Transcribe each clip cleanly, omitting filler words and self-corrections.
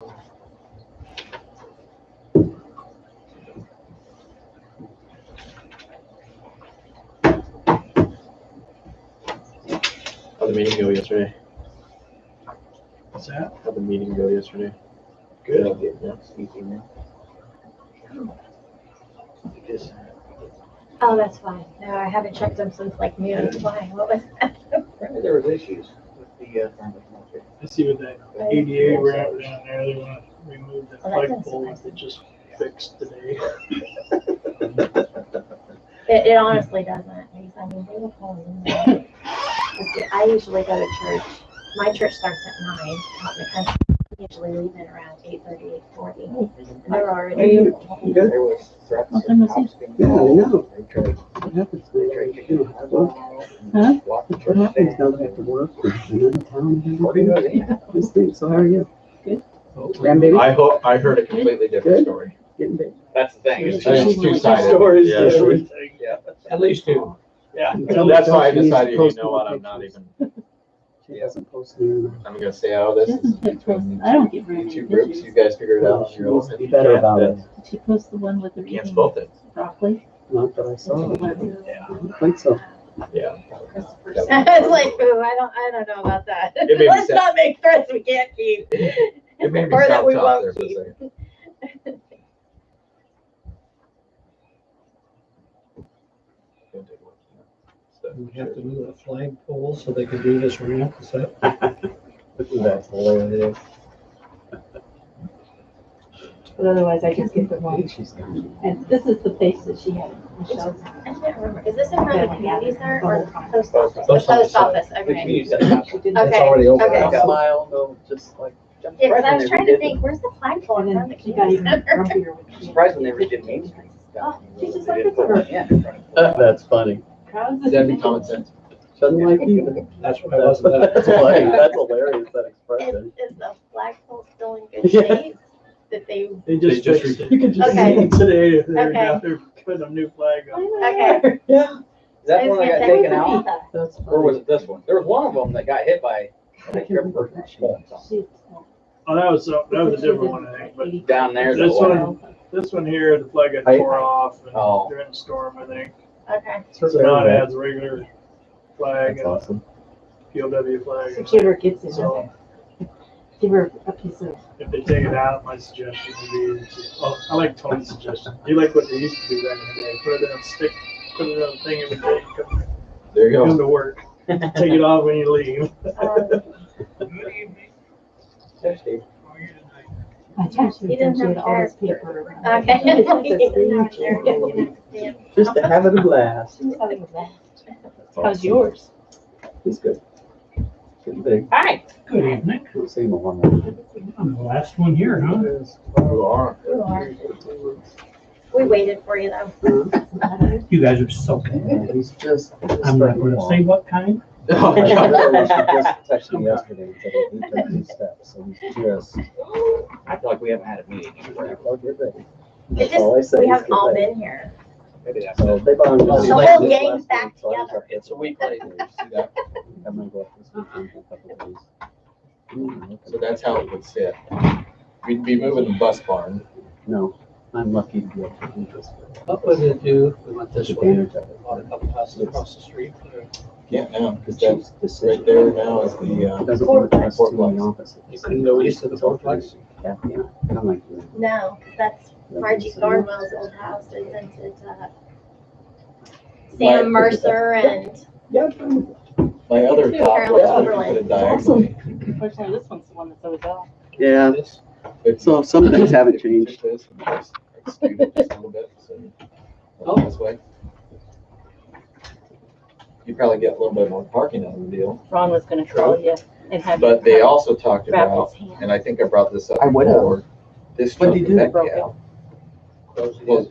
How'd the meeting go yesterday? What's that? How'd the meeting go yesterday? Good. Yeah. Oh, that's fine. No, I haven't checked them since like noon. Why? What was that? There was issues with the farmers market. I see with that ADA ramp down there, they want to remove the Oh, that doesn't flagpole surprise that me. just fixed today. It honestly doesn't. Because, I mean, they were calling me. I usually go to church. My church starts at 9 out in the country. I usually leave in around 8:30, 8:40. And they're already. There was threats and cops being Yeah, I called. know. They tried, What happens? they tried to You get don't have work. out. Lock the What church happens down. now that I have to work? I'm in town. What do you know? Yeah. This thing, so how are you? Good. Grandbaby? I heard a completely different Good. story. Getting big. That's the thing. It's It's two-sided. Stories, Yeah. different. Yeah. At least two. Yeah. That's why I decided, you know what, I'm not even, She doesn't post me. I'm gonna stay out of this. She doesn't get posted. I don't get very You many two groups, you pictures. guys figure it out on She your needs own. to be better about it. Did she post the one with the Can't eating both it. broccoli? Not that I saw. That's the I one. don't think so. Yeah. It's like, ooh, I don't know about that. It made me Let's sad. not make threats we can't keep. It made me Or that we self-talk there won't for a keep. second. We have to move a flagpole so they can do this ramp, is that? That's hilarious. But otherwise, I just get the I one. think she's gone. And this is the face that she had, Michelle's. I can't remember. Is this in front of the community center or the post office? The Post office. post office, The okay. community center. She did Okay. It's already open. Okay. Like, smile, no, just like. I'm Yeah, because I surprised was they trying never to did think, where's the flagpole And in front then of the she got community even center? grumpier when I'm she. surprised they never did Main Street. Oh, she's just They like did this over. Yeah, in front of- That's funny. Crowds. That'd be common sense. Doesn't like either. That's what I wasn't. That's funny. That's hilarious, that Is, expression. is the flagpole still in good Yeah. shape? That they, They just just fixed it. You can just Okay. see. Today, they're Okay. down there putting a new flag on. okay. Yeah. Is that one that got taken out? That's Or was funny. it this one? There was one of them that got hit by a different person. She's- Oh, that was a different one, I think, but Down there. This though, one- this one here, the flag got I- tore off Oh. during the storm, I think. Okay. So now it has a regular flag That's and awesome. POW flag. So give her kids in So Give her a piece of. if they take it out, my suggestion would be, I like Tony's suggestion. You like what they used to do back in the day, put it in a stick, put it on a thing every day, There you come go. to work. Take it off when you leave. Hey, Steve. I told He she didn't had have all this character. paper. Okay. He didn't have character. Yeah. Just to have it a blast. She was having a blast. That's How's awesome. yours? He's good. Getting big. Hi. Good evening. We'll see him a long time. I'm the last one here, huh? You are. You are. We waited for you though. You guys are so kind. Yeah, he's just. I'm not gonna say what kind. Oh, She God. just texted me yesterday and said he took these steps, so he's just. I feel like we haven't had a meeting in forever. Oh, get ready. It That's all I just, say we is haven't get all ready. been here. Maybe that's So it. they bought him. The whole gang's back together. It's a week late. I'm gonna go up this weekend for a couple of days. So that's how it would sit. We'd be moving the bus barn. No, I'm lucky to be able to do this. What would it do if we went this way? Advantage of it. Bought a couple houses across the street. Can't now, because Because that's right there now is the, It doesn't work next to Fourplex. the office. You couldn't go east of the fourplex? Yeah, yeah. And I'm like, No, that's Margie Thornwell's old house. It's Sam Mercer and yeah. my other thought Carolyn was we Chamberlain. put it diagonally. Unfortunately, this one's the one that's always off. Yeah, If- so some things haven't if you changed. took this and just extrude it just a little bit, so Oh. this way. You probably get a little bit more parking out of the deal, Ron was gonna call you and have. but they also talked Wrap about, his hand. and I think I brought this up I would have. before. This What'd chunk he of do? that Broke it. gap,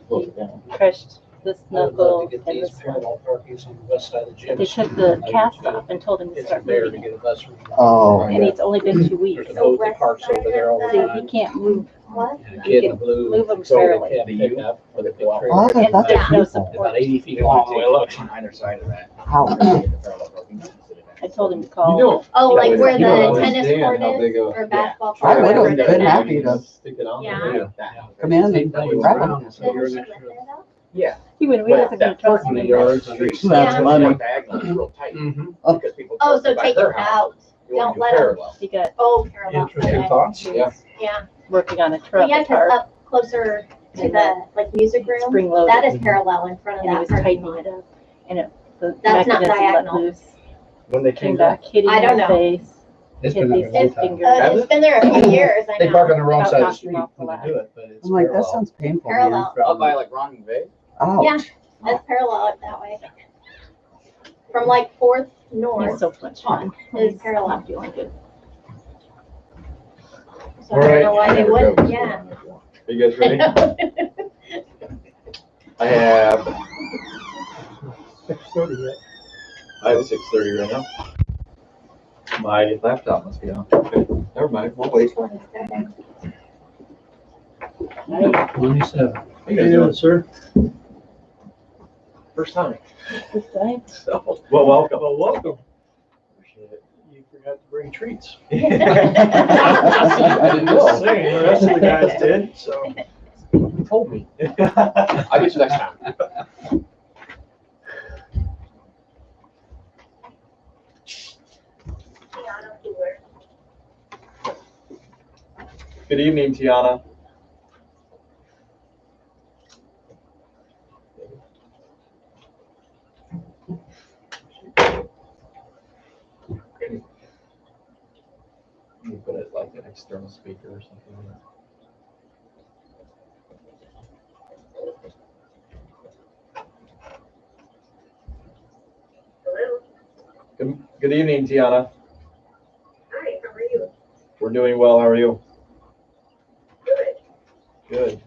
close it down. Crushed this I would love knuckle to get and these this one. parallel parkings on the west side of the gym. They took the cast off and told him to It's start there to moving get it. a bus. Oh, And it's only been 2 weeks. There's a boat that parks over there all the So he time. can't move. what? The You kid in can the blue. move 'em so they barely. can't pick up or they go out. Oh, I thought And that's there's a no people. support. About 80 feet You want long. to Well, look. take on either side of that. How? Get the parallel parking. I told him to You call. don't. Oh, you like don't- where you don't the tennis understand court how big is, a- or basketball I court, would've whatever it been is. happy to Stick it on Yeah. there. come in and Take that one wrap around. it. Then we should live there though? Yeah. He wouldn't But realize I'm gonna that trust parking him. yards. That's Yeah. funny. Diagonal is real tight. Mhm. Because people Oh, park so by take her it house. out. You wanna Don't do let 'em- parallel. He got Oh, parallel. Interesting Okay. thoughts. Yeah. Yeah. working on a Well, truck yeah, at 'cause park. up closer to the, like, music room, Spring loaded. that is parallel in front of And he that was parking tightening lot. it up. And it, the That's not mechanism let diagonal. loose. When they Came came back hitting I don't his know. face. It's Hit been there these a long time. fingers. Has It's been there a few years, I They park on know. the wrong About side of the knocked him street off the when they do it, but it's I'm like, that parallel. sounds painful, man. Parallel. Up by like Ron McVeigh. Yeah, Ouch. that's parallel up that way. From like Fourth He's North so much fun. is parallel. I'm feeling good. So I don't know why they Never wouldn't, go. yeah. Are you guys ready? I have 6:30 yet. 6:30 right now. My laptop must be on. Okay, never mind, we'll wait. Which one is that? 27. How How you you guys doing, doing? sir? First time. This time. So, well, welcome. Well, welcome. Appreciate it. You forgot to bring treats. I didn't Just know. saying, the rest of the guys did, so. You told me. I'll get you next time. Good evening, Tiana. You put it like an external speaker or something. Good evening, Tiana. Hi, how are you? We're doing well. How are you? Good. Good.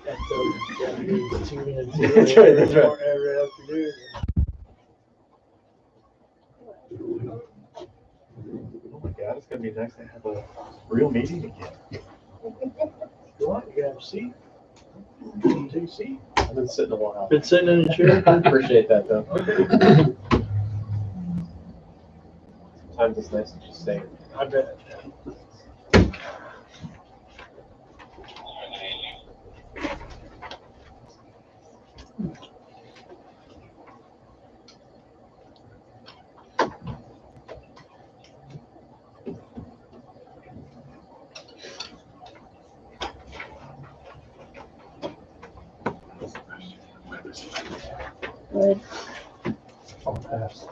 That's tune in to That's right, that's right. every afternoon. Oh my God, it's gonna be nice to have a real meeting again. Go on, you have a seat. Take a seat. I've been sitting a while. Been sitting in a chair. Appreciate that though. Sometimes it's nice to just say it. I bet. Good. All passed.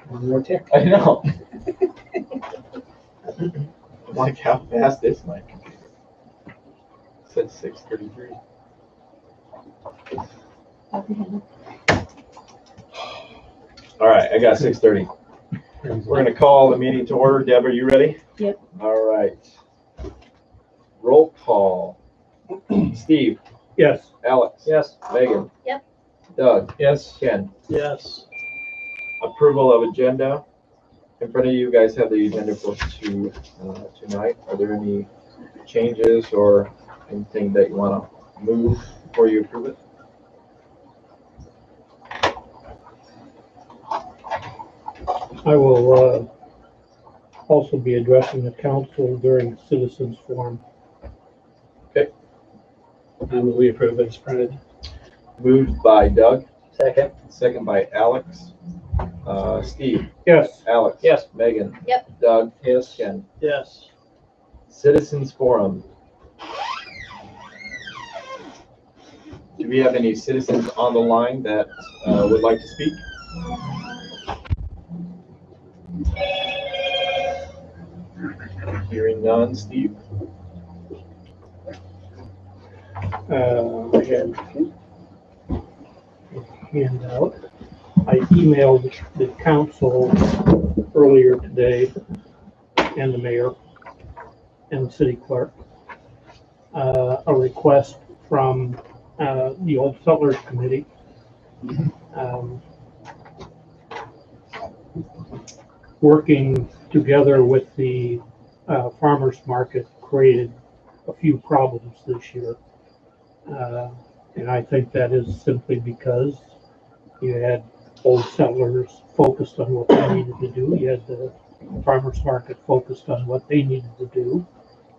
One more tick. I know. Like how fast is my computer? It said 6:33. All right, I got 6:30. We're gonna call the meeting to order. Deb, are you ready? Yep. All right. Roll call. Steve, Yes. Alex. Yes. Megan. Yep. Doug. Yes. Ken. Yes. Approval of agenda. In front of you guys have the agenda for tonight. Are there any changes or anything that you want to move before you approve it? I will also be addressing the council during citizens forum. We approve it as printed. Moved by Doug, Second. second by Alex. Steve, Yes. Alex. Yes. Megan. Yep. Doug. Yes. Ken. Yes. Citizens forum. Do we have any citizens on the line that would like to speak? Hearing none. Steve? I had a handout. I emailed the council earlier today and the mayor and the city clerk. A request from the Old Settlers Committee. Working together with the farmers market created a few problems this year. And I think that is simply because you had Old Settlers focused on what they needed to do. You had the farmers market focused on what they needed to do.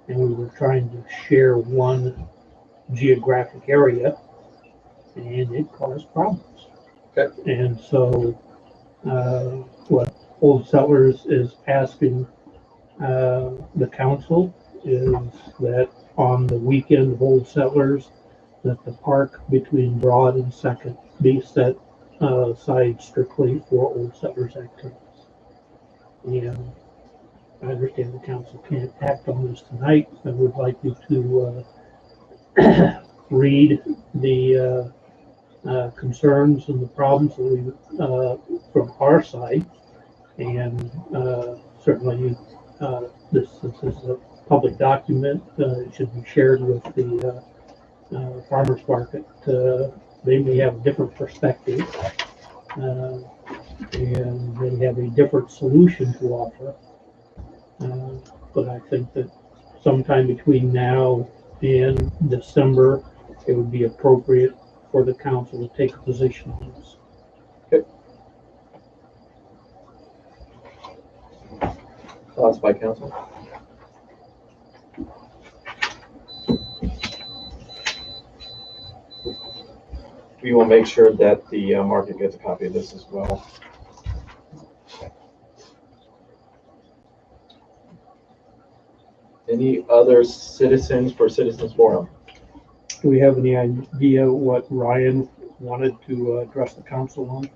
And we were trying to share one geographic area, and it caused problems. Okay. And so what Old Settlers is asking the council is that on the weekend of Old Settlers, that the park between Broad and Second be set aside strictly for Old Settlers activities. And I understand the council can't act on this tonight. I would like you to read the concerns and the problems that we, from our side, and certainly this is a public document. It should be shared with the farmers market. They may have a different perspective, and they have a different solution to offer. But I think that sometime between now and December, it would be appropriate for the council to take a position on this. Thoughts by council? We will make sure that the market gets a copy of this as well. Any other citizens for Citizens Forum? Do we have any idea what Ryan wanted to address the council on?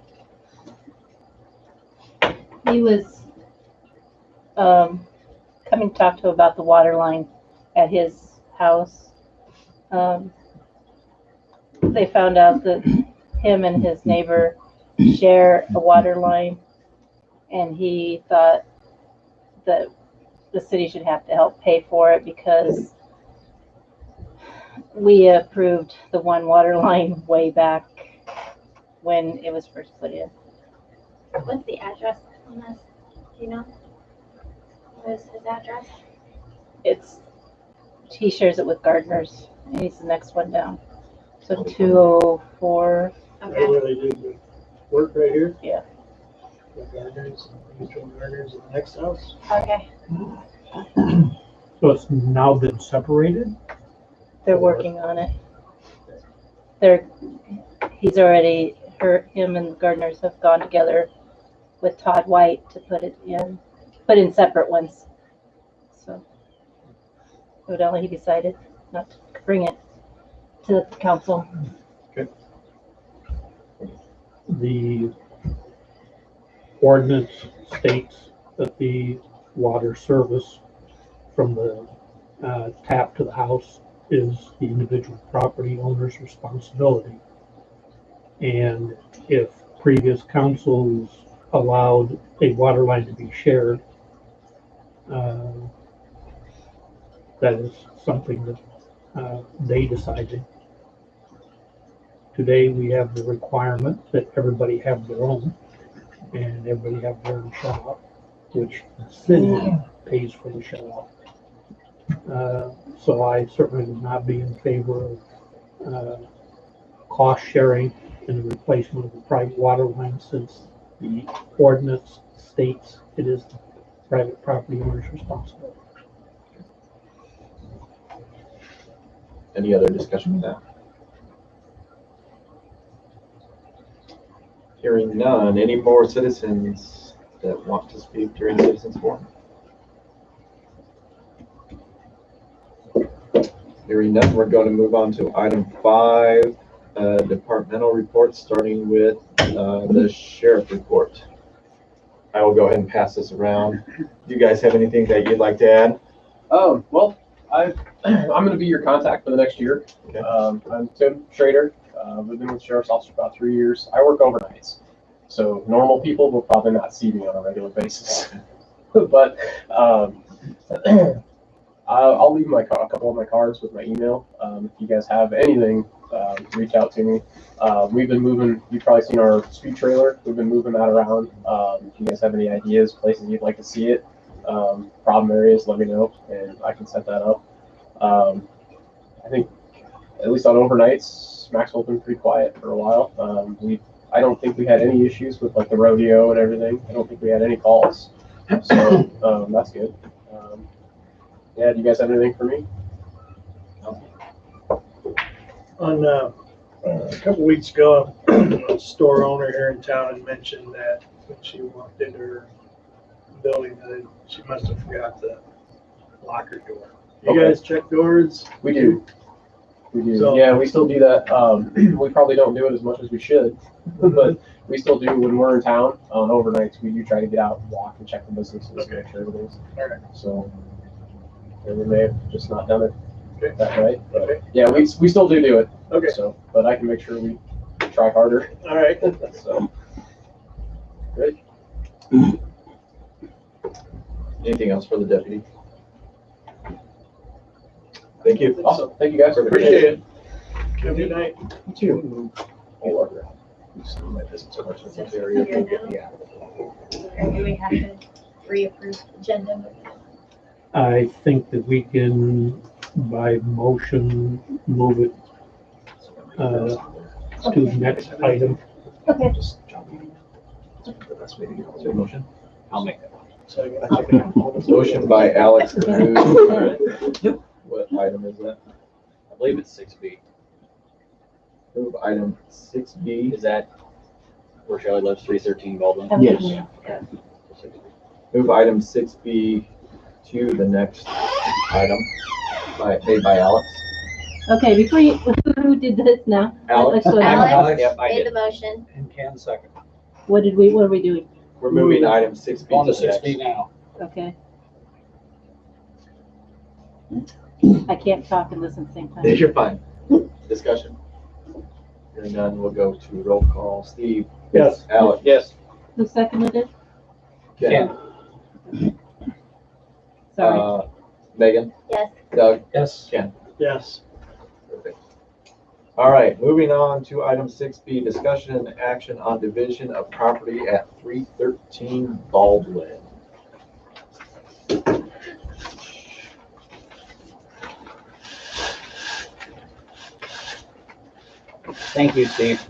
He was coming to talk to about the water line at his house. They found out that him and his neighbor share a water line, and he thought that the city should have to help pay for it because we approved the one water line way back when it was first put in. What's the address on this? Do you know? What is his address? He shares it with Gardner's, and he's the next one down. So 204. Right Okay. where they do the work right here? Yeah. The Gardners, mutual Gardners in the next house. Okay. So it's now been separated? They're working on it. Him and Gardner's have gone together with Todd White to put in separate ones. So evidently he decided not to bring it to the council. The ordinance states that the water service from the tap to the house is the individual property owner's responsibility. And if previous councils allowed a water line to be shared, that is something that they decided. Today, we have the requirement that everybody have their own, and everybody have their own shut off, which the city pays for the shut off. So I certainly would not be in favor of cost sharing and the replacement of the private water line, since the ordinance states it is the private property owner's responsibility. Any other discussion on that? Hearing none, any more citizens that want to speak during Citizens Forum? Hearing none, we're going to move on to item 5, departmental reports, starting with the sheriff report. I will go ahead and pass this around. Do you guys have anything that you'd like to add? Well, I'm going to be your contact for the next year. Okay. I'm Tim Schrader. We've been with Sheriff's Office for about 3 years. I work overnights, so normal people will probably not see me on a regular basis. But I'll leave a couple of my cards with my email. If you guys have anything, reach out to me. We've been moving. You've probably seen our speed trailer. We've been moving that around. If you guys have any ideas, places you'd like to see it, problem areas, let me know, and I can set that up. I think at least on overnights, Maxwell's been pretty quiet for a while. I don't think we had any issues with like the rodeo and everything. I don't think we had any calls, so that's good. Yeah, do you guys have anything for me? On a couple weeks ago, a store owner here in town had mentioned that when she walked into her building, that she must have forgot to lock her door. You Okay. guys check doors? We do. We do. So- Yeah, we still do that. We probably don't do it as much as we should, but we still do when we're in town on overnights. We do try to get out and walk and check the businesses, Okay. make sure everything's. All right. So yeah, we may have just not done it Okay. that night, but Okay. yeah, we still do it. Okay. So, but I can make sure we try harder. All right. So great. Anything else for the deputy? Thank you. Awesome. Thank you guys. Appreciate it. Have a good night. You too. All over. My business so much in this area. Yeah. Or do we have to reapprove the agenda? I think that we can, by motion, move it to the next item. Okay. Motion? I'll make that. Motion by Alex to move. What item is that? I believe it's 6B. Move item 6B. Is that where Shelley lives, 313 Baldwin? Yes. Move item 6B to the next item made by Alex. Okay, before you, who did this now? Alex? Let's go down. Alex Yep, I made did. the motion. And Ken second. What are we doing? We're moving item 6B On to to the next. 6B now. Okay. I can't talk and listen at the same time. You're fine. Discussion. Hearing none, we'll go to roll call. Steve? Yes. Alex? Yes. Who seconded it? Ken? Sorry. Megan? Yes. Doug? Yes. Ken? Yes. Perfect. All right, moving on to item 6B, discussion and action on division of property at 313 Baldwin. Thank you, Steve.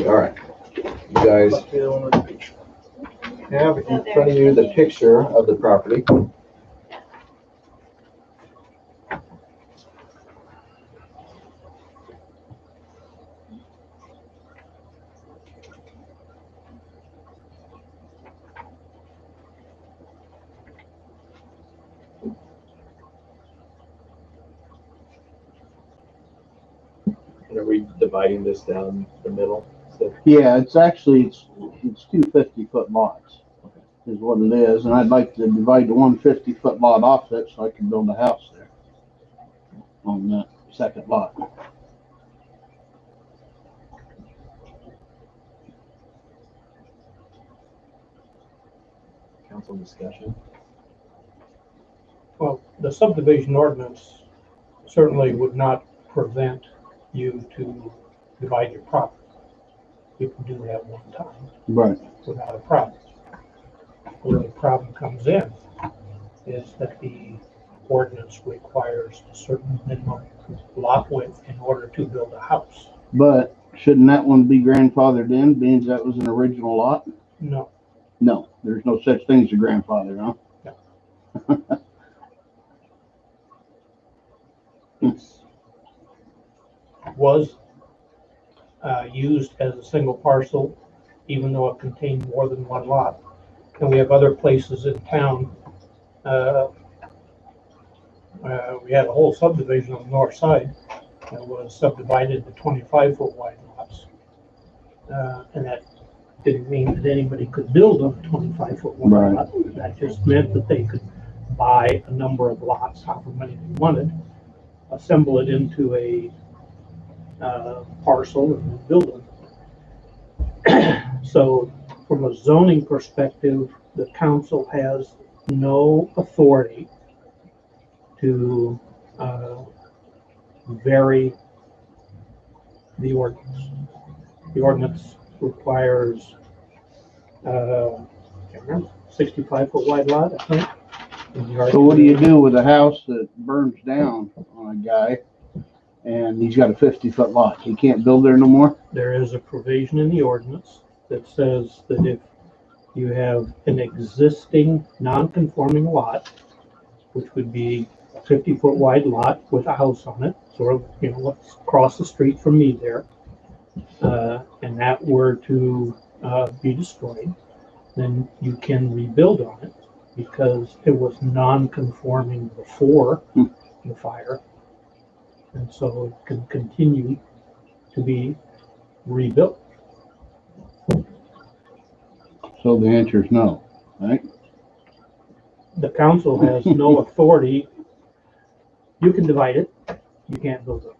All right, you guys Must be the one with the picture. have in front of you the picture of the property. And are we dividing this down the middle? So, Yeah, it's actually, it's two 50-foot lots is what it is, and I'd like to divide the one 50-foot lot off it so I can build a house there on that second lot. council discussion. Well, the subdivision ordinance certainly would not prevent you to divide your property. You can do that one time Right. without a problem. Where the problem comes in is that the ordinance requires a certain minimum lot width in order to build a house. But shouldn't that one be grandfathered in, being that was an original lot? No, No, there's no such thing as a grandfather, huh? was used as a single parcel, even though it contained more than one lot. And we have other places in town. We had a whole subdivision on the north side that was subdivided to 25-foot wide lots. And that didn't mean that anybody could build on a 25-foot wide Right. lot. That just meant that they could buy a number of lots, however many they wanted, assemble it into a parcel and build it. So from a zoning perspective, the council has no authority to vary the ordinance. The ordinance requires, can't remember, 65-foot wide lot, I think. So what do you do with a house that burns down on a guy and he's got a 50-foot lot? He can't build there no more? There is a provision in the ordinance that says that if you have an existing non-conforming lot, which would be a 50-foot wide lot with a house on it, sort of, you know, what's across the street from me there, and that were to be destroyed, then you can rebuild on it because it was non-conforming before the fire. And so it can continue to be rebuilt. So the answer is no, right? The council has no authority. You can divide it, you can't build it.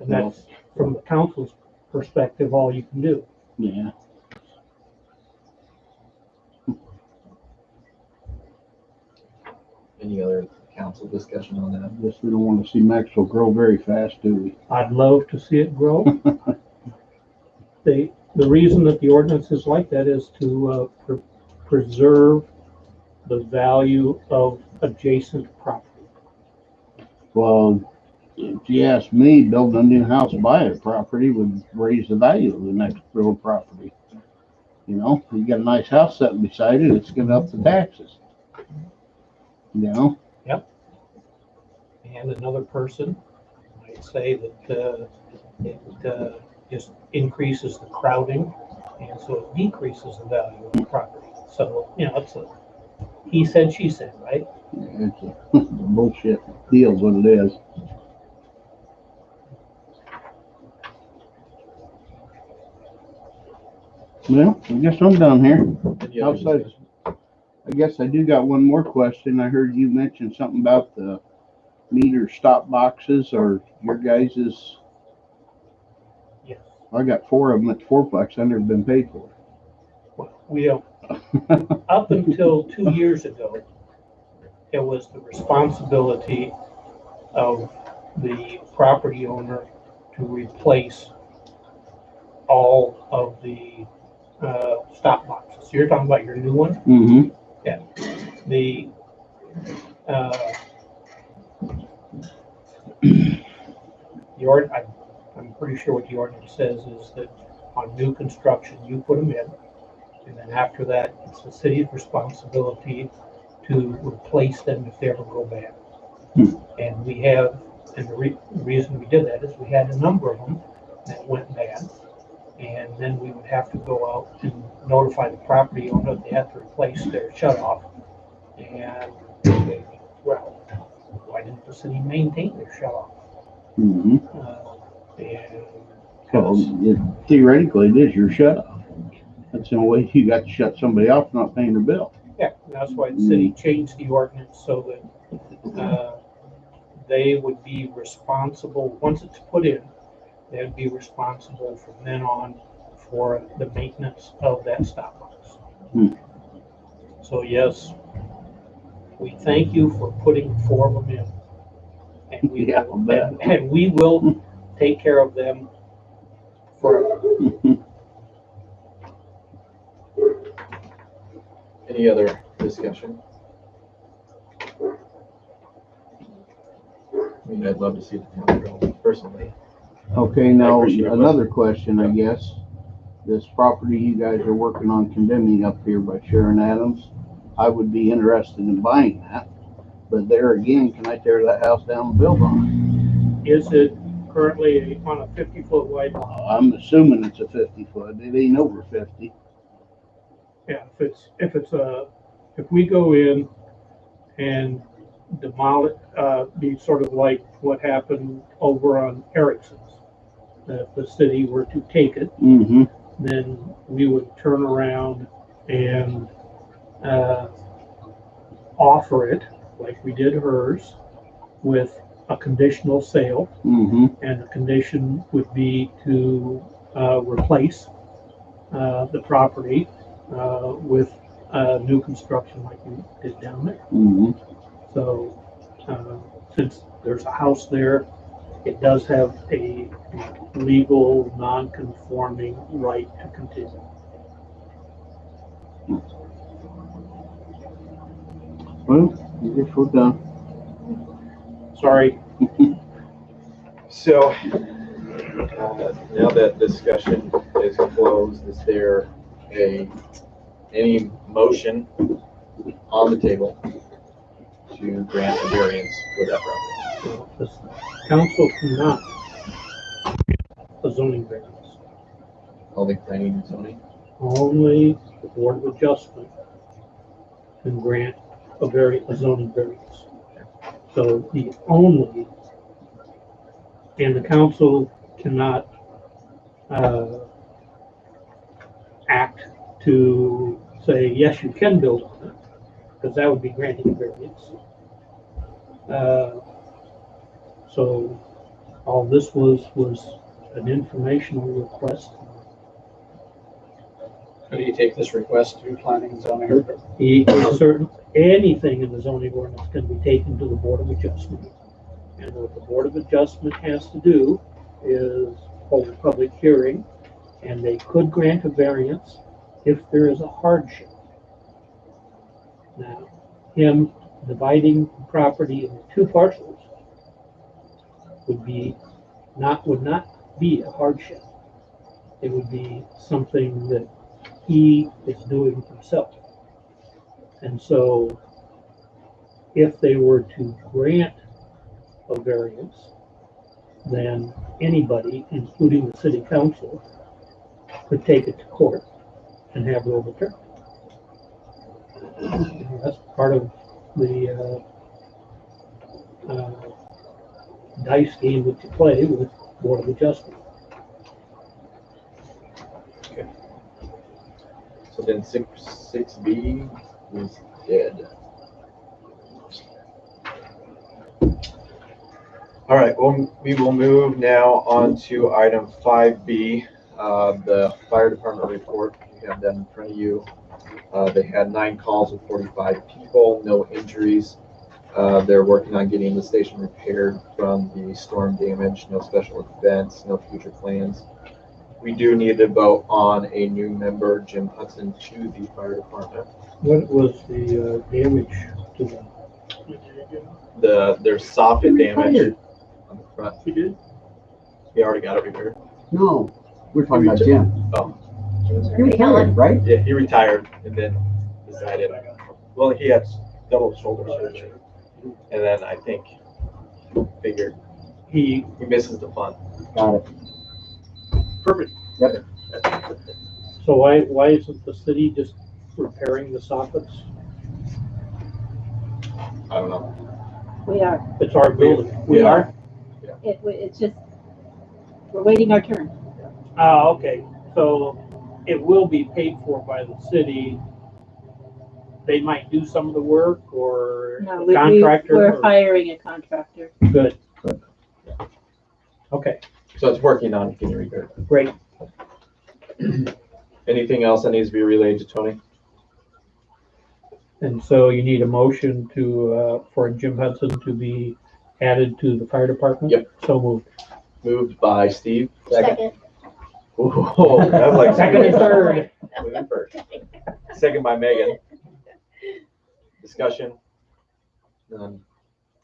And that's, from the council's perspective, all you can do. Yeah. Any other council discussion on that? Guess we don't want to see Maxwell grow very fast, do we? I'd love to see it grow. The reason that the ordinance is like that is to preserve the value of adjacent property. Well, if you ask me, building a new house by a property would raise the value of the next real property. You know, you got a nice house sitting beside it, it's gonna up the taxes. You know? And another person might say that it just increases the crowding, and so it decreases the value of the property. So, you know, it's a he said, she said, right? It's a bullshit deal is what it is. Well, I guess I'm done here. Any other Outside. discussion? I guess I do got one more question. I heard you mention something about the meter stop boxes or your guys's. Yes. I got 4 of them at $4. I've never been paid for. Well, we don't. Up until 2 years ago, it was the responsibility of the property owner to replace all of the stop boxes. You're talking about your new one? Mm-hmm. The I'm pretty sure what the ordinance says is that on new construction, you put them in, and then after that, it's the city's responsibility to replace them if they ever go bad. And we have, and the reason we did that is we had a number of them that went bad, and then we would have to go out and notify the property owner that they have to replace their shut-off. And, well, why didn't the city maintain their shut-off? Mm-hmm. And So theoretically, it is your shut off. That's the only way you got to shut somebody off not paying their bill. yeah, that's why the city changed the ordinance so that they would be responsible, once it's put in, they'd be responsible from then on for the maintenance of that stop box. So yes, we thank you for putting 4 of them in. And we, Yeah, will, I'll bet. and we will take care of them forever. Any other discussion? I mean, I'd love to see the town grow personally. Okay, now I appreciate it. another question, I guess. This property you guys are working on condemning up here by Sharon Adams, I would be interested in buying that. But there again, can I tear that house down and build on Is it currently on a 50-foot wide it? lot? I'm assuming it's a 50-foot. It ain't over 50. Yeah, if we go in and demolish, be sort of like what happened over on Erickson's. If the city were to take it, Mm-hmm. then we would turn around and offer it, like we did hers, with a conditional sale. Mm-hmm. And the condition would be to replace the property, with, new construction like you did down there. Mhm. So, since there's a house there, it does have a legal, non-conforming right to continue. Well, I guess we're done. Sorry. So, now that discussion is closed, is there any motion on the table to grant a variance for that property? The council cannot a zoning variance. Only planning and zoning? Only the Board of Adjustment can grant a zoning variance. So the only, and the council cannot, act to say, yes, you can build on it, because that would be granting a variance. So all this was an informational request. So do you take this request to planning and zoning? Anything in the zoning ordinance can be taken to the Board of Adjustment. And what the Board of Adjustment has to do is hold a public hearing, and they could grant a variance if there is a hardship. Now, him dividing the property into two parcels would not be a hardship. It would be something that he is doing himself. And so if they were to grant a variance, then anybody, including the city council, could take it to court and have it overturned. And that's part of the dice game that you play with Board of Adjustment. So then 6B is dead. All right, well, we will move now on to item 5B, the fire department report. You have that in front of you. They had 9 calls with 45 people, no injuries. They're working on getting the station repaired from the storm damage, no special events, no future plans. We do need to vote on a new member, Jim Hudson, to the fire department. What was the damage to them? There's soffit damage on the front. He did? He already got it repaired. No, we're talking about Jim. Oh, He retired, right? yeah, he retired and then decided, well, he had double shoulder surgery. And then I think figured he misses the fun. Got it. Perfect. Yep. So why isn't the city just repairing the soffits? I don't know. We are. It's our building. We are? It's just, we're waiting our turn. Ah, okay. So it will be paid for by the city. They might do some of the work or No, contractor. we're or- hiring a contractor. Good. Okay, So it's working on getting repaired. great. Anything else that needs to be relayed to Tony? And so you need a motion to, for Jim Hudson to be added to the fire department? Yep. So moved. Moved by Steve. Second. Ooh, that was like Second and third. Moving first. Second by Megan. Discussion.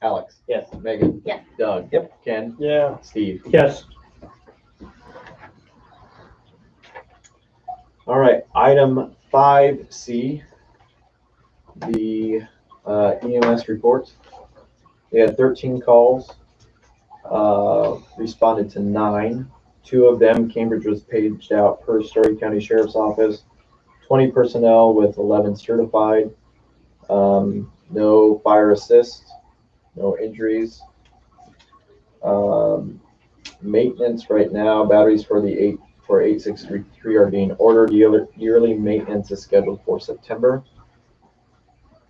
Alex. Yes. Megan. Yes. Doug. Yep. Ken. Yeah. Steve. Yes. All right, item 5C, the EMS report. We had 13 calls, responded to 9. 2 of them, Cambridge was paged out per Story County Sheriff's Office. 20 personnel with 11 certified. No fire assist, no injuries. Maintenance right now, batteries for the 8633 are being ordered. Yearly maintenance is scheduled for September.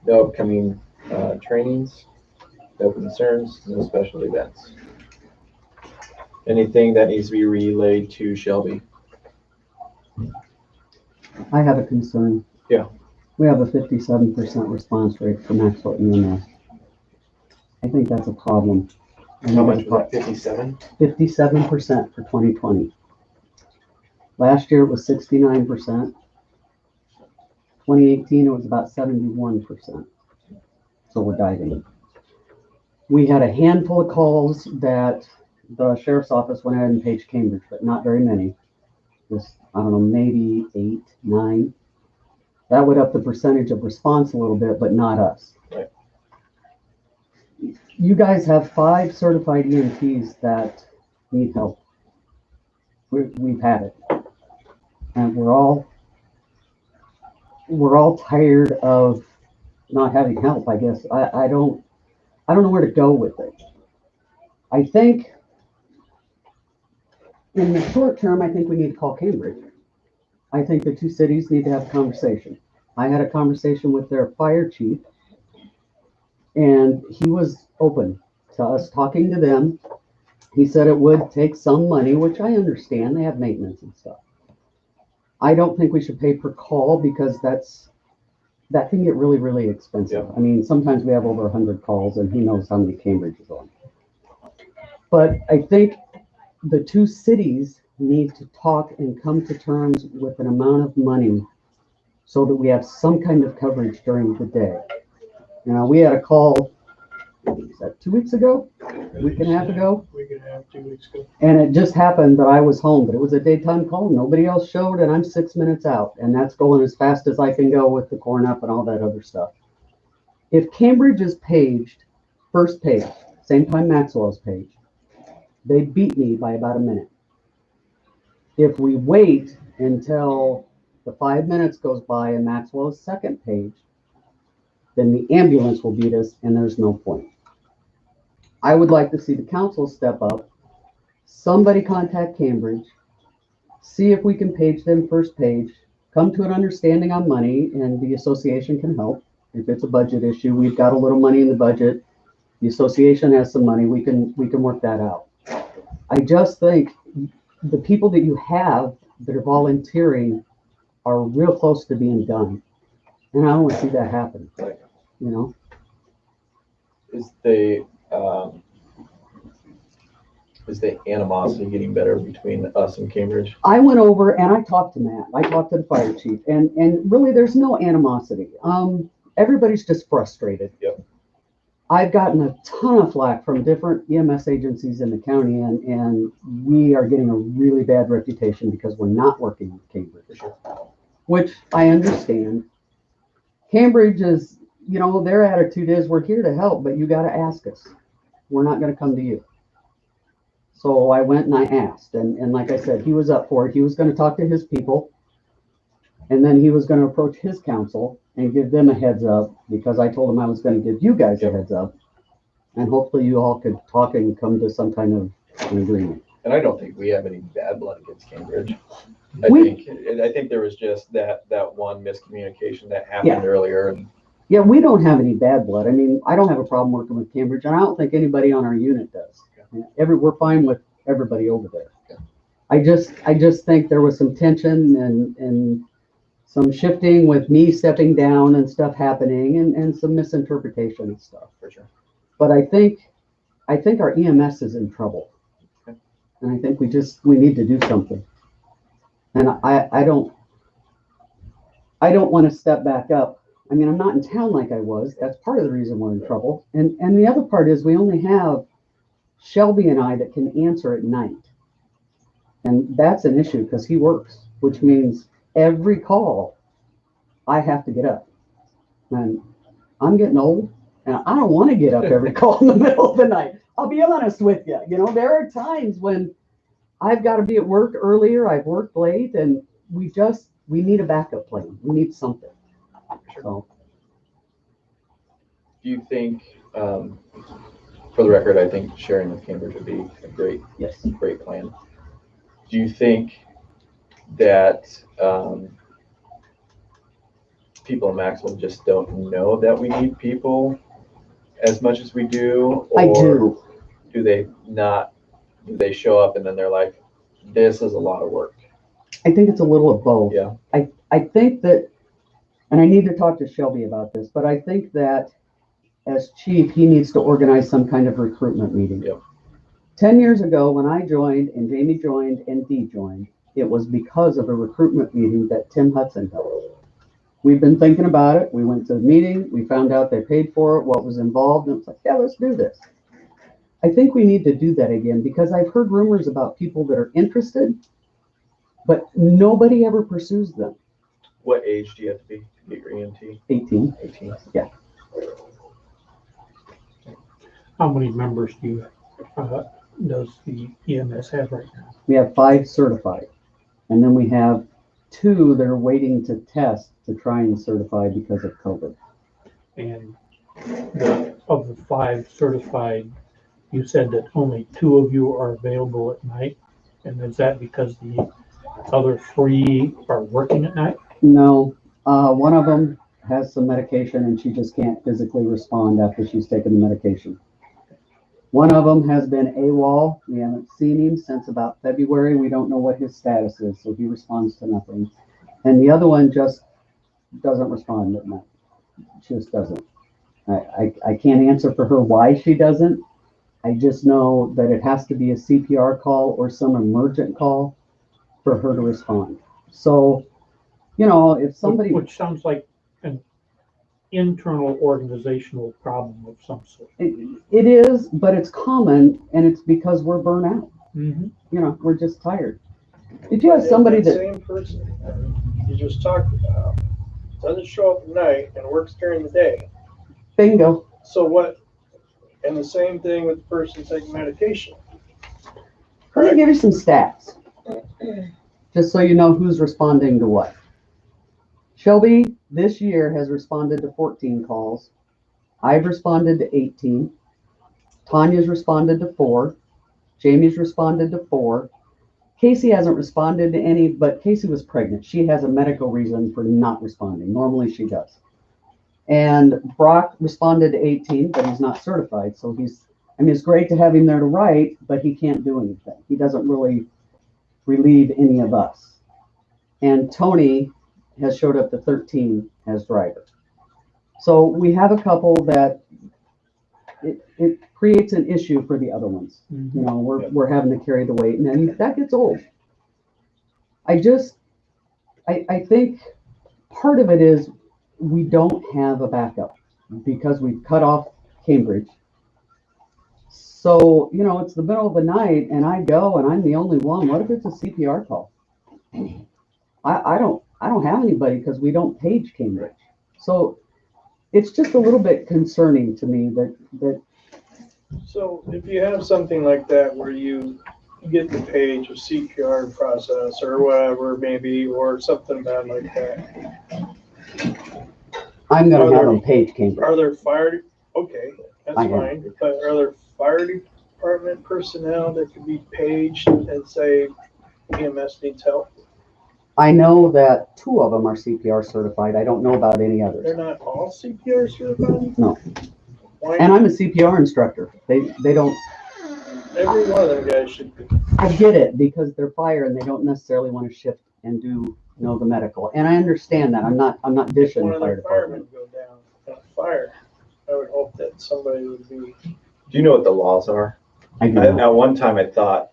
No upcoming trainings, no concerns, no special events. Anything that needs to be relayed to Shelby? I have a concern. Yeah. We have a 57% response rate for Maxwell EMS. I think that's a problem. How much was that, 57? 57% for 2020. Last year it was 69%. 2018 it was about 71%. So we're diving. We had a handful of calls that the sheriff's office went ahead and paged Cambridge, but not very many. Just, I don't know, maybe 8, 9. That would up the percentage of response a little bit, but not us. Right. You guys have 5 certified EMTs that need help. We've had it. And we're all tired of not having help, I guess. I don't know where to go with it. I think in the short term, I think we need to call Cambridge. I think the 2 cities need to have a conversation. I had a conversation with their fire chief, and he was open to us talking to them. He said it would take some money, which I understand. They have maintenance and stuff. I don't think we should pay per call because that can get really, really expensive. Yeah. I mean, sometimes we have over 100 calls, and who knows how many Cambridge is on. But I think the 2 cities need to talk and come to terms with an amount of money so that we have some kind of coverage during the day. Now, we had a call, is that 2 weeks ago? A week and a half ago? Week and a half, 2 weeks ago. And it just happened that I was home, but it was a daytime call. Nobody else showed, and I'm 6 minutes out. And that's going as fast as I can go with the corn up and all that other stuff. If Cambridge is paged, first page, same time Maxwell's paged, they beat me by about a minute. If we wait until the 5 minutes goes by and Maxwell's second page, then the ambulance will beat us, and there's no point. I would like to see the council step up, somebody contact Cambridge, see if we can page them first page, come to an understanding on money, and the association can help. If it's a budget issue, we've got a little money in the budget. The association has some money, we can work that out. I just think the people that you have that are volunteering are real close to being done. And I don't want to see that happen, Right. you know? Is the animosity getting better between us and Cambridge? I went over and I talked to Matt. I talked to the fire chief, and really there's no animosity. Everybody's just frustrated. Yep. I've gotten a ton of flack from different EMS agencies in the county, and we are getting a really bad reputation because we're not working with Cambridge, which I understand. Cambridge is, you know, their attitude is we're here to help, but you got to ask us. We're not going to come to you. So I went and I asked, and like I said, he was up for it. He was going to talk to his people, and then he was going to approach his council and give them a heads up, because I told him I was going to give you guys a heads up, and hopefully you all could talk and come to some kind of an agreement. And I don't think we have any bad blood against Cambridge. I think there was just that one miscommunication that happened earlier. And yeah, we don't have any bad blood. I mean, I don't have a problem working with Cambridge, and I don't think anybody on our unit does. We're fine with everybody over there. I just think there was some tension and some shifting with me stepping down and stuff happening, and some misinterpretation and stuff. For sure. But I think our EMS is in trouble. Okay. And I think we need to do something. And I don't want to step back up. I mean, I'm not in town like I was. That's part of the reason we're in trouble. And the other part is we only have Shelby and I that can answer at night. And that's an issue because he works, which means every call I have to get up. And I'm getting old, and I don't want to get up every call in the middle of the night. I'll be honest with you. You know, there are times when I've got to be at work earlier. I've worked late, and we need a backup plan. We need something. So. Do you think, for the record, I think sharing with Cambridge would be a great plan. Do you think that people in Maxwell just don't know that we need people as much as we do? Or I do. Do they not? Do they show up and then they're like, this is a lot of work? I think it's a little of both. Yeah. I think that, and I need to talk to Shelby about this, but I think that as chief, he needs to organize some kind of recruitment meeting. Yep. 10 years ago, when I joined and Jamie joined and Dee joined, it was because of a recruitment meeting that Tim Hudson held. We've been thinking about it. We went to the meeting. We found out they paid for it, what was involved, and it's like, yeah, let's do this. I think we need to do that again because I've heard rumors about people that are interested, but nobody ever pursues them. What age do you have to be to get your EMT? 18. 18. How many members do you, does the EMS have right now? We have 5 certified, and then we have 2 that are waiting to test to try and certify because of COVID. And of the 5 certified, you said that only 2 of you are available at night. And is that because the other 3 are working at night? No, one of them has some medication and she just can't physically respond after she's taken the medication. One of them has been AWOL. We haven't seen him since about February. We don't know what his status is, so he responds to nothing. And the other one just doesn't respond at night. Just doesn't. I can't answer for her why she doesn't. I just know that it has to be a CPR call or some emergent call for her to respond. So, you know, if somebody... Which sounds like an internal organizational problem of some sort. It is, but it's common, and it's because we're burnt out. Mm-hmm. You know, we're just tired. If you have somebody that... Same person you just talked about doesn't show up at night and works during the day. Bingo. So what, and the same thing with the person taking medication. Let me give you some stats, just so you know who's responding to what. Shelby this year has responded to 14 calls. I've responded to 18. Tanya's responded to 4. Jamie's responded to 4. Casey hasn't responded to any, but Casey was pregnant. She has a medical reason for not responding. Normally she does. And Brock responded to 18, but he's not certified. So it's great to have him there to write, but he can't do anything. He doesn't really relieve any of us. And Tony has showed up to 13 as driver. So we have a couple that it creates an issue for the other ones. Mm-hmm. You know, we're having to carry the weight, and then that gets old. I think part of it is we don't have a backup because we've cut off Cambridge. So, you know, it's the middle of the night and I go and I'm the only one. What if it's a CPR call? I don't have anybody because we don't page Cambridge. So it's just a little bit concerning to me that. So if you have something like that where you get the page of CPR process or whatever maybe, or something bad like that. I'm going to have them page Cambridge. Are there fire, okay, that's I am. fine, but are there fire department personnel that could be paged and say EMS needs help? I know that 2 of them are CPR certified. I don't know about any others. They're not all CPR certified? No. Why? And I'm a CPR instructor. They don't. Every one of them guys should be. I get it because they're fire and they don't necessarily want to shift and do the medical. And I understand that. I'm not dishing One the of fire their firemen department. go down in a fire. I would hope that somebody would be. Do you know what the laws are? I do not. At one time, I thought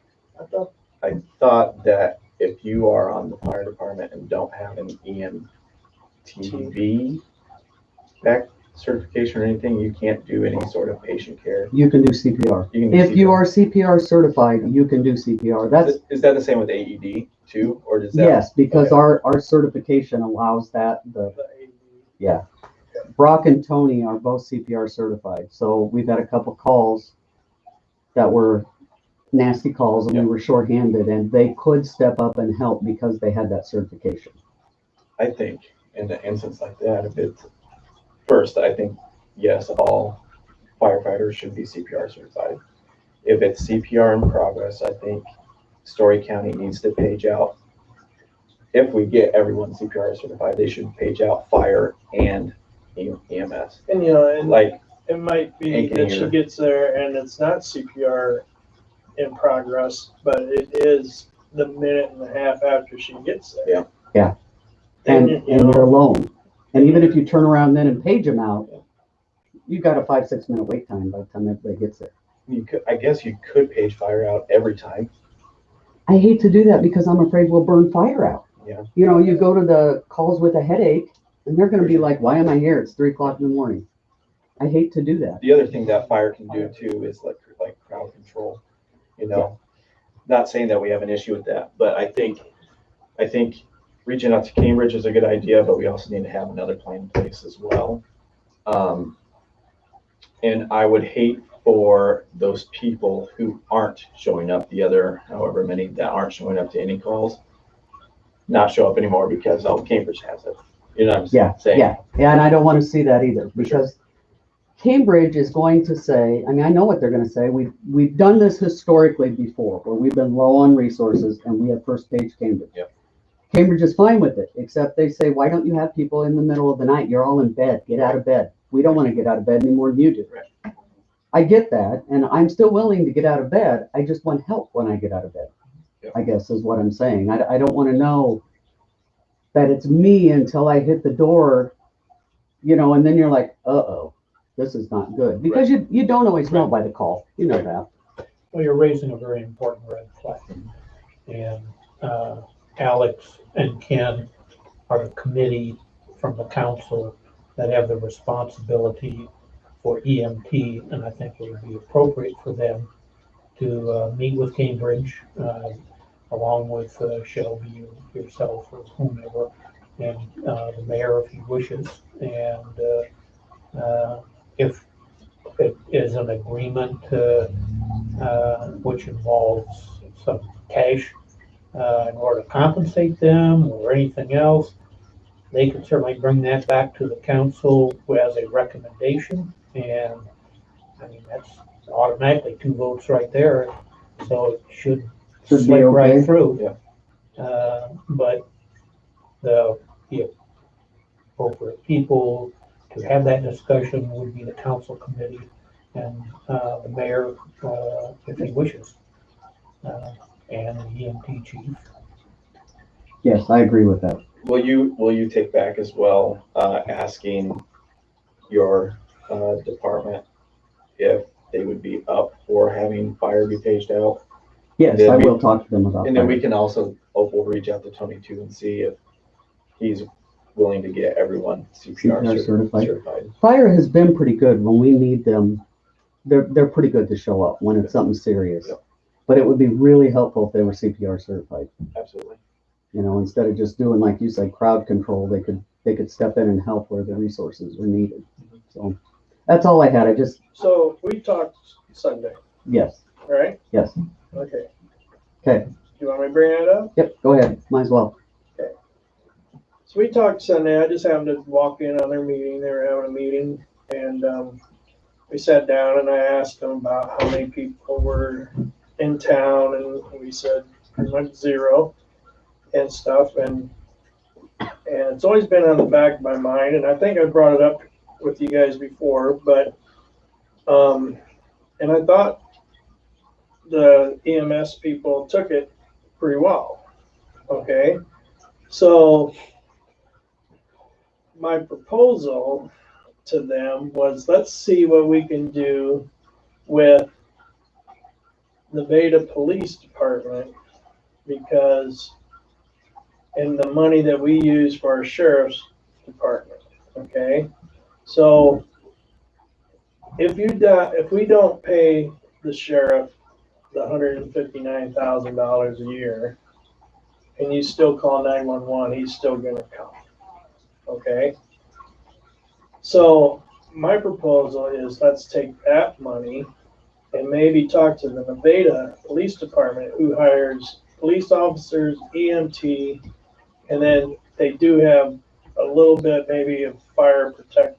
I thought that if you are on the fire department and don't have an EMTV back certification or anything, you can't do any sort of patient care. You can do CPR. You can do If you CPR. are CPR certified, you can do CPR. That's Is that the same with AED too, or does that? yes, because okay. our certification allows that. the AD. Yeah. Brock and Tony are both CPR certified. So we've had a couple calls that were nasty calls and we were shorthanded and they could step up and help because they had that certification. I think in an instance like that, if it's first, I think yes, all firefighters should be CPR certified. If it's CPR in progress, I think Story County needs to page out. If we get everyone CPR certified, they should page out fire and EMS. And you know, and Like it might be Ain't that she here. gets there and it's not CPR in progress, but it is the minute and a half after she gets there. Yeah. and you you're know, alone. And even if you turn around then and page them out, you've got a 5-6 minute wait time by the time everybody gets there. I guess you could page fire out every time. I hate to do that because I'm afraid we'll burn fire out. Yeah. You know, you go to the calls with a headache and they're gonna be like, why am I here? It's 3 o'clock in the morning. I hate to do that. The other thing that fire can do too is like crowd control, you know? Not saying that we have an issue with that, but I think reaching out to Cambridge is a good idea, but we also need to have another plan in place as well. And I would hate for those people who aren't showing up, the other however many that aren't showing up to any calls, not show up anymore because, oh, Cambridge has it. You know what I'm saying? Yeah, and I don't want to see that either because Cambridge is going to say, I mean, I know what they're going to say. We've done this historically before where we've been low on resources and we have first page Cambridge. Yep. Cambridge is fine with it, except they say, why don't you have people in the middle of the night? You're all in bed. Get out of bed. We don't want to get out of bed any more than you do. Right. I get that, and I'm still willing to get out of bed. I just want help when I get out of bed, I guess is what I'm saying. I don't want to know that it's me until I hit the door, you know, and then you're like, uh-oh, this is not good. Because you don't always know by the call. You know that. Well, you're raising a very important red flag. And Alex and Ken are a committee from the council that have the responsibility for EMT, and I think it would be appropriate for them to meet with Cambridge, along with Shelby, yourself, or whomever, and the mayor if he wishes. And if it is an agreement which involves some cash in order to compensate them or anything else, they can certainly bring that back to the council as a recommendation. And I mean, that's automatically 2 votes right there. So it should Should be slip okay. right through. Yeah. But the appropriate people to have that discussion would be the council committee and the mayor, if he wishes, and the EMT chief. Yes, I agree with that. Will you take back as well, asking your department if they would be up for having fire be paged out? Yes, Then I we- will talk to them about And then that. we can also, we'll reach out to Tony too and see if he's willing to get everyone CPR CPR certified. certified. Fire has been pretty good when we need them. They're pretty good to show up when it's something serious. Yep. But it would be really helpful if they were CPR certified. Absolutely. You know, instead of just doing, like you said, crowd control, they could step in and help where the resources are needed. So that's all I had. So we talked Sunday, Yes, right? yes. Okay. Okay. Do you want me to bring that up? Yep, go ahead. Might as well. So we talked Sunday. I just happened to walk in on their meeting. They were having a meeting, and we sat down and I asked them about how many people were in town, and we said pretty much 0 and stuff. And it's always been on the back of my mind, and I think I brought it up with you guys before, but and I thought the EMS people took it pretty well. Okay, so my proposal to them was, let's see what we can do with the Beta Police Department, because and the money that we use for our sheriff's department. Okay, so if we don't pay the sheriff the $159,000 a year, and you still call 911, he's still gonna come. Okay, so my proposal is, let's take that money and maybe talk to the Nevada Police Department, who hires police officers, EMT, and then they do have a little bit maybe of firefighting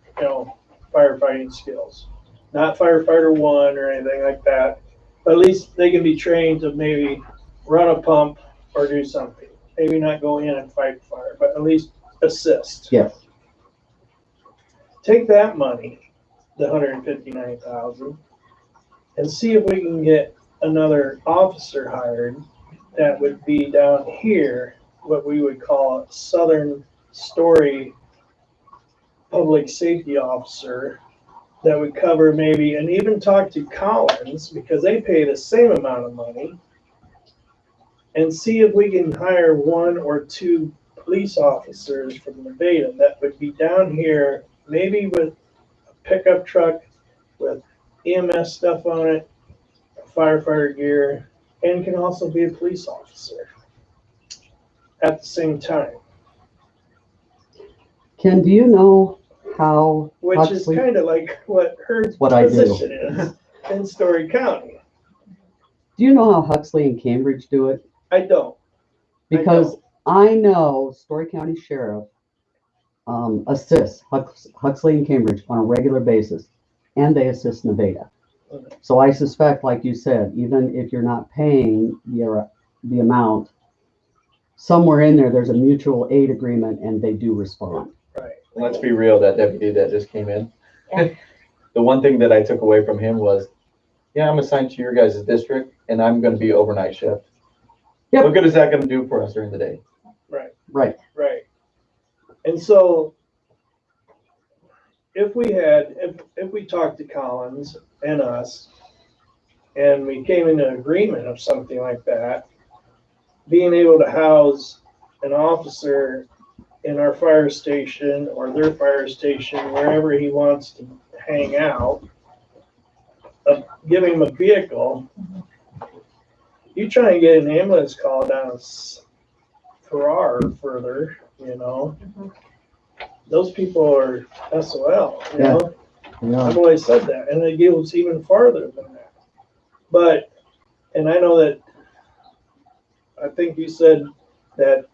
skills. Not firefighter 1 or anything like that, but at least they can be trained to maybe run a pump or do something. Maybe not go in and fight fire, but at least assist. Yes. Take that money, the $159,000, and see if we can get another officer hired that would be down here, what we would call a southern Story public safety officer that would cover maybe, and even talk to Collins, because they pay the same amount of money, and see if we can hire 1 or 2 police officers from Nevada that would be down here, maybe with a pickup truck with EMS stuff on it, firefighter gear, and can also be a police officer at the same time, Ken, do you know how which is Huxley, kind of like what her What I do. position is in Story County. do you know how Huxley and Cambridge do it? I don't. Because I know Story County Sheriff assists Huxley and Cambridge on a regular basis, and they assist Nevada. Okay. So I suspect, like you said, even if you're not paying the amount, somewhere in there, there's a mutual aid agreement, and they do respond. Right. And let's be real, that deputy that just came in, Yeah. the one thing that I took away from him was, yeah, I'm assigned to your guys' district and I'm gonna be overnight shift. Yep. What good is that gonna do for us during the day? Right. Right. Right. And so if we talked to Collins and us, and we came into agreement of something like that, being able to house an officer in our fire station or their fire station, wherever he wants to hang out, give him a vehicle. You try and get an ambulance call down Farrar or further, those people are SOL, Yeah. I've always said that, and it goes even farther than that. But, and I know that, I think you said that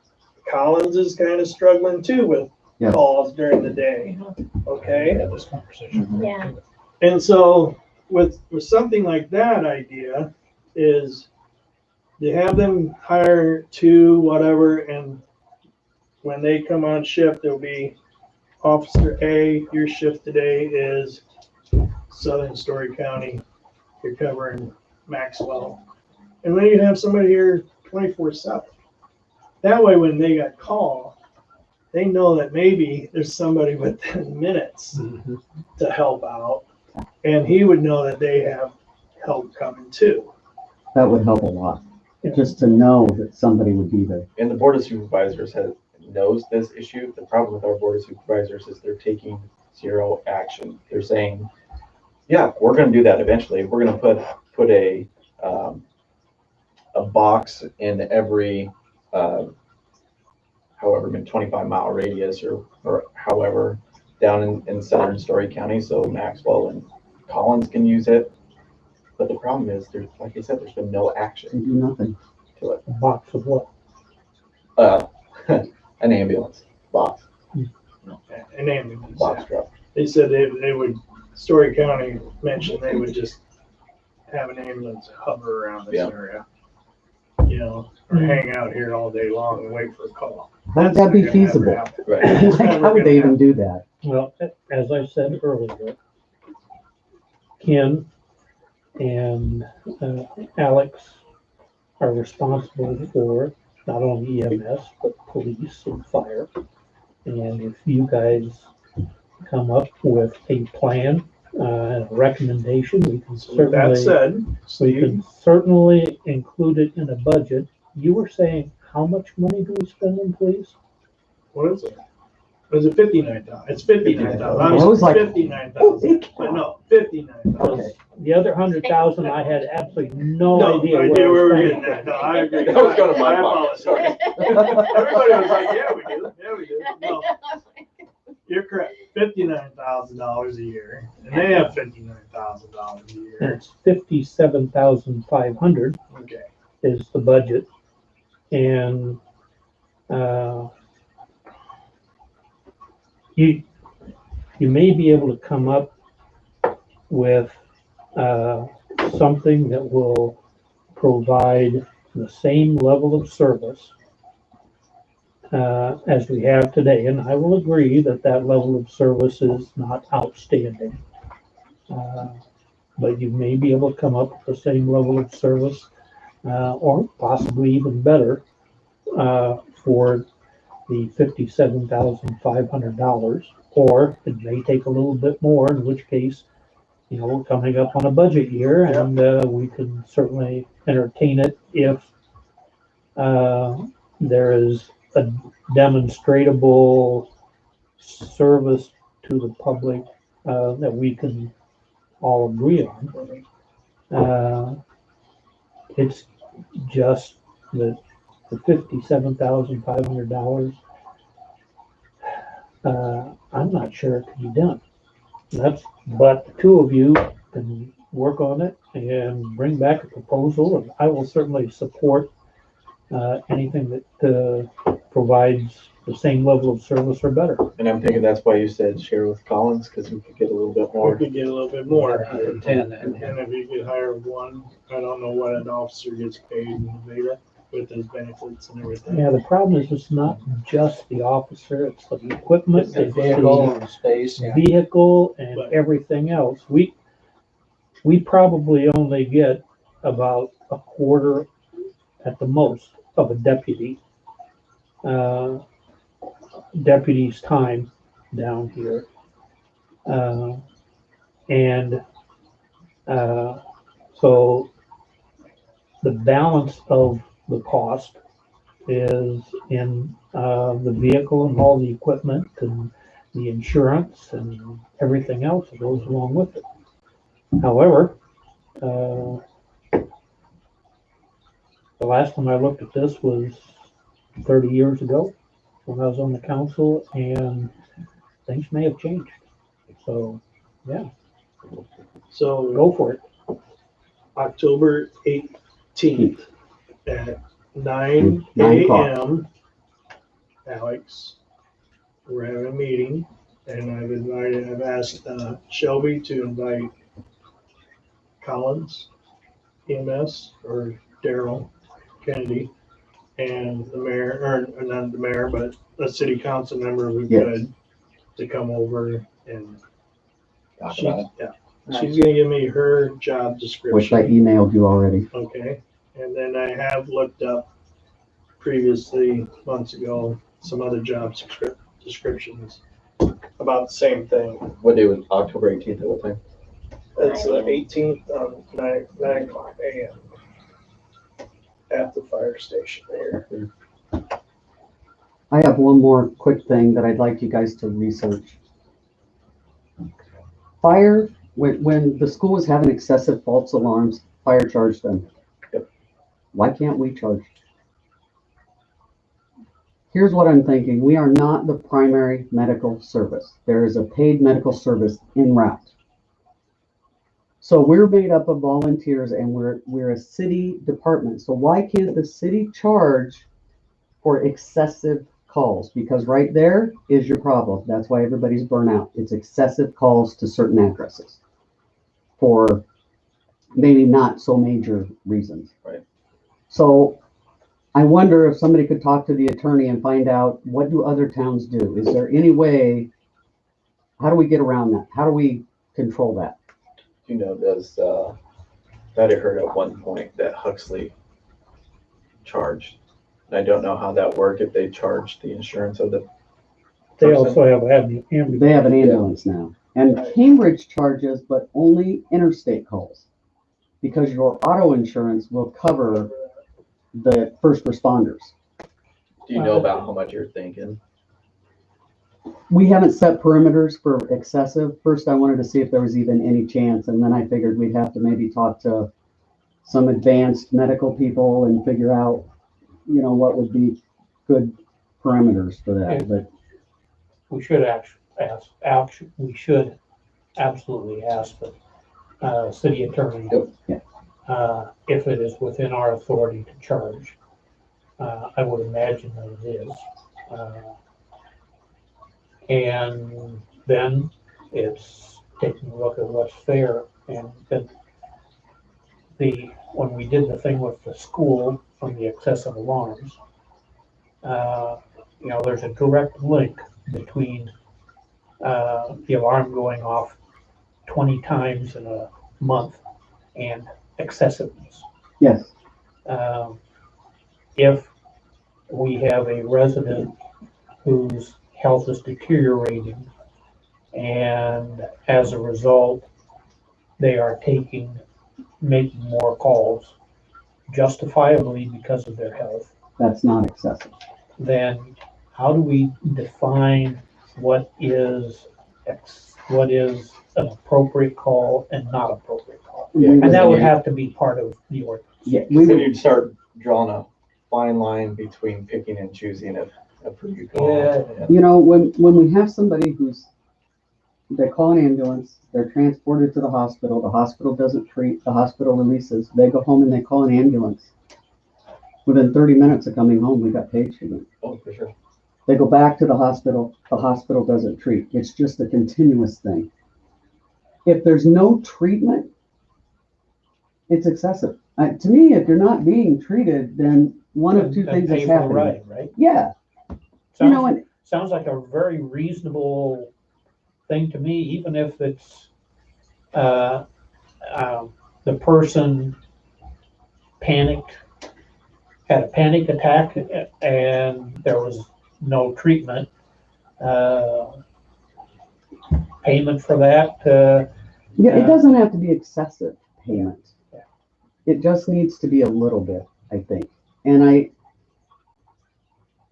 Collins is kind of struggling too with Yeah. calls during the day, okay? Had this conversation. Yeah. And so with something like that idea is you have them hire 2, whatever, and when they come on shift, there'll be Officer A, your shift today is Southern Story County. You're covering Maxwell. And then you have somebody here 24/7. That way, when they got called, they know that maybe there's somebody within minutes to help out. And he would know that they have help coming too. That would help a lot, just to know that somebody would be there. And the board of supervisors knows this issue. The problem with our board of supervisors is they're taking 0 action. They're saying, yeah, we're gonna do that eventually. We're gonna put a box in every, however, 25-mile radius or however, down in Southern Story County, so Maxwell and Collins can use it. But the problem is, like I said, there's been no They action do nothing. to it. A box of what? An ambulance box An ambulance. box truck. They said they would, Story County mentioned they would just have an ambulance hover around this Yeah. area. Or hang out here all day long and wait for a call. How would that be That's not gonna ever feasible? happen. Right. Like, how would they even do that? Well, as I said earlier, Ken and Alex are responsible for not only EMS, but police and fire. And if you guys come up with a plan and a recommendation, we can So with that said, we Steve, can certainly include it in a budget. You were saying, how much money do we spend on police? what is it? Was it 59,000? It's 59,000. I was like, 59,000. No, 59,000. Okay. The other 100,000, I had absolutely no No idea idea where where it we're was getting coming at. from. No, I agree. That was going to my I pocket, sorry. apologize. Everybody was like, yeah, we do. Yeah, we do. No, you're correct. $59,000 a year. And they have $59,000 a year. It's 57,500 Okay. is the budget. And you may be able to come up with something that will provide the same level of service as we have today. And I will agree that that level of service is not outstanding. But you may be able to come up with the same level of service or possibly even better for the $57,500, or it may take a little bit more, in which case, you know, we're coming up on a budget year, and we can certainly entertain it if there is a demonstrable service to the public that we can all agree on. It's just that the $57,500, I'm not sure it can be done. But the two of you can work on it and bring back a proposal, and I will certainly support anything that provides the same level of service or better. And I'm thinking that's why you said share with Collins, because we could get a little bit We more. could get a little bit more. And if you could hire one, I don't know what an officer gets paid in Nevada with his benefits and everything. yeah, the problem is it's not just the officer, it's the equipment, it's the and space, vehicle and everything else. We probably only get about a quarter at the most of a deputy's time down here. So the balance of the cost is in the vehicle and all the equipment and the insurance and everything else that goes along with it. However, the last time I looked at this was 30 years ago when I was on the council, and things may have changed. So, yeah, So go for it. October 18th at 9 9 o'clock. a.m. Alex, we're having a meeting, and I've asked Shelby to invite Collins, EMS, or Daryl Kennedy, and the mayor, or not the mayor, but a city council member who could, to come over and she's gonna give me her job description. Which I emailed you already. Okay, and then I have looked up previously, months ago, some other job descriptions about the same thing. What day was October 18th at what time? It's the 18th, 9 o'clock a.m. at the fire station there. I have one more quick thing that I'd like you guys to research. Fire, when the school was having excessive false alarms, fire charged them. Yep. Why can't we charge? Here's what I'm thinking. We are not the primary medical service. There is a paid medical service en route. So we're made up of volunteers, and we're a city department. So why can't the city charge for excessive calls? Because right there is your problem. That's why everybody's burnt out. It's excessive calls to certain addresses for maybe not so major reasons. Right. So I wonder if somebody could talk to the attorney and find out, what do other towns do? Is there any way, how do we get around that? How do we control that? You know, does, that I heard at one point that Huxley charged. And I don't know how that worked, if they charged the insurance of the They person. also have ambulance. They have an ambulance now. And Cambridge charges, but only interstate calls, because your auto insurance will cover the first responders. Do you know about how much you're thinking? We haven't set perimeters for excessive. First, I wanted to see if there was even any chance, and then I figured we'd have to maybe talk to some advanced medical people and figure out, you know, what would be good parameters for that. But We should we should absolutely ask the city attorney if it is within our authority to charge. I would imagine that it is. And then it's taking a look at what's fair. And then when we did the thing with the school from the excessive alarms, you know, there's a direct link between the alarm going off 20 times in a month and excessiveness. yes, If we have a resident whose health is deteriorating. And as a result, they are making more calls justifiably because of their health. That's not excessive. Then how do we define what is an appropriate call and not appropriate call? And that would have to be part of the ordinance. Yeah, Then you'd start drawing a fine line between picking and choosing of who you call. Yeah. You know, when we have somebody they call an ambulance, they're transported to the hospital doesn't treat, the hospital releases, they go home and they call an ambulance. Within 30 minutes of coming home, we got paid for them. Oh, for sure. They go back to the hospital doesn't treat. It's just a continuous thing. If there's no treatment, it's excessive. To me, if you're not being treated, then one of two things is happening. Right? Yeah. Sounds, sounds like a very reasonable thing to me, even if it's the person panicked, had a panic attack, and there was no treatment. Payment for that. Yeah, it doesn't have to be excessive payment. It just needs to be a little bit, I think. And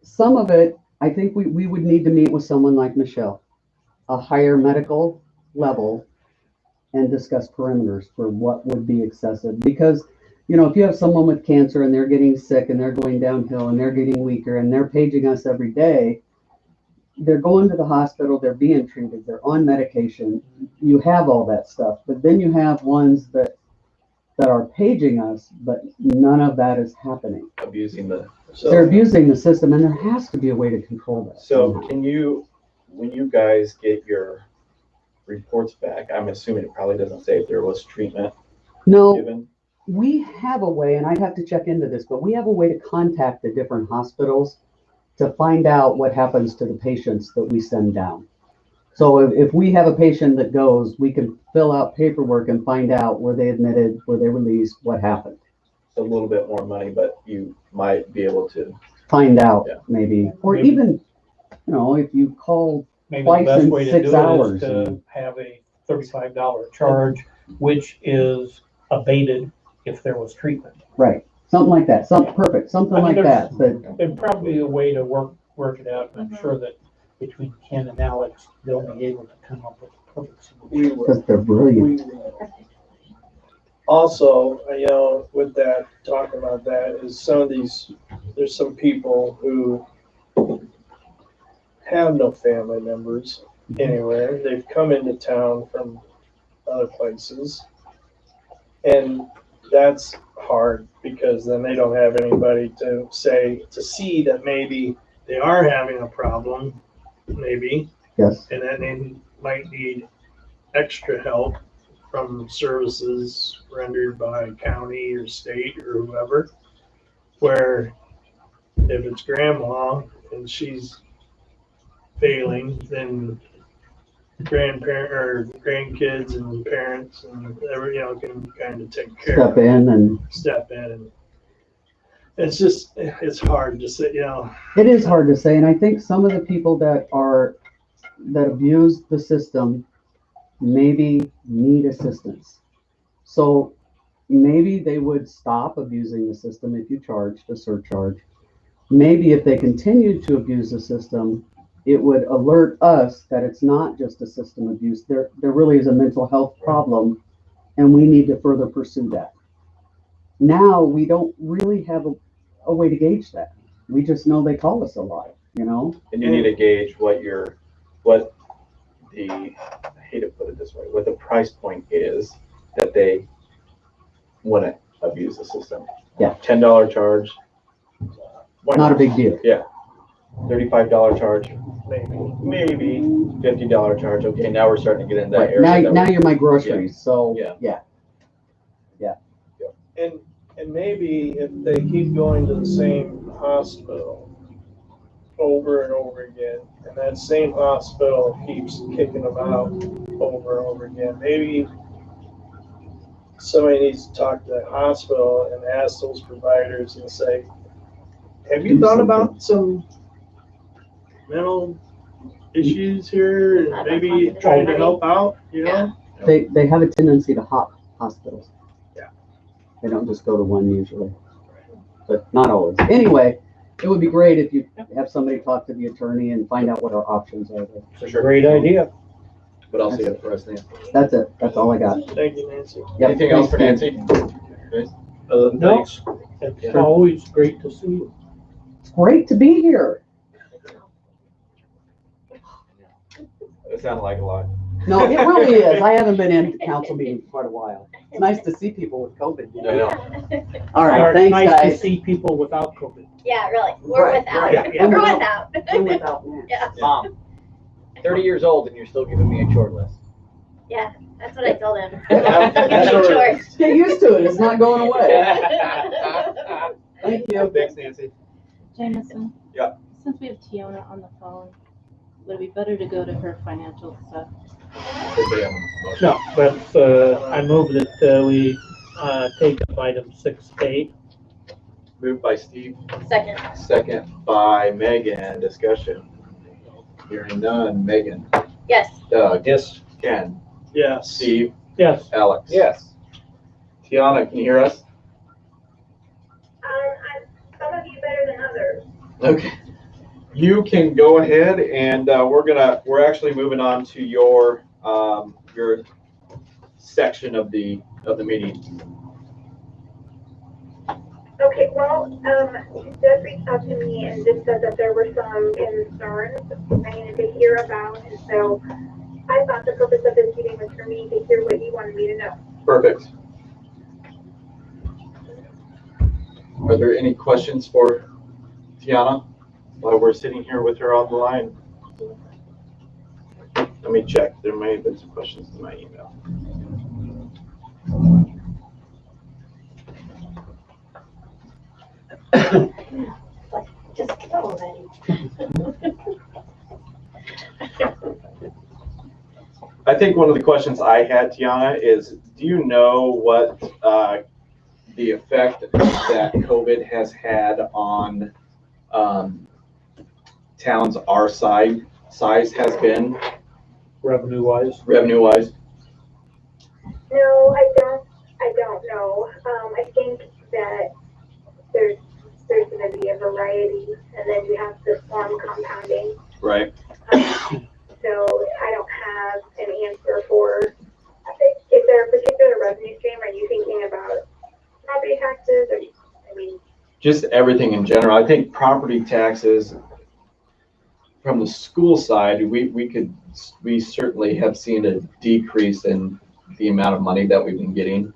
some of it, I think we would need to meet with someone like Michelle, a higher medical level, and discuss parameters for what would be excessive. Because, you know, if you have someone with cancer and they're getting sick and they're going downhill and they're getting weaker and they're paging us every day, they're going to the hospital, they're being treated, they're on medication. You have all that stuff. But then you have ones that are paging us, but none of that is happening. Abusing They're abusing the system, and there has to be a way to control that. So when you guys get your reports back, I'm assuming it probably doesn't say if there was treatment given. We have a way, and I'd have to check into this, but we have a way to contact the different hospitals to find out what happens to the patients that we send down. So if we have a patient that goes, we can fill out paperwork and find out were they admitted, were they released, what happened. A little bit more money, but you might be able to find out maybe, or even, you know, if you call maybe twice the best in way to 6 do hours. it is to have a $35 charge, which is abated if there was treatment. Right, something like that. Perfect, something I mean, like that. But there'd probably be a way to work it out, and I'm sure that between Ken and Alex, they'll be able to come up with a perfect solution. because they're brilliant. Also, you know, with that, talking about that, is there's some people who have no family members anywhere. They've come into town from other places. And that's hard because then they don't have anybody to see that maybe they are having a problem, maybe. Yes. And then they might need extra help from services rendered by county or state or whoever, where if it's grandma and she's failing, then grandparent or grandkids and parents and whatever, you know, can kind of take care Step in and it's just, it's hard to say, you know. it is hard to say, and I think some of the people that abuse the system maybe need assistance. So maybe they would stop abusing the system if you charged a surcharge. Maybe if they continued to abuse the system, it would alert us that it's not just a system abuse. There really is a mental health problem, and we need to further pursue that. Now we don't really have a way to gauge that. We just know they call us a lot, you know? And you need to gauge what I hate to put it this way, what the price point is that they wouldn't abuse the system. Yeah. $10 charge. Not a big deal. Yeah. $35 charge. Maybe $50 charge. Okay, now we're starting to get in that Right. area. Now you're my groceries, so yeah. And maybe if they keep going to the same hospital over and over again, and that same hospital keeps kicking them out over and over again, maybe somebody needs to talk to that hospital and ask those providers and say, have you thought about some mental issues here and That's maybe positive. trying to help out, you know? They have a tendency to hop hospitals. Yeah. They don't just go to one usually, but not always. Anyway, it would be great if you have somebody talk to the attorney and find out what our options are there. For sure. Great idea. What else you got for us, Nancy? That's it. That's all I got. Thank you, Nancy. Yep. Anything else for Thanks, Nancy? No. Thanks. It's Yeah. always great to see you. It's great to be here. It sounded like a lot. No, it really is. I haven't been in council meeting for quite a while. It's nice to see people with COVID. I know. All right, It's thanks, nice to guys. see people without COVID. Yeah, really. Or Right, without. right. Yeah. Or without. And without masks. Yeah. Mom, 30 years old and you're still giving me a short list. Yeah, that's what I told him. That's Short. short. Get used to it. It's not going away. Thank you. Thanks, Nancy. Jameson? Yeah. Since we have Tiona on the phone, would it be better to go to her financial stuff? Did they have a motion? No, but I move that we take up item 6A. Moved by Steve, Second. second by Megan. Discussion. Hearing none. Megan, Yes. Doug, Yes. Ken, Yes. Steve, Yes. Alex. Yes. Tiana, can you hear us? Some of you better than others. Okay. You can go ahead and we're actually moving on to your section of the meeting. Okay, well, she did reach out to me and just said that there were some concerns I needed to hear about, and so I thought the purpose of this meeting was for me to hear what you wanted me to know. Perfect. Are there any questions for Tiana while we're sitting here with her on the line? Let me check. There may have been some questions in my email. Just go already. I think one of the questions I had, Tiana, is do you know what the effect that COVID has had on towns our size has been Revenue-wise. revenue-wise? No, I don't know. I think that there's going to be a variety, and then you have the storm compounding. Right. So I don't have an answer for, is there a particular revenue stream? Are you thinking about property taxes? Or, I mean, Just everything in general. I think property taxes from the school side, we certainly have seen a decrease in the amount of money that we've been getting.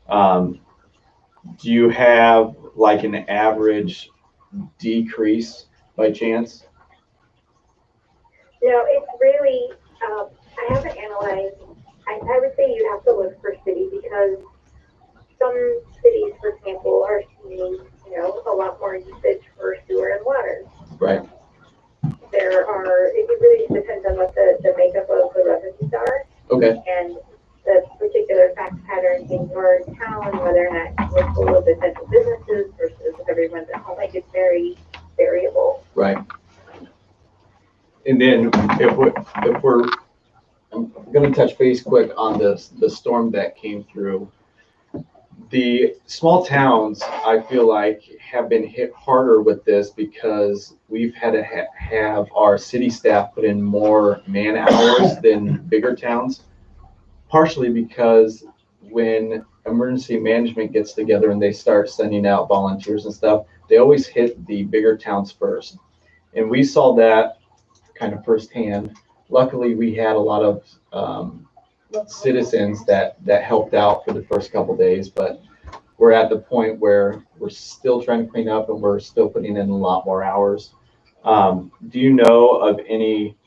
Do you have like an average decrease by chance? no, it's really, I haven't analyzed. I would say you have to look for city because some cities, for example, are seeing, a lot more usage for sewer and water. Right. It really depends on what the makeup of the revenues are Okay. and the particular fact patterns in your town, whether or not you're full of essential businesses versus everyone's at home. Like, it's very variable. Right. And then I'm going to touch base quick on the storm that came through. The small towns, I feel like, have been hit harder with this because we've had to have our city staff put in more man hours than bigger towns, partially because when emergency management gets together and they start sending out volunteers and stuff, they always hit the bigger towns first. And we saw that kind of firsthand. Luckily, we had a lot of citizens that helped out for the first couple days, but we're at the point where we're still trying to clean up and we're still putting in a lot more hours. Do you know of any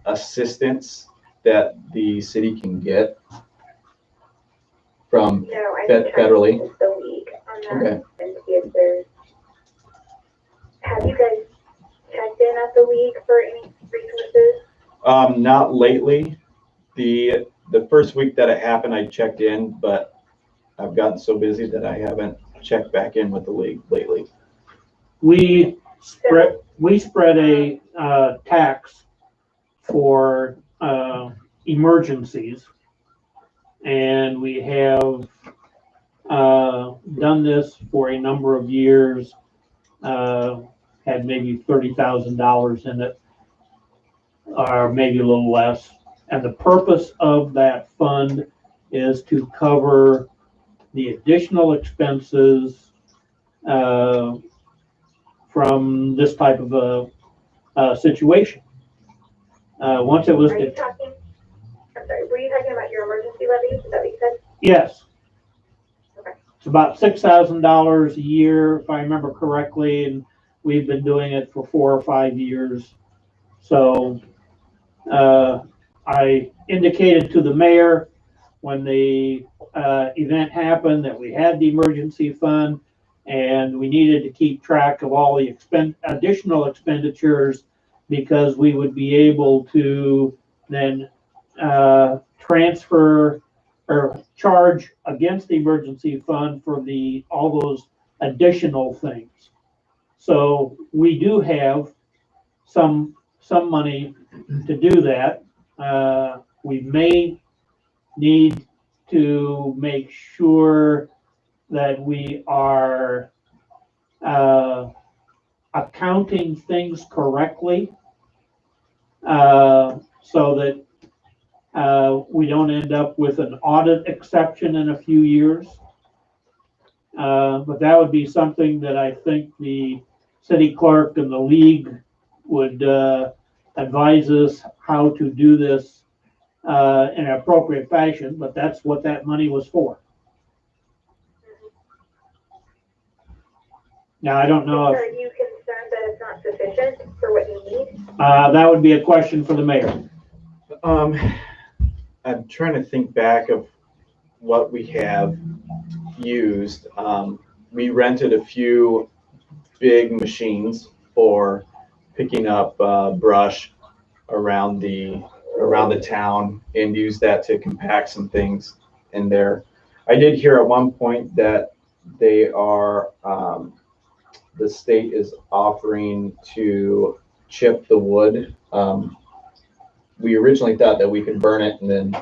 assistance that the city can get from No, I federally? think the league on that. Okay. And see if there's, have you guys checked in at the league for any resources? Not lately. The first week that it happened, I checked in, but I've gotten so busy that I haven't checked back in with the league lately. We spread we spread a tax for emergencies, and we have done this for a number of years. Had maybe $30,000 in it, or maybe a little less. And the purpose of that fund is to cover the additional expenses from this type of a situation. Once it was, Are you talking, I'm sorry, were you talking about your emergency levy? Is that what you said? yes, Okay. it's about $6,000 a year, if I remember correctly, and we've been doing it for 4 or 5 years. So I indicated to the mayor when the event happened that we had the emergency fund and we needed to keep track of all the additional expenditures, because we would be able to then transfer or charge against the emergency fund for all those additional things. So we do have some money to do that. We may need to make sure that we are accounting things correctly, so that we don't end up with an audit exception in a few years. But that would be something that I think the city clerk and the league would advise us how to do this in an appropriate fashion, but that's what that money was for. Now, I don't know if... Are you concerned that it's not sufficient for what you need? that would be a question for the mayor. I'm trying to think back of what we have used. We rented a few big machines for picking up brush around the town and use that to compact some things in there. I did hear at one point that they are the state is offering to chip the wood. We originally thought that we could burn it, and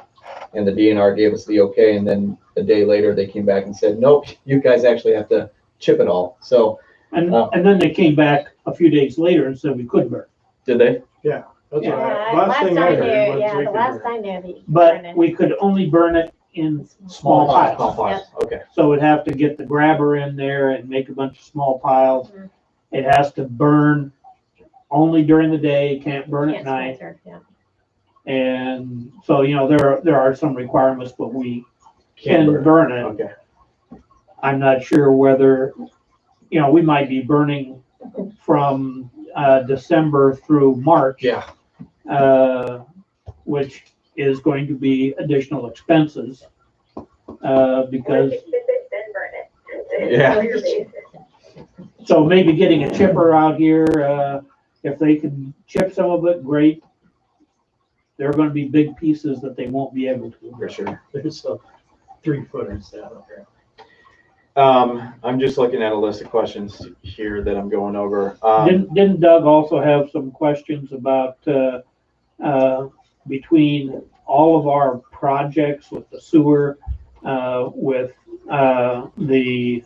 the DNR gave us the okay, and then a day later they came back and said, nope, you guys actually have to chip it all. So And then they came back a few days later and said we could burn. did they? That's what Yeah, last thing I heard was yeah, we the could last burn. I knew that you could burn But it. we could only burn it in small piles. Small piles. Okay. So we'd have to get the grabber in there and make a bunch of small piles. Mhm. It has to burn only during the day, can't burn at Can't night. sponsor, yeah. And so, there are some requirements, but we can Can't burn it. Okay. I'm not sure whether, we might be burning from December through March. Yeah. Which is going to be additional expenses, because, Or if it's then burn it. Yeah. On your basis. so maybe getting a chipper out here, if they can chip some of it, great. There are gonna be big pieces that they won't be able to. For sure. There's a 3-footers down up there. I'm just looking at a list of questions here that I'm going over. Didn't Doug also have some questions about, between all of our projects with the sewer, with the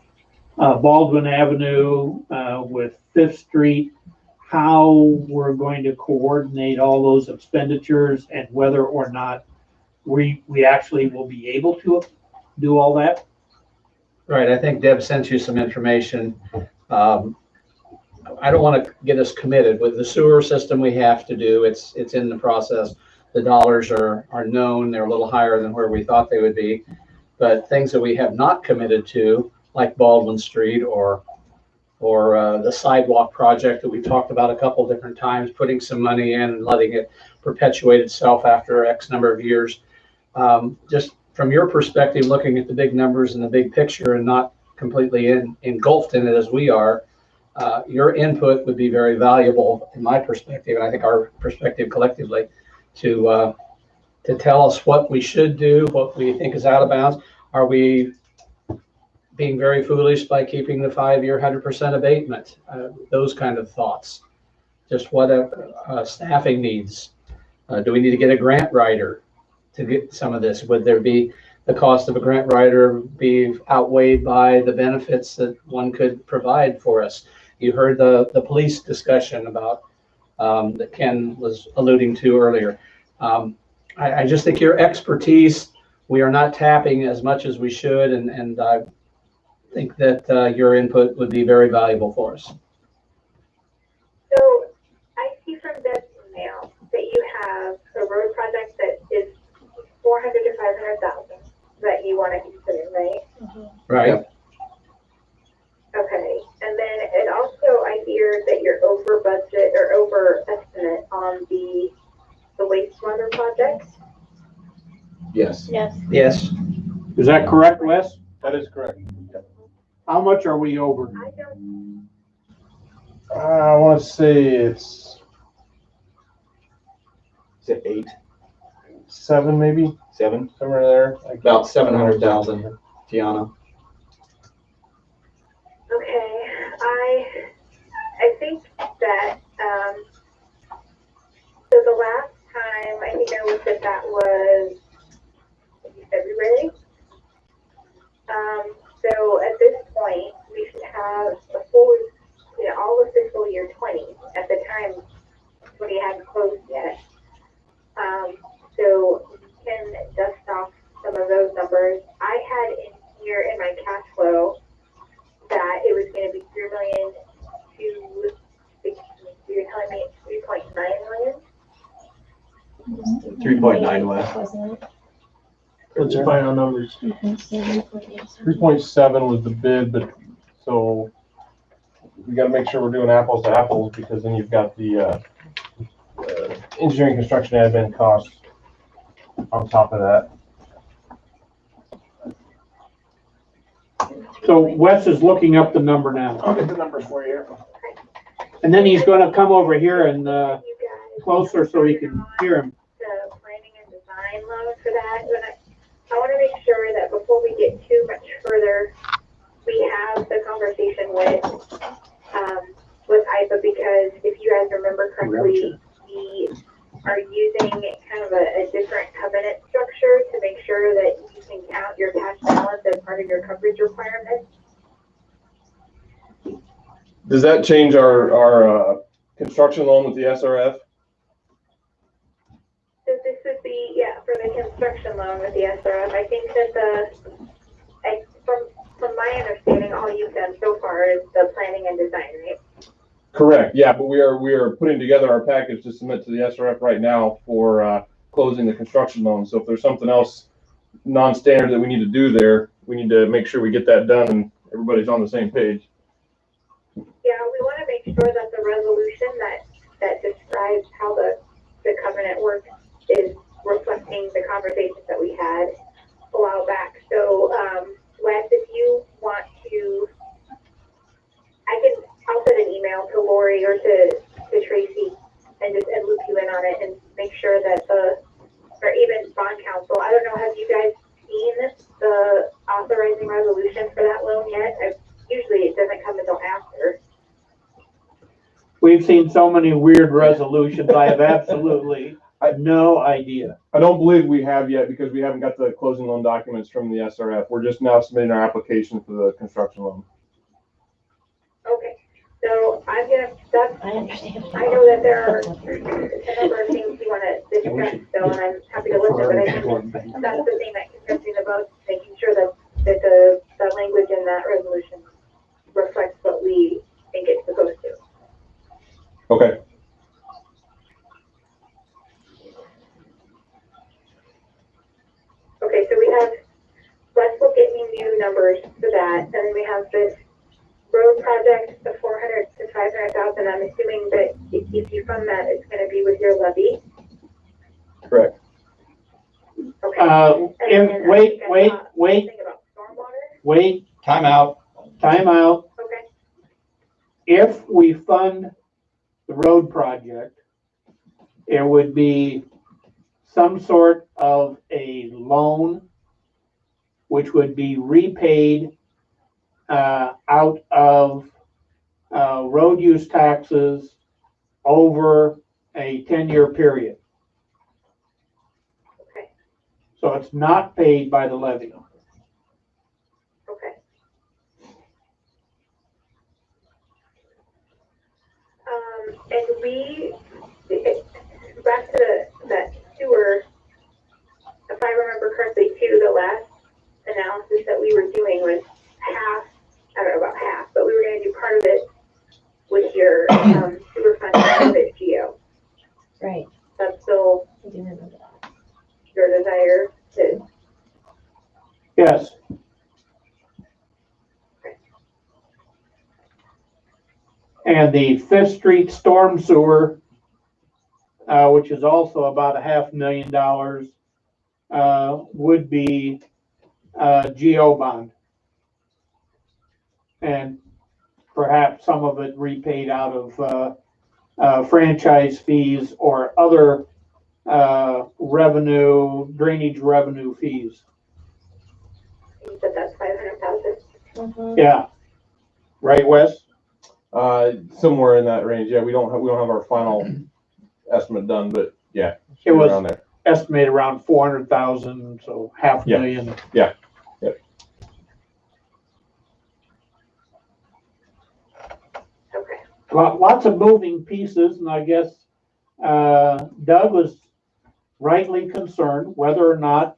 Baldwin Avenue, with Fifth Street, how we're going to coordinate all those expenditures and whether or not we actually will be able to do all that? Right, I think Deb sent you some information. I don't want to get us committed with the sewer system. We have to do, it's in the process. The dollars are known, they're a little higher than where we thought they would be. But things that we have not committed to, like Baldwin Street or the sidewalk project that we talked about a couple different times, putting some money in and letting it perpetuate itself after X number of years. Just from your perspective, looking at the big numbers and the big picture and not completely engulfed in it as we are, your input would be very valuable in my perspective, and I think our perspective collectively, to tell us what we should do, what we think is out of bounds. Are we being very foolish by keeping the 5-year 100% abatement? Those kind of thoughts. just what staffing needs. Do we need to get a grant writer to get some of this? Would there be the cost of a grant writer be outweighed by the benefits that one could provide for us? You heard the police discussion about that Ken was alluding to earlier. I just think your expertise, we are not tapping as much as we should, and I think that your input would be very valuable for us. So I see from Deb's email that you have a road project that is 400 to 500,000 that you want to consider, right? Right. Okay, and then it also, I hear that you're over budget or over estimate on the wastewater project. Yes. Yes. Yes. Is that correct, Wes? That is correct. How much are we over? I don't, I want to say it's Is it 8, 7, maybe 7? somewhere there. About 700,000, Tiana. okay, I think that, so the last time, I think I looked at that was maybe February. So at this point, we should have a full, all of fiscal year 20. At the time, 20 hadn't closed yet. So we can dust off some of those numbers. I had in here in my cash flow that it was going to be 3 million to, you're telling me it's 3.9 million? 3.9 West. Wasn't it? What's your final numbers? 3.7 was the bid, but so we got to make sure we're doing apples to apples, because then you've got the engineering, construction, admin costs on top of that. So Wes is looking up the number now, I'll get the numbers for you. and then he's gonna come over here and, You guys closer so he can hear him. the planning and design loan for that. But I want to make sure that before we get too much further, we have the conversation with IPA, because if you guys remember correctly, we are using kind of a different covenant structure to make sure that you can count your cash balance as part of your coverage requirements. Does that change our construction loan with the SRF? So this would be, yeah, for the construction loan with the SRF. I think that from my understanding, all you've done so far is the planning and design, right? Correct, yeah, but we are putting together our package to submit to the SRF right now for closing the construction loan. So if there's something else non-standard that we need to do there, we need to make sure we get that done and everybody's on the same page. Yeah, we want to make sure that the resolution that describes how the covenant works is reflecting the conversations that we had a while back. So, Wes, if you want to, I'll send an email to Lori or to Tracy and loop you in on it and make sure that or even bond counsel, I don't know, have you guys seen the authorizing resolution for that loan yet? Usually it doesn't come until after. We've seen so many weird resolutions, I have absolutely no idea. I don't believe we have yet because we haven't got the closing loan documents from the SRF. We're just now submitting our application for the construction loan. Okay, so I understand. I know that there are a number of things you want to discuss, so and I'm happy to listen, but I think that's the thing that concerns me the most, making sure that the language in that resolution reflects what we think it's supposed to. Okay. Okay, so we have, Wes will get me new numbers for that, and then we have this road project, the 400 to 500,000. I'm assuming that if you fund that, it's going to be with your levy. Correct. Okay. And then wait, I think I saw wait, something about stormwater. wait, Time out. time out. Okay. If we fund the road project, there would be some sort of a loan which would be repaid out of road use taxes over a 10-year period. Okay, So it's not paid by the levy. okay. And back to that sewer, if I remember correctly too, the last analysis that we were doing was half, I don't know about half, but we were gonna do part of it with your, sewer fund, part of it geo. Right, That's still I do remember that. your desire to, Yes. And the Fifth Street storm sewer, which is also about $500,000, would be GO bond. And perhaps some of it repaid out of franchise fees or other drainage revenue fees. you said that's 500,000. Mhm. Yeah. Right, Wes? Somewhere in that range. Yeah, we don't have our final estimate done, but yeah, It was around there. estimated around 400,000, so $500,000. Yeah. Okay. Lots of moving pieces, and I guess Doug was rightly concerned whether or not,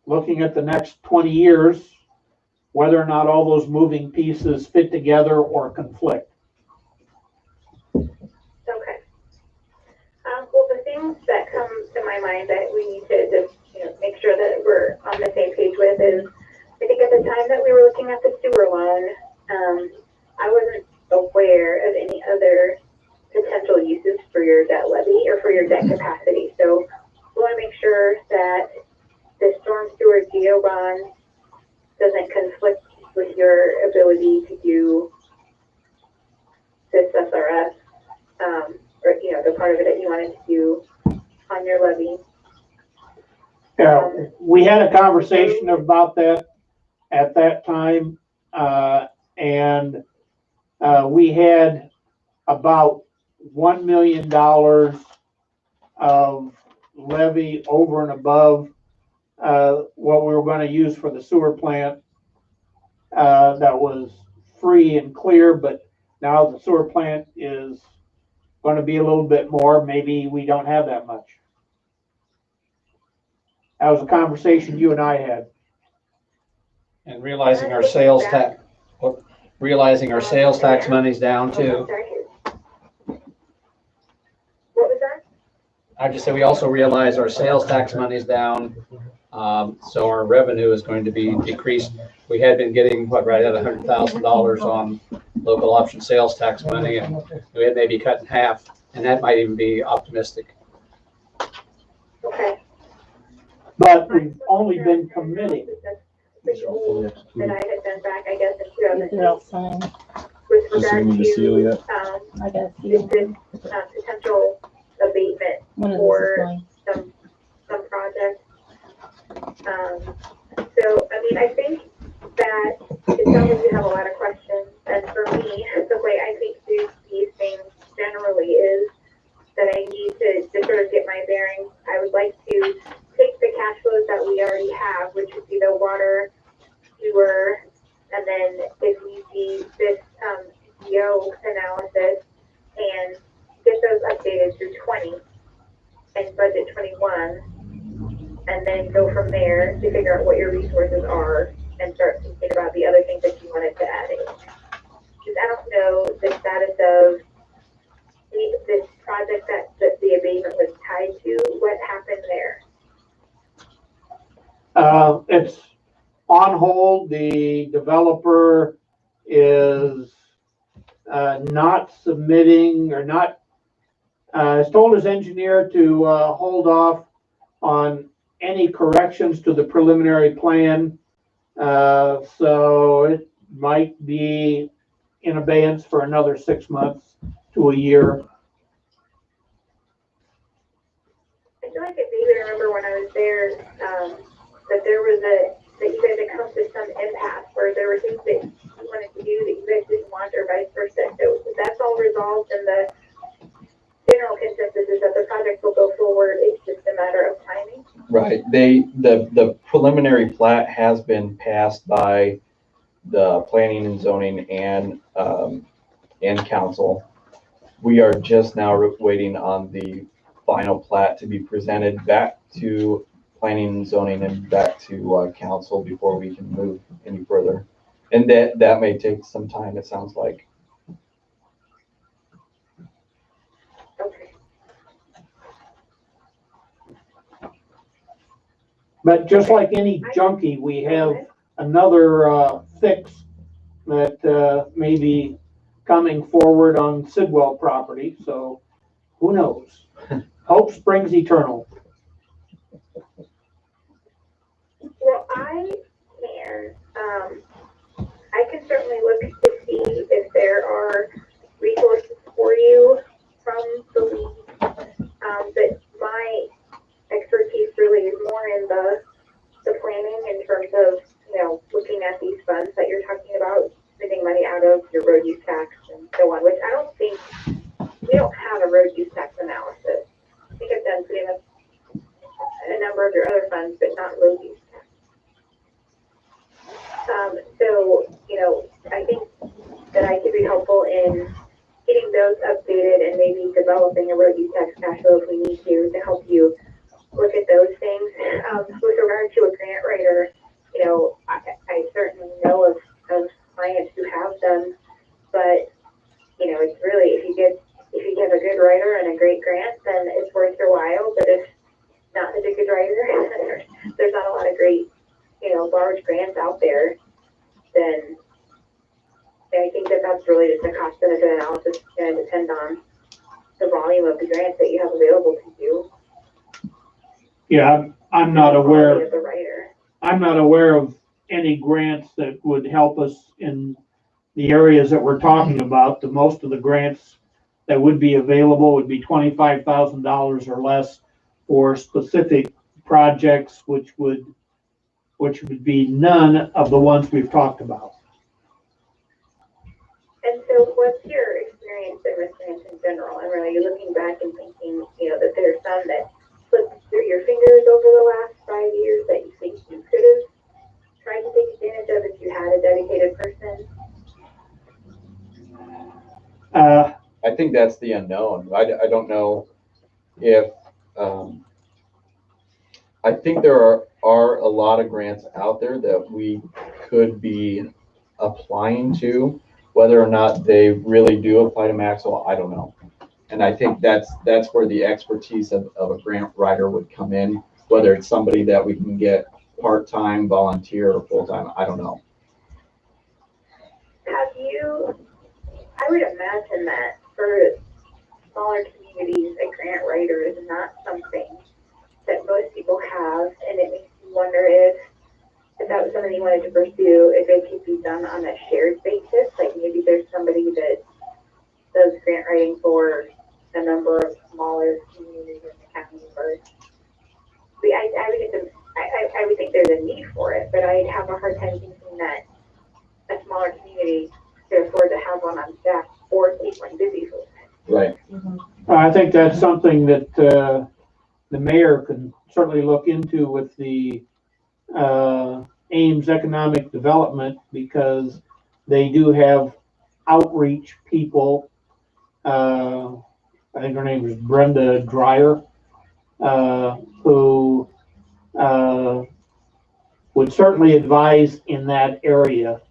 looking at the next 20 years, whether or not all those moving pieces fit together or conflict. Okay. Well, the things that come to my mind that we need to just, make sure that we're on the same page with is, I think at the time that we were looking at the sewer loan, I wasn't aware of any other potential uses for your debt levy or for your debt capacity. So we want to make sure that the storm sewer geo bond doesn't conflict with your ability to do this SRF, or, the part of it that you wanted to do on your levy. Yeah, we had a conversation about that at that time, and we had about $1 million of levy over and above what we were going to use for the sewer plant. That was free and clear, but now the sewer plant is going to be a little bit more. Maybe we don't have that much. That was a conversation you and I had. And realizing our sales tax money's down too. Sorry. What was that? I just said, we also realize our sales tax money's down, so our revenue is going to be decreased. We had been getting, right at $100,000 on local option sales tax money, and we had maybe cut in half, and that might even be optimistic. Okay. But we've only been committing. The goal that I had done back, I guess, in They're all 2019 signed. with Just so regard we need to seal to, yet. I got a this few. potential abatement One of those is for mine. some projects. So, I think that it sounds like you have a lot of questions, and for me, the way I think through these things generally is that I need to sort of get my bearings. I would like to take the cash flows that we already have, which would be the water, sewer, and then if we see this GO analysis, and get those updated through 20 and budget 21, and then go from there to figure out what your resources are and start thinking about the other things that you wanted to add in. Because I don't know the status of this project that the abatement was tied to. What happened there? It's on hold. The developer is not submitting or not, has told his engineer to hold off on any corrections to the preliminary plan. So it might be in abeyance for another 6 months to a year. I feel like I vaguely remember when I was there, that there was that you guys had come to some impasse where there were things that you wanted to do that you guys didn't want, or vice versa. So that's all resolved the preliminary plat has been passed by the planning and zoning and council. We are just now waiting on the final plat to be presented back to planning and zoning and back to council before we can move any further. And that may take some time, it sounds like. Okay. But just like any junkie, we have another fix that may be coming forward on Sidwell property, so who knows? Hope springs eternal. Well, I can certainly look to see if there are resources for you from the league. But my expertise really is more in the planning in terms of, looking at these funds that you're talking about, spending money out of your road use tax and so on, which I don't think, we don't have a road use tax analysis. I think I've done pretty much a number of your other funds, but not road use tax. So, I think that I could be helpful in getting those updated and maybe developing a road use tax cash flow if we need to help you look at those things. With regard to a grant writer, I certainly know of clients who have them, but it's really, if you get a good writer and a great grant, then it's worth your while. But if not such a good writer, there's not a lot of great, large grants out there, then I think that's really just a cost benefit analysis going to depend on the volume of the grants that you have available to you. Yeah, I'm not aware. Of the writer. I'm not aware of any grants that would help us in the areas that we're talking about. The most of the grants that would be available would be $25,000 or less for specific projects, which would be none of the ones we've talked about. And so what's your experience in grants in general? And are you looking back and thinking, that there's some that slipped through your fingers over the last 5 years that you think you could have tried to take advantage of if you had a dedicated person? I think that's the unknown. I don't know if, I think there are a lot of grants out there that we could be applying to. Whether or not they really do apply to Maxwell, I don't know. And I think that's where the expertise of a grant writer would come in, whether it's somebody that we can get part-time, volunteer, or full-time, I don't know. I would imagine that for smaller communities, a grant writer is not something that most people have, and it makes me wonder if that was something you wanted to pursue, if it could be done on a shared basis, like maybe there's somebody that does grant writing for a number of smaller communities in the county, or I would think there's a need for it, but I'd have a hard time thinking that a smaller community could afford to have one on staff or keep one busy full time. Right. I think that's something that the mayor can certainly look into with the Ames Economic Development, because they do have outreach people. I think her name is Brenda Dreyer, who would certainly advise in that area.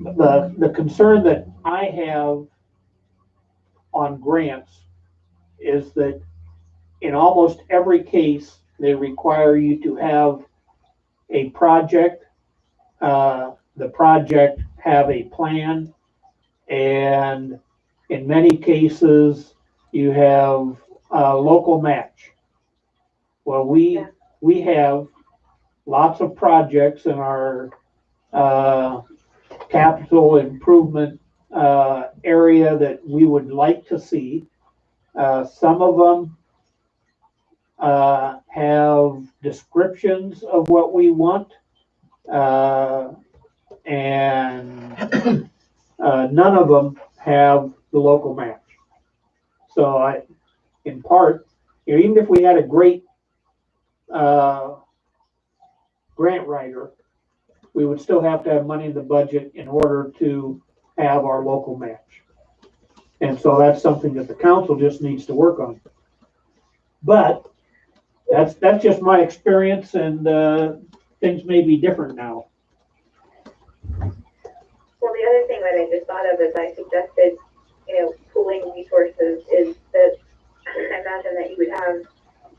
The concern that I have on grants is that in almost every case, they require you to have a project, the project have a plan, and in many cases, you have a local match. Well, we have lots of projects in our capital improvement area that we would like to see. Some of them have descriptions of what we want, and none of them have the local match. So in part, even if we had a great grant writer, we would still have to have money in the budget in order to have our local match. And so that's something that the council just needs to work on. But that's just my experience, and things may be different now. Well, the other thing that I just thought of as I suggested, pooling resources is that I imagine that you would have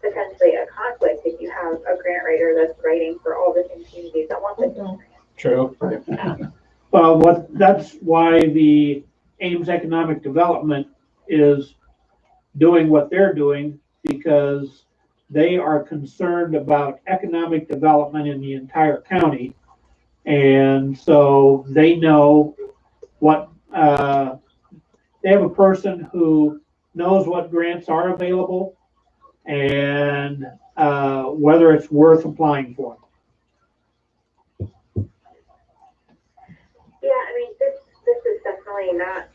potentially a conflict if you have a grant writer that's writing for all the same communities at once. True. Well, that's why the Ames Economic Development is doing what they're doing, because they are concerned about economic development in the entire county. And so they know what, they have a person who knows what grants are available and whether it's worth applying for. Yeah, I mean, this is definitely not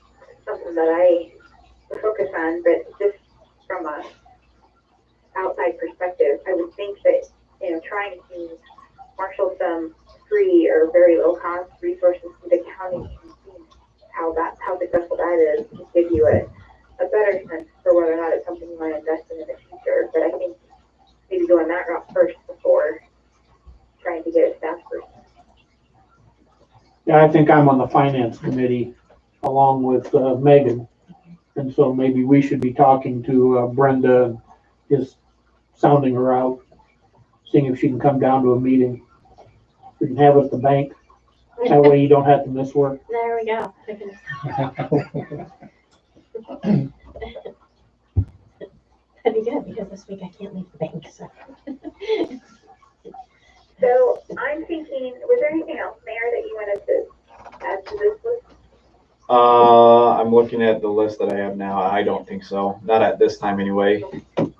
something that I focus on, but just from a outside perspective, I would think that, trying to marshal some free or very low cost resources to the county and see how successful that is to give you a better sense for whether or not it's something you want to invest in the future. But I think maybe going that route first before trying to get a staff person. Yeah, I think I'm on the finance committee along with Megan. And so maybe we should be talking to Brenda, just sounding her out, seeing if she can come down to a meeting. We can have it at the bank. That way you don't have to miss work. There we go. That'd be good, because this week I can't leave the bank, so. So I'm thinking, was there anything else, Mayor, that you wanted to add to this list? I'm looking at the list that I have now. I don't think so. Not at this time anyway. So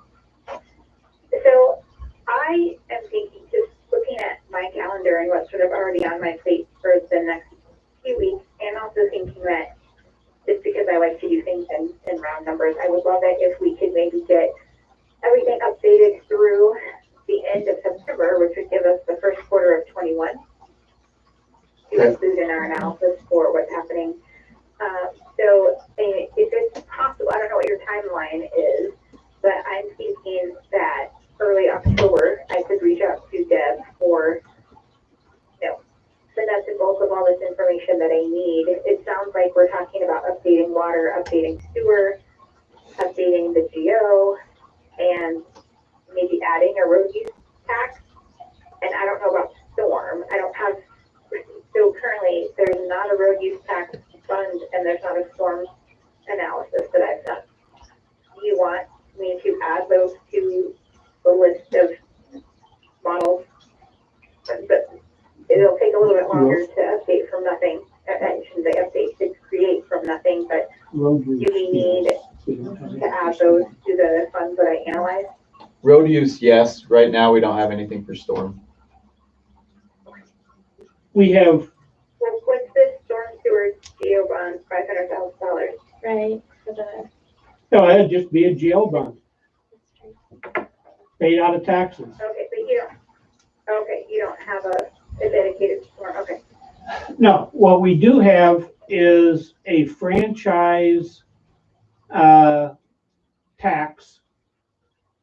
I am thinking, just looking at my calendar and what's sort of already on my plate for the next few weeks, and also thinking that just because I like to do things in round numbers, I would love it if we could maybe get everything updated through the end of September, which would give us the first quarter of 21 to include in our analysis for what's happening. So if it's possible, I don't know what your timeline is, but I'm thinking that early October, I could reach out to Deb for, the nuts and bolts of all this information that I need. It sounds like we're talking about updating water, updating sewer, updating the GO, and maybe adding a road use tax. And I don't know about storm. So currently there's not a road use tax fund and there's not a storm analysis that I've done. Do you want me to add those to the list of models? But it'll take a little bit longer to update from nothing. I shouldn't say update, to create from nothing, but do we need to add those to the funds that I analyzed? Road use, yes. Right now, we don't have anything for storm. We have, What's this storm sewer GO bond, $500,000? Right, for the, no, it'd just be a GL bond paid out of taxes. Okay, but you don't have a dedicated storm, okay. No, what we do have is a franchise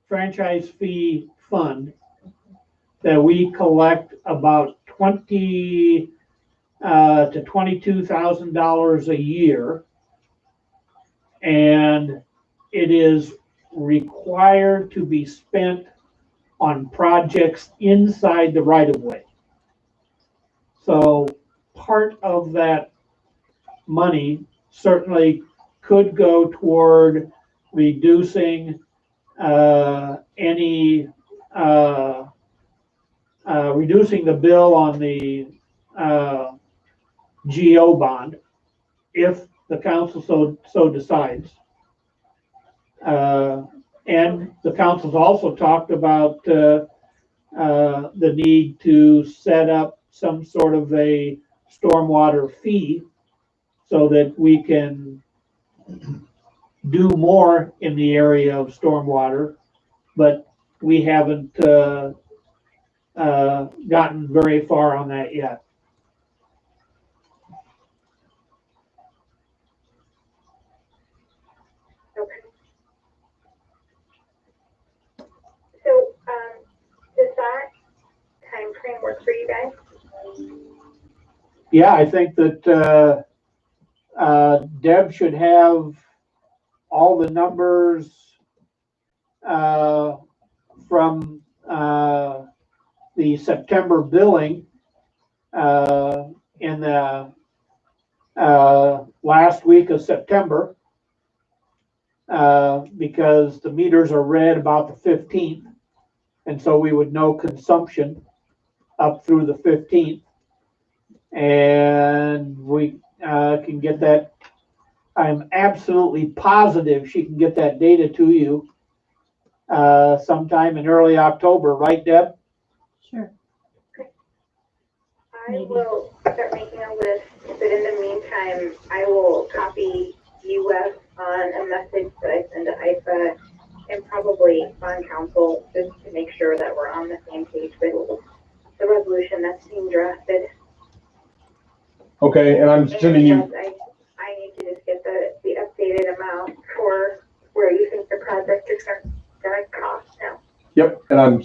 franchise fee fund that we collect about $20,000 to $22,000 a year, and it is required to be spent on projects inside the right-of-way. So part of that money certainly could go toward reducing reducing the bill on the GO bond if the council so decides. And the council's also talked about the need to set up some sort of a stormwater fee so that we can do more in the area of stormwater, but we haven't gotten very far on that yet. Okay. So, does that time frame work for you guys? Yeah, I think that Deb should have all the numbers from the September billing in the last week of September because the meters are read about the 15th, and so we would know consumption up through the 15th, and we can get that. I'm absolutely positive she can get that data to you sometime in early October, right, Deb? Sure. I will start making a list, but in the meantime, I will copy US on a message that I send to IFA and probably bond council just to make sure that we're on the same page with the resolution that's being drafted. Okay, and I'm sending you, I need to just get the updated amount for where you think the project is gonna cost now. yep, and I'm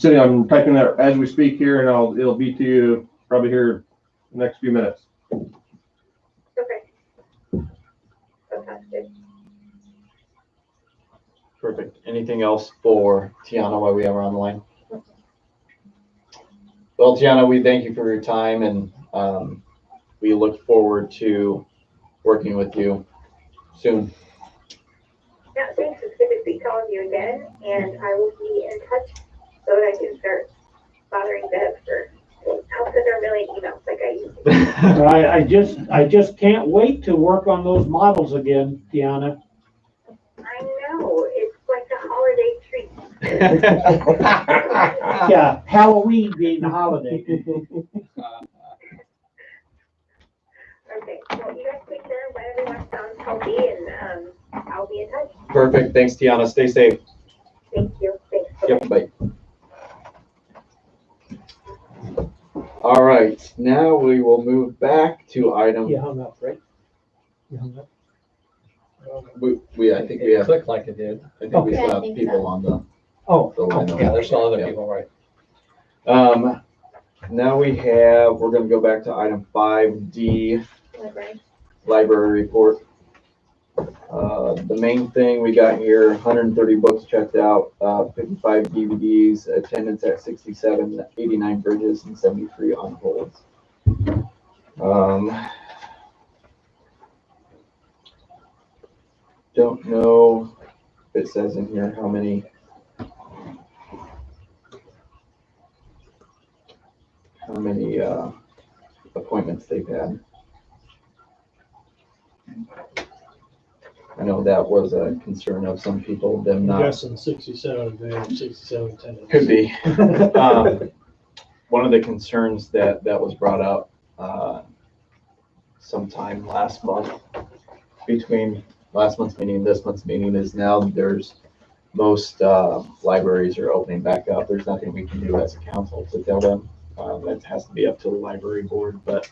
typing that as we speak here, and it'll be to you probably here the next few minutes. Okay. That sounds good. Perfect. Anything else for Tiana while we have her on the line? Well, Tiana, we thank you for your time, and we look forward to working with you soon. Yeah, thanks. It's good to speak to all of you again, and I will be in touch so that I can start bothering Deb for I'll send her a million emails like I used to. I just can't wait to work on those models again, Tiana. I know, it's like a holiday treat. Yeah, Halloween being the holiday. Okay, well, you guys take care, let everyone sound healthy, and I'll be in touch. Perfect. Thanks, Tiana. Stay safe. Thank you. Thanks. Yep, bye. All right, now we will move back to item. You hung up, right? You hung up? I think we It have, clicked like it did. I think we Yeah, I still have think people so. on the Oh, line. Yeah, there's still other Yeah. people, right? Now we're gonna go back to item 5D, Library. library report. The main thing we got here, 130 books checked out, 55 DVDs, attendance at 67, 89 bridges, and 73 on holds. Don't know if it says in here how many appointments they've had. I know that was a concern of some people, them I'm not. guessing 67, they have 67 attendance. Could be. One of the concerns that was brought up sometime last month, between last month's meeting and this month's meeting, is now most libraries are opening back up. There's nothing we can do as a council to tell them. That has to be up to the library board, but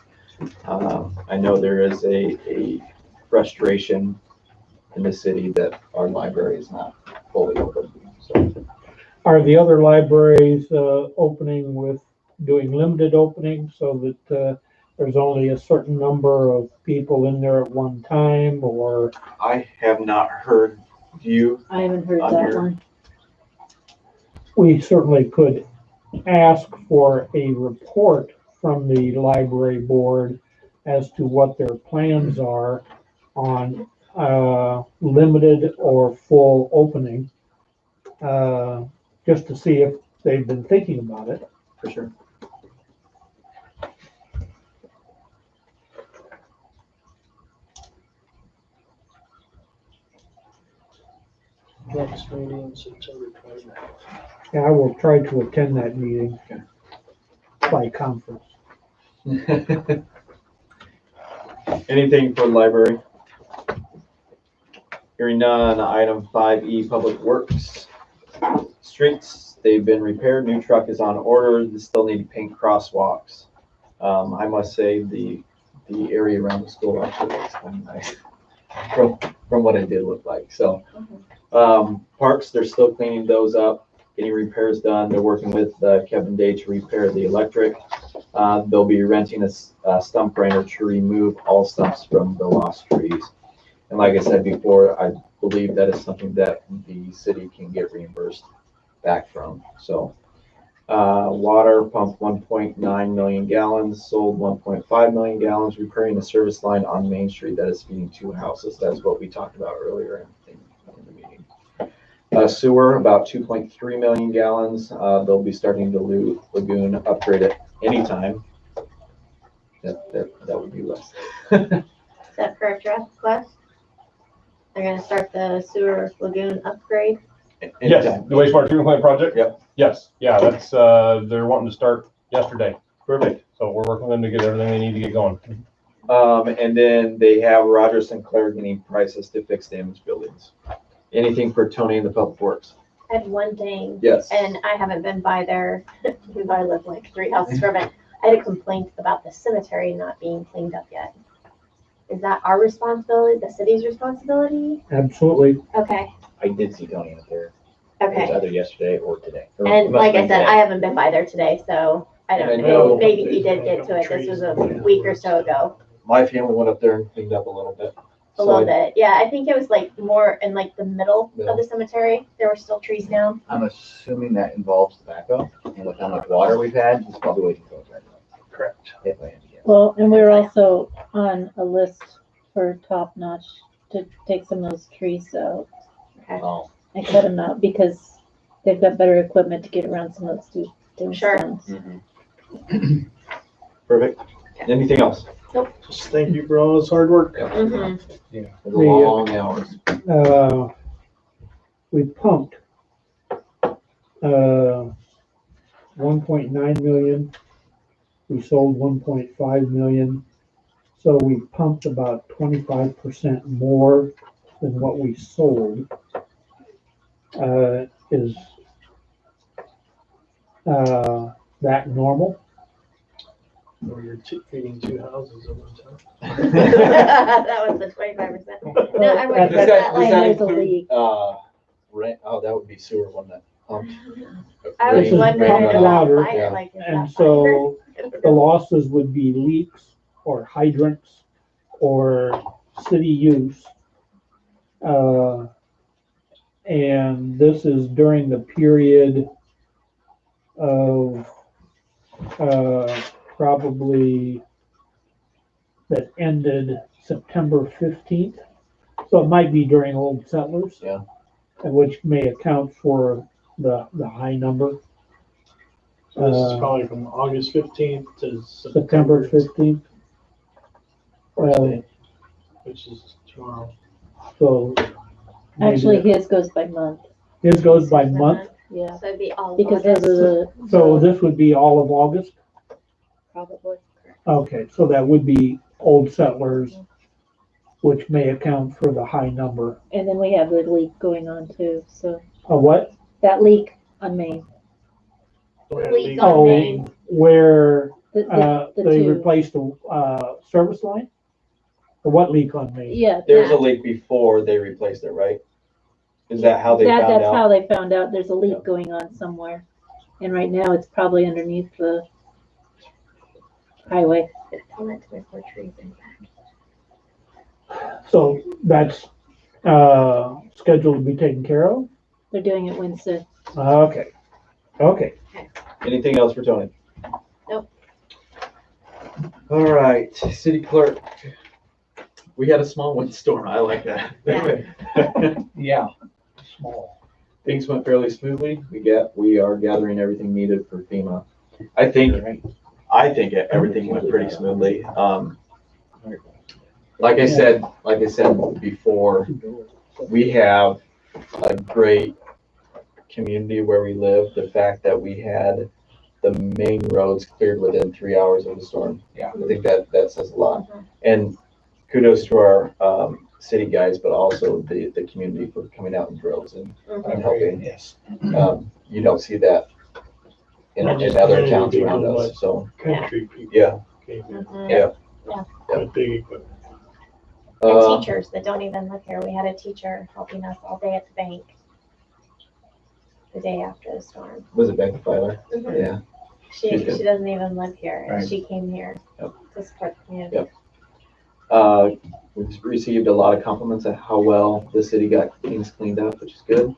I know there is a frustration in the city that our library is not fully open. So are the other libraries opening with doing limited openings so that there's only a certain number of people in there at one time, or? I have not heard you. I haven't heard On that your- one. We certainly could ask for a report from the library board as to what their plans are on limited or full opening, just to see if they've been thinking about it. For sure. Next meeting, September 29th. And I will try to attend that meeting by conference. Anything for the library? Hearing none, item 5E, Public Works. Streets they've been repaired. New truck is on order. They still need to paint crosswalks. I must say the area around the school actually looks kind of nice from what it did look like. So, parks, they're still cleaning those up, getting repairs done. They're working with Kevin Day to repair the electric. They'll be renting a stump grinder to remove all stumps from the lost trees. And like I said before, I believe that is something that the city can get reimbursed back from. So, water pumped 1.9 million gallons, sold 1.5 million gallons, repairing the service line on Main Street that is feeding 2 houses. That's what we talked about earlier in the meeting. Sewer, about 2.3 million gallons. They'll be starting the lagoon upgrade at any time. That would be less. Is that for a draft request? They're gonna start the sewer lagoon upgrade? Yes, Anytime. the wastewater treatment plant project? Yep. Yes, yeah, that's, they're wanting to start yesterday. Perfect. So we're working with them to get everything they need to get going. And then they have Roger Sinclair getting prices to fix damaged buildings. Anything for Tony and the Public Works? I had one thing. Yes. And I haven't been by there because I live like 3 houses from it. I had a complaint about the cemetery not being cleaned up yet. Is that our responsibility, the city's responsibility? Absolutely. Okay, I did see Tony up there. It was okay. either yesterday or today. Or And it must like have I been said, today. I haven't been by there today, so I don't I know. know. Maybe he did get to it. This was a week or so ago, My family went up there and cleaned up a little bit. a little bit. Yeah, I think it was like more in like the middle of the cemetery. There were still trees down. I'm assuming that involves the backhoe, and with how much water we've had, he's probably waiting for it right now. Correct. If I had to guess. Well, and we're also on a list for Top Notch to take some of those trees out Oh, and cut them out because they've got better equipment to get around some of those steep Sure. stones. Perfect. Anything else? Just thank you for all this hard work. Mm-hmm. For the long hours. We pumped, 1.9 million. We sold 1.5 million. So we pumped about 25% more than what we sold. Is that normal? Or you're feeding 2 houses at one time. That was the 25%. No, I wouldn't Does put that like. there's a leak. Rent, oh, that would be sewer, wouldn't it? Pumped. I was This is wondering pumped if I louder, find it, like, is And that so fine? the losses would be leaks or hydrants or city use. And this is during the period of, probably that ended September 15th. So it might be during Old Settlers. Yeah. And which may account for the high number. So this is probably from August 15th to September 15th. Which is tomorrow. So. maybe Actually, his goes by month. His goes by month, Yeah, So it'd be all because those August. are the so this would be all of August? probably. Okay, so that would be Old Settlers, which may account for the high number. And then we have the leak going on too. So What? that leak on Main, Leak Oh, on Main. where, the they two. replaced the, service line? Or what leak on me? Yeah, There was a that- leak before they replaced it, right? Is that how they found that's out? how they found out there's a leak Yeah. going on somewhere. And right now it's probably underneath the highway. Tell that to my 4 trees in back. So that's, scheduled to be taken care of? They're doing it Wednesday. Okay, okay. Anything else for Tony? Nope. All right, city clerk. We had a small windstorm. I like that. Yeah, small. Things went fairly smoothly. We are gathering everything needed for FEMA. I think everything went pretty smoothly. Like I said before, we have a great community where we live. The fact that we had the main roads cleared within 3 hours of the storm. Yeah. I think that says a lot. And kudos to our city guys, but also the community for coming out in droves and helping. Yes. you don't see that in Not just other community towns around people, us, so, Country people. yeah. Came in Mhm. with big equipment. And Uh, teachers that don't even live here. We had a teacher helping us all day at the bank the day after the storm. was it Becky Filer? Mhm. Yeah. She She's good. doesn't even live here. and Right. She came here Yep. to support the community. Yep. We've received a lot of compliments on how well the city got things cleaned up, which is good.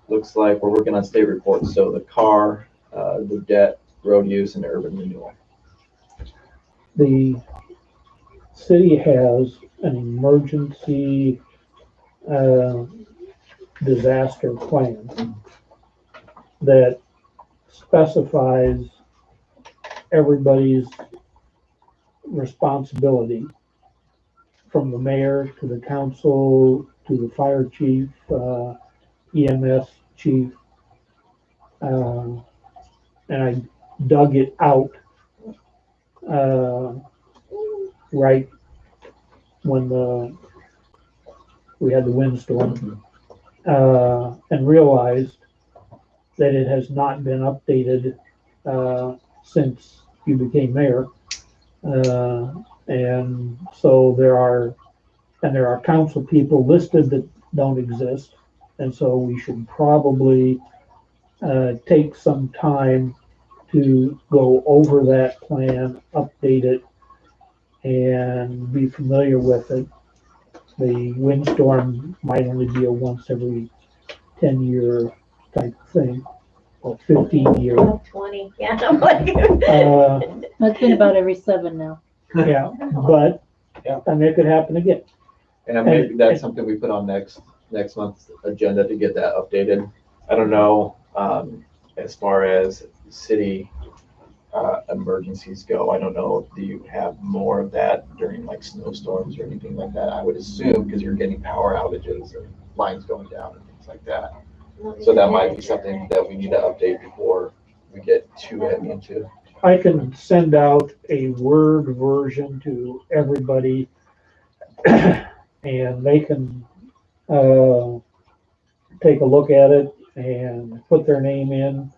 Looks like we're working on state reports, so the car, the debt, road use, and urban renewal. The city has an emergency, disaster plan that specifies everybody's responsibility, from the mayor to the council to the fire chief, EMS chief. And I dug it out right when we had the windstorm, and realized that it has not been updated since you became mayor. And so there are council people listed that don't exist. And so we should probably take some time to go over that plan, update it, and be familiar with it. The windstorm might only be a once every 10-year type of thing, or 15-year. 20, yeah. I'm like, It's been about every 7 now. Yeah, but, and it could happen again. And maybe that's something we put on next month's agenda to get that updated. I don't know, as far as city emergencies go, I don't know, do you have more of that during like snowstorms or anything like that? I would assume, because you're getting power outages and lines going down and things like that. So that might be something that we need to update before we get too heavy into. I can send out a Word version to everybody and they can take a look at it and put their name in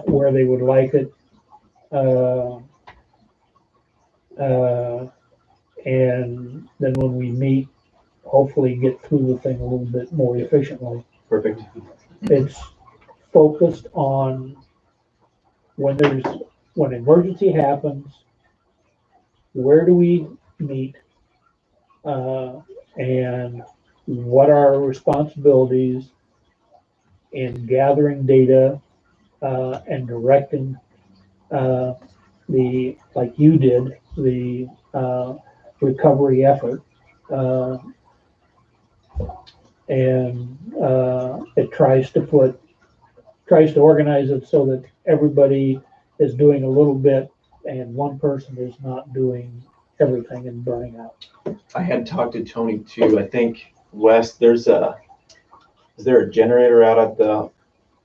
where they would like it. And then when we meet, hopefully get through the thing a little bit more efficiently. Perfect. It's focused on when emergency happens, where do we meet, and what are our responsibilities in gathering data and directing like you did, the recovery effort. And it tries to organize it so that everybody is doing a little bit and one person is not doing everything and burning out. I had talked to Tony too. I think Wes, is there a generator out at the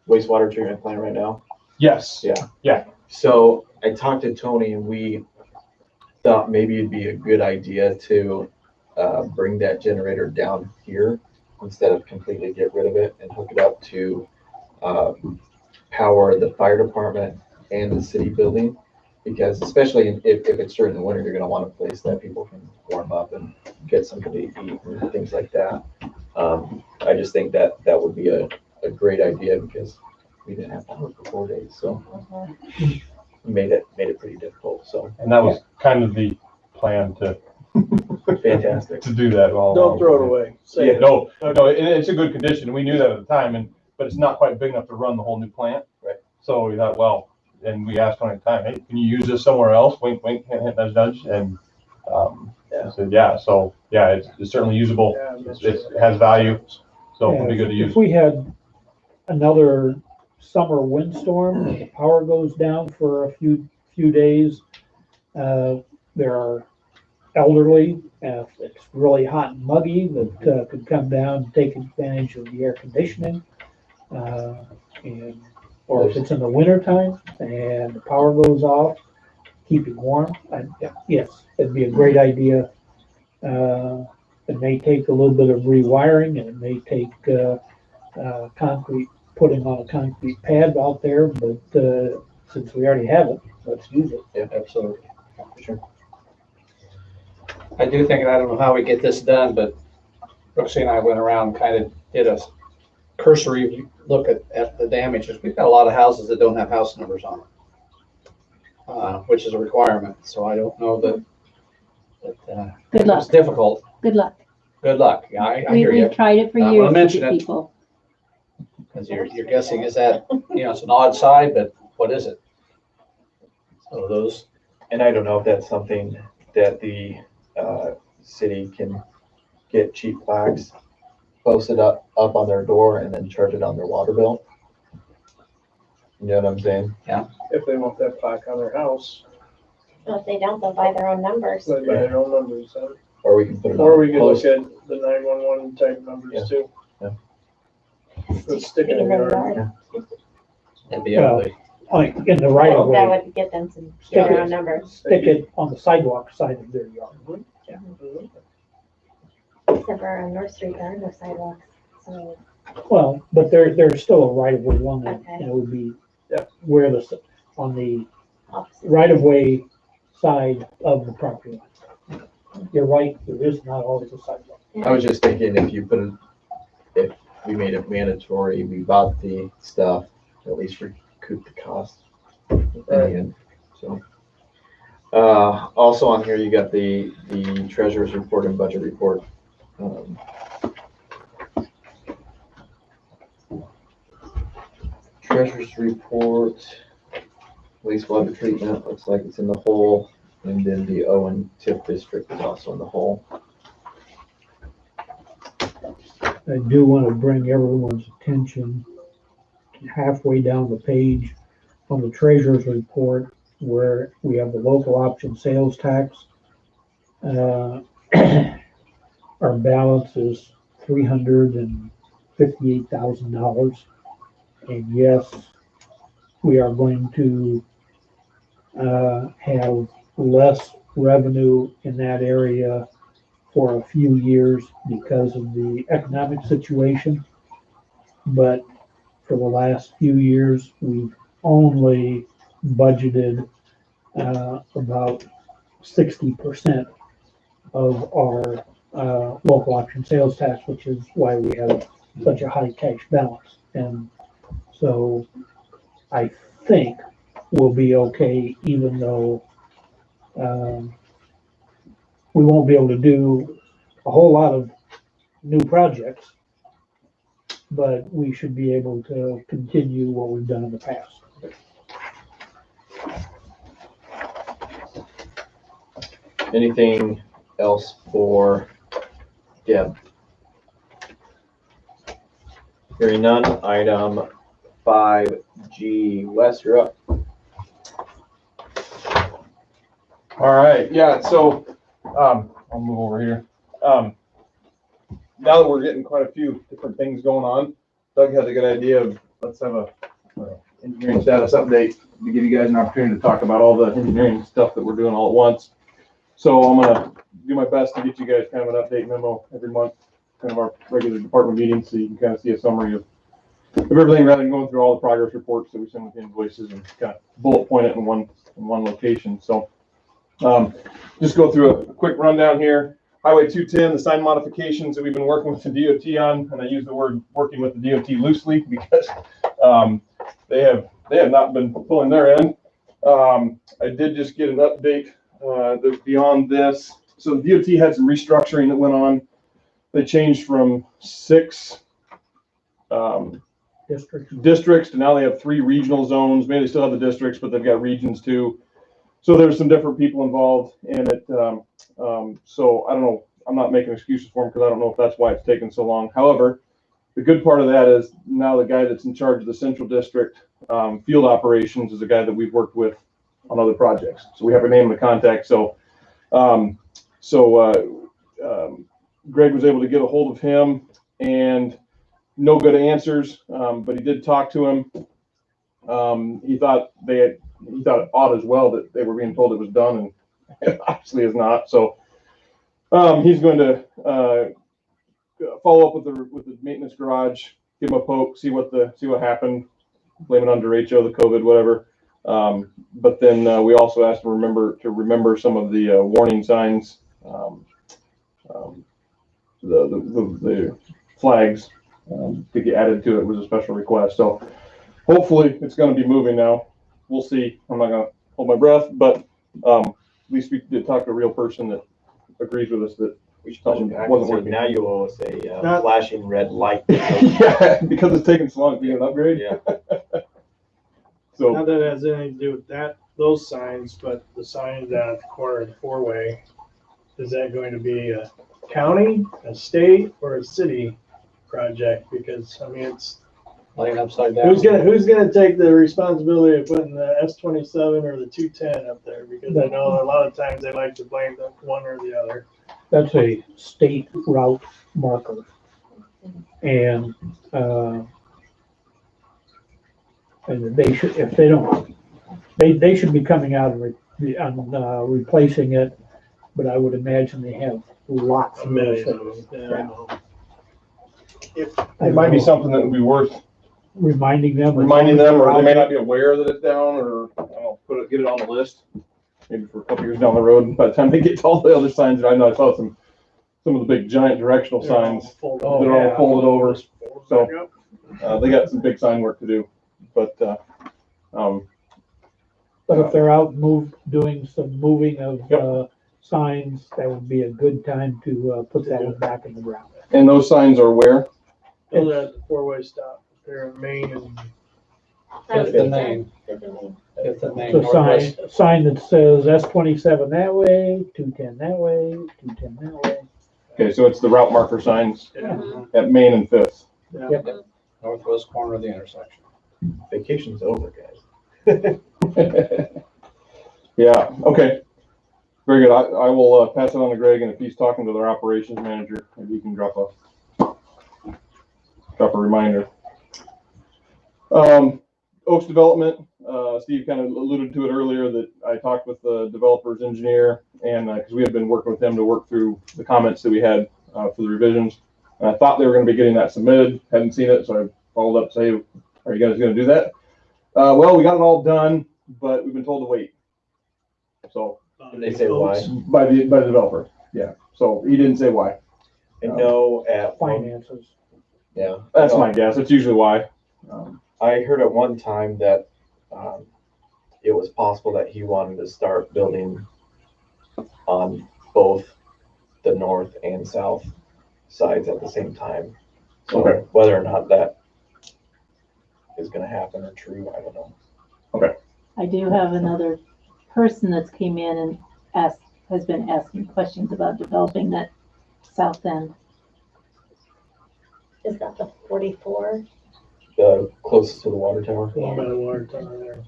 wastewater treatment plant right now? Yes. Yeah. So I talked to Tony and we thought maybe it'd be a good idea to bring that generator down here instead of completely get rid of it and hook it up to power the fire department and the city building. Because especially if it's during the winter, you're going to want a place that people can warm up and get something to eat and things like that. I just think that would be a great idea because we didn't have power for 4 days, so it made it pretty difficult. So, And that was kind of the plan to fantastic. do that all Don't along. throw it away. Save it. No, it's a good condition. We knew that at the time, but it's not quite big enough to run the whole new plant. Right. So we thought, well, and we asked Tony at the time, hey, can you use this somewhere else? Wink, wink, hint, hint, nudge, nudge. And I said, yeah. So yeah, it's certainly usable. It has value. So it'll be good to use. If we had another summer windstorm, the power goes down for a few days. There are elderly, if it's really hot and muggy, that could come down and take advantage of the air conditioning. Or if it's in the winter time and the power goes off, keep it warm. Yes, it'd be a great idea. It may take a little bit of rewiring and it may take concrete, putting on a concrete pad out there, but, since we already have it, let's use it. Yeah, absolutely. Sure. I do think, and I don't know how we get this done, but Roxy and I went around, kind of did a cursory look at the damages. We've got a lot of houses that don't have house numbers on them, which is a requirement. So I don't know that Good luck. it's difficult. Good luck. Good luck. Yeah, I We, hear you. we've tried it for I'm years gonna to mention get it. people. Because you're guessing, is that, it's an odd side, but what is it? So those, And I don't know if that's something that the city can get cheap plaques posted up on their door and then charge it on their water bill. You know what I'm saying? If they want that plaque on their house, Well, if they don't, they'll buy their own numbers. they buy their own numbers, huh? Or we can put it on. Or we could look post- at the 911 type numbers Yeah. too. Yeah. Let's stick it in their there. yard. that'd be ugly. Like in the right of That way, would get them to Stick get their it. own numbers. stick it on the sidewalk side of their yard. Except for on North Street, there are no sidewalks, so. Well, but there's still a right of way one that, Okay. it would be Yeah. where on the opposite. right of way side of the property line. You're right, there is not always a sidewalk. I was just thinking if we made it mandatory, we bought the stuff, at least recoup the cost. In the end. So, also on here, you got the treasurer's report and budget report. Treasurer's report, wastewater treatment, looks like it's in the hole, and then the Owen TIF district is also in the hole. I do want to bring everyone's attention halfway down the page on the treasurer's report where we have the local option sales tax. Our balance is $358,000. And yes, we are going to have less revenue in that area for a few years because of the economic situation. But for the last few years, we've only budgeted about 60% of our local option sales tax, which is why we have such a high cash balance. And so I think we'll be okay, even though we won't be able to do a whole lot of new projects, but we should be able to continue what we've done in the past. Anything else for Deb? Hearing none, item 5G, Wes, you're up. All right, yeah, so, I'll move over here. Now that we're getting quite a few different things going on, Doug has a good idea of, let's have a engineering status update to give you guys an opportunity to talk about all the engineering stuff that we're doing all at once. So I'm gonna do my best to get you guys kind of an update memo every month, kind of our regular department meetings, so you can kind of see a summary of everything rather than going through all the progress reports that we send with the invoices and kind of bullet point it in one location. So just go through a quick rundown here. Highway 210, the sign modifications that we've been working with the DOT on, and I use the word working with the DOT loosely because they have not been pulling their end. I did just get an update that's beyond this. So the DOT had some restructuring that went on. They changed from 6 districts to now they have 3 regional zones. Maybe they still have the districts, but they've got regions too. So there's some different people involved in it. So I don't know. I'm not making excuses for them because I don't know if that's why it's taken so long. However, the good part of that is now the guy that's in charge of the central district field operations is a guy that we've worked with on other projects. So we have a name and a contact. So Greg was able to get a hold of him and no good answers, but he did talk to him. He thought it odd as well that they were being told it was done, and it obviously is not. So he's going to follow up with the maintenance garage give them a poke, see what happened, blame it on derecho, the COVID, whatever. But then we also asked them to remember some of the warning signs, the flags to get added to it was a special request. So hopefully it's going to be moving now. We'll see. I'm not going to hold my breath, but at least we did talk to a real person that agrees with us that We should push it back. wasn't So working. now you owe us a flashing red light. Yeah, because it's taking so long to get an upgrade. Yeah. So Not that it has anything to do with those signs, but the signs down at the corner of the four-way, is that going to be a county, a state, or a city project? Because, I mean, it's, Laying upside down. who's gonna take the responsibility of putting the S-27 or the 210 up there? Because I know a lot of times they like to blame the one or the other. That's a state route marker. And they should, if they don't, they should be coming out and replacing it, but I would imagine they have lots A of million those of things. them. Yeah, I know. it might be something that would be worth Reminding them. or they may not be aware that it's down, or I don't know, get it on the list. Maybe for a couple years down the road, by the time they get to all the other signs, I know I saw some of the big giant directional signs that are all folded over. So they got some big sign work to do, but But if they're out doing some moving of signs, that would be a good time to put that one back in the ground. and those signs are where? Those are at the four-way stop. They're in Maine and Fifth and Main. Fifth and Main. Fifth and Main, So northwest. sign that says S-27 that way, 210 that way, 210 that way. Okay, so it's the route marker signs Mhm. at Main and Fifth. Yep. Northwest corner of the intersection. Vacation's over, guys. Yeah, okay. Very good. I will pass it on to Greg, and if he's talking to their operations manager, maybe he can drop a reminder. Oaks Development, Steve kind of alluded to it earlier that I talked with the developer's engineer, and because we had been working with them to work through the comments that we had for the revisions. And I thought they were going to be getting that submitted, hadn't seen it, so I followed up to say, are you guys going to do that? Well, we got it all done, but we've been told to wait. So Did they say why? by the developer, yeah. So he didn't say why. I know at one, Finances. yeah. That's my guess. That's usually why. I heard at one time that it was possible that he wanted to start building on both the north and south sides at the same time. So Okay. whether or not that is going to happen or true, I don't know. I do have another person that's came in and has been asking questions about developing that south end. Is that the 44? The closest to the water tower. one by the water tower there.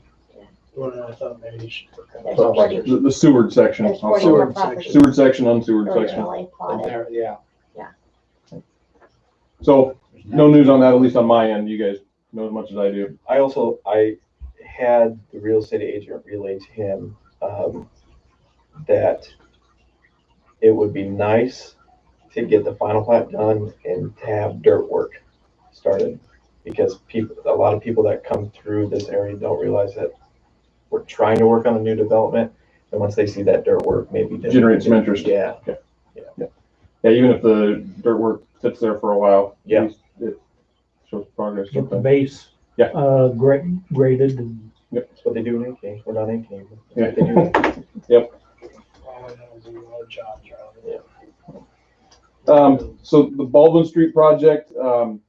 One I thought maybe you should. There's 40, The Seward section. there's Also. 44 Seward properties Seward section, unseward section. originally plotted. There, yeah. So no news on that, at least on my end. You guys know as much as I do. I had the real estate agent relay to him that it would be nice to get the final plat done and to have dirt work started, because a lot of people that come through this area don't realize that we're trying to work on a new development, and once they see that dirt work, maybe Generate some interest. Yeah. Yeah, even if the dirt work sits there for a while. Yeah. at least it shows progress. Get the base. Yeah. Graded and. That's what they do in AK. We're not in AK. Yeah. That's what they do. All I know is there were no jobs around it. So the Baldwin Street project,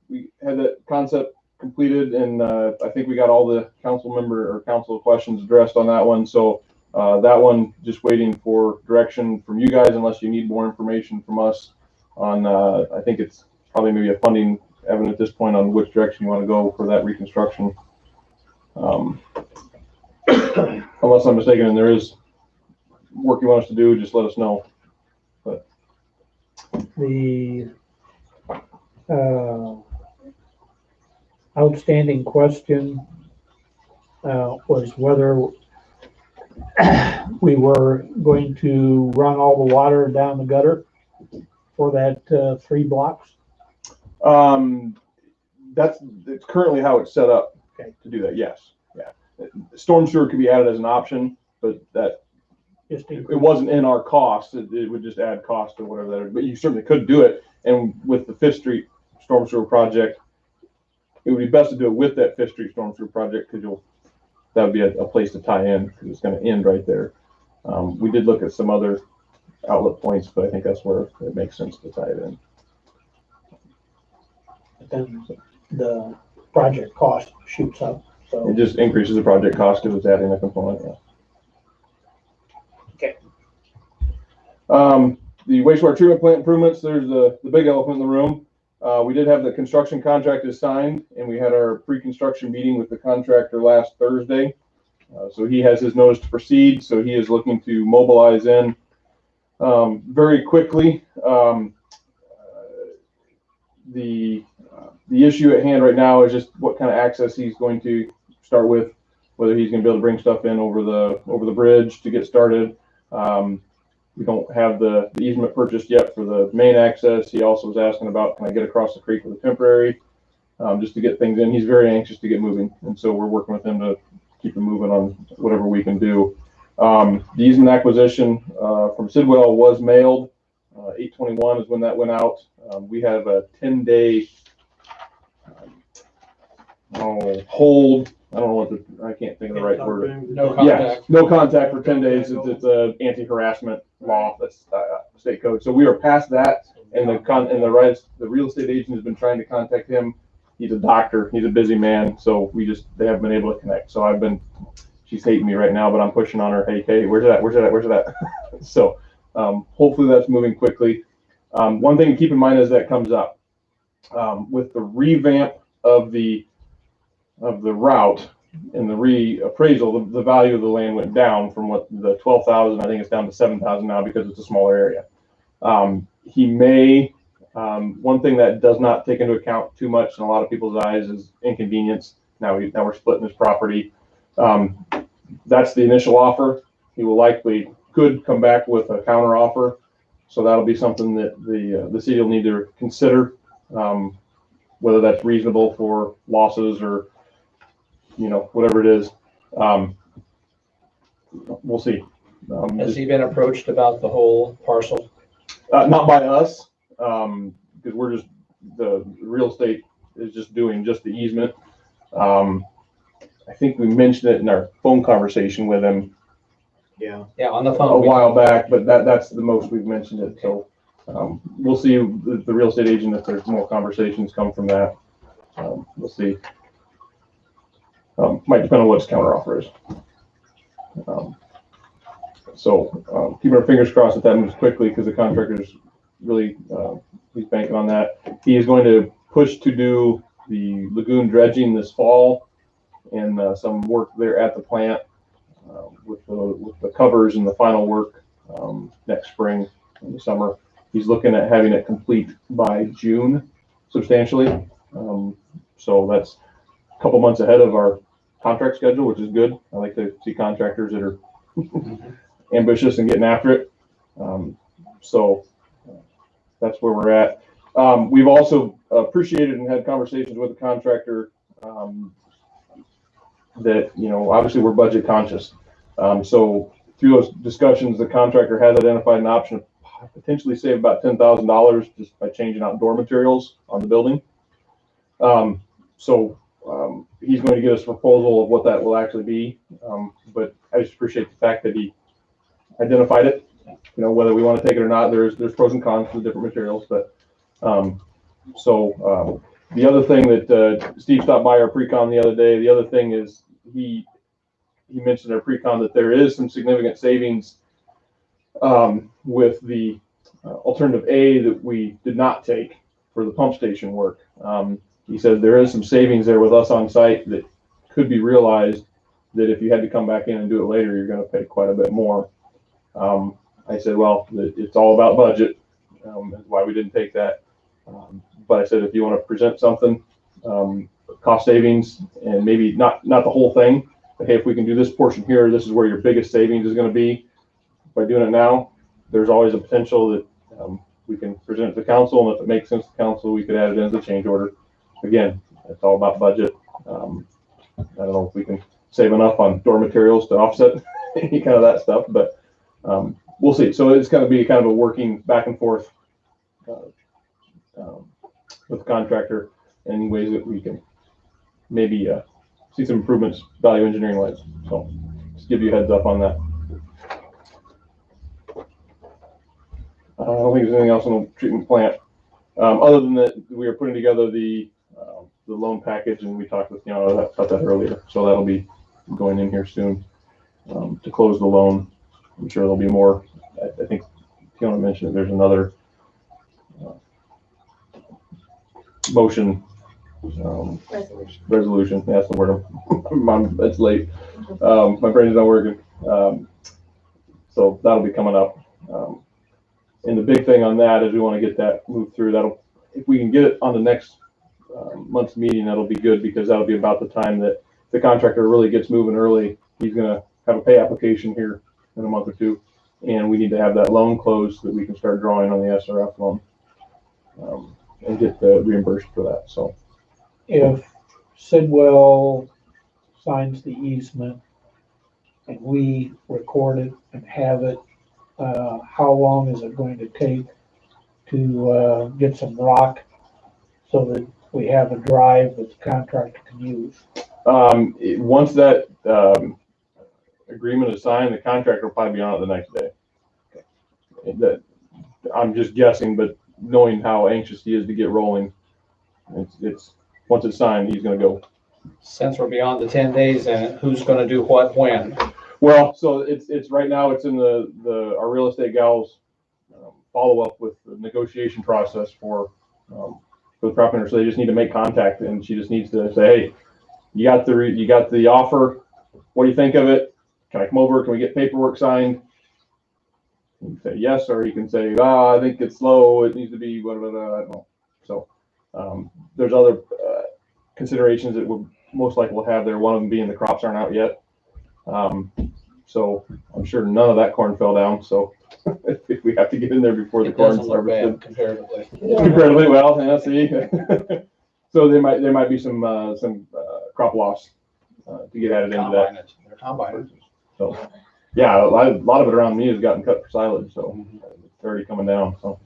we had that concept completed, and I think we got all the council questions addressed on that one. So that one, just waiting for direction from you guys, unless you need more information from us on, I think it's probably maybe a funding avenue at this point on which direction you want to go for that reconstruction. Unless I'm mistaken and there is work you want us to do, just let us know. The outstanding question was whether we were going to run all the water down the gutter for that 3 blocks. it's currently how it's set up Okay. to do that, yes, yeah. Storm sewer could be added as an option, but that, Just it wasn't in our cost, it would just add cost to whatever that is, but you certainly could do it. And with the Fifth Street Storm Sewer Project, it would be best to do it with that Fifth Street Storm Sewer Project, because that would be a place to tie in, because it's gonna end right there. We did look at some other outlet points, but I think that's where it makes sense to tie it in. But then the project cost shoots up, so. It just increases the project cost because it's adding a component, yeah. Okay. The wastewater treatment plant improvements, there's the big elephant in the room. We did have the construction contract is signed, and we had our pre-construction meeting with the contractor last Thursday. So he has his notice to proceed, so he is looking to mobilize in very quickly. The issue at hand right now is just what kind of access he's going to start with, whether he's going to be able to bring stuff in over the bridge to get started. We don't have the easement purchased yet for the main access. He also was asking about, can I get across the creek with a temporary, just to get things in. He's very anxious to get moving, and so we're working with him to keep him moving on whatever we can do. The easement acquisition from Sidwell was mailed. 8/21 is when that went out. We have a 10-day hold. I don't know I can't think of the right word. No Yeah, contact. no contact for 10 days. It's a anti-harassment law. That's state code. So we are past that, and the real estate agent has been trying to contact him. He's a doctor. He's a busy man. So they haven't been able to connect. So she's hating me right now, but I'm pushing on her. Hey, where's that? So hopefully that's moving quickly. One thing to keep in mind as that comes up, with the revamp of the route and the reappraisal, the value of the land went down from what the 12,000, I think it's down to 7,000 now because it's a smaller area. He may, one thing that does not take into account too much in a lot of people's eyes is inconvenience. Now we're splitting his property. That's the initial offer. He will could come back with a counter offer. So that'll be something that the city will need to consider, whether that's reasonable for losses or, whatever it is. We'll see. Has he been approached about the whole parcel? Not by us, because we're just, the real estate is just doing just the easement. I think we mentioned it in our phone conversation with him Yeah. On the a phone. while back, but that's the most we've mentioned it. So we'll see the real estate agent, if there's more conversations come from that. We'll see. Might depend on what his counteroffer is. So keeping our fingers crossed that moves quickly, because the contractor's really, he's banking on that. He is going to push to do the lagoon dredging this fall, and some work there at the plant with the covers and the final work next spring in the summer. He's looking at having it complete by June, substantially. So that's a couple months ahead of our contract schedule, which is good. I like to see contractors that are ambitious and getting after it. So that's where we're at. We've also appreciated and had conversations with the contractor that, obviously we're budget conscious. So through those discussions, the contractor has identified an option to potentially save about $10,000 just by changing out door materials on the building. So he's going to give us a proposal of what that will actually be. But I just appreciate the fact that he identified it. Whether we want to take it or not, there's pros and cons to the different materials. But the other thing that Steve stopped by our pre-con the other day, the other thing is he mentioned our pre-con that there is some significant savings with the alternative A that we did not take for the pump station work. He said there is some savings there with us on site that could be realized, that if you had to come back in and do it later, you're going to pay quite a bit more. I said, well, it's all about budget. That's why we didn't take that. But I said, if you want to present something, cost savings, and maybe not the whole thing, but hey, if we can do this portion here, this is where your biggest savings is going to be. By doing it now, there's always a potential that we can present it to council, and if it makes sense to council, we could add it in as a change order. Again, it's all about budget. I don't know if we can save enough on door materials to offset any kind of that stuff, but we'll see. So it's going to be kind of a working back and forth with the contractor in any ways that we can maybe see some improvements value engineering wise. So just give you a heads up on that. I don't think there's anything else on the treatment plant. Other than that, we are putting together the loan package, and we talked with about that earlier. So that'll be going in here soon to close the loan. I'm sure there'll be more. I think Fiona mentioned that there's another motion resolution. That's the word. It's late. My brain's not working. So that'll be coming up. And the big thing on that is we want to get that moved through. That'll, if we can get it on the next month's meeting, that'll be good, because that'll be about the time that the contractor really gets moving early. He's going to have a pay application here in a month or two, and we need to have that loan closed so that we can start drawing on the SRF loan and get reimbursed for that. So If Sidwell signs the easement and we record it and have it, how long is it going to take to get some rock so that we have a drive that the contractor can use? Once that agreement is signed, the contractor will probably be on it the next day. That I'm just guessing, but knowing how anxious he is to get rolling, it's once it's signed, he's going to go. Since we're beyond the 10 days, and who's going to do what when? Well, so it's right now it's in our real estate gals follow up with the negotiation process for the property owner. So they just need to make contact, and she just needs to say, hey, you got the offer. What do you think of it? Can I come over? Can we get paperwork signed? You can say yes, or you can say, I think it's slow. It needs to be blah, blah, blah. I don't know. So there's other considerations that we'll most likely will have there. One of them being the crops aren't out yet. So I'm sure none of that corn fell down. So if we have to get in there before the corn's harvested, comparatively. Comparatively well, yeah, see. So there might be some crop loss to get added into that. They're combined. So yeah, a lot of it around me has gotten cut for silage, so it's already coming down. So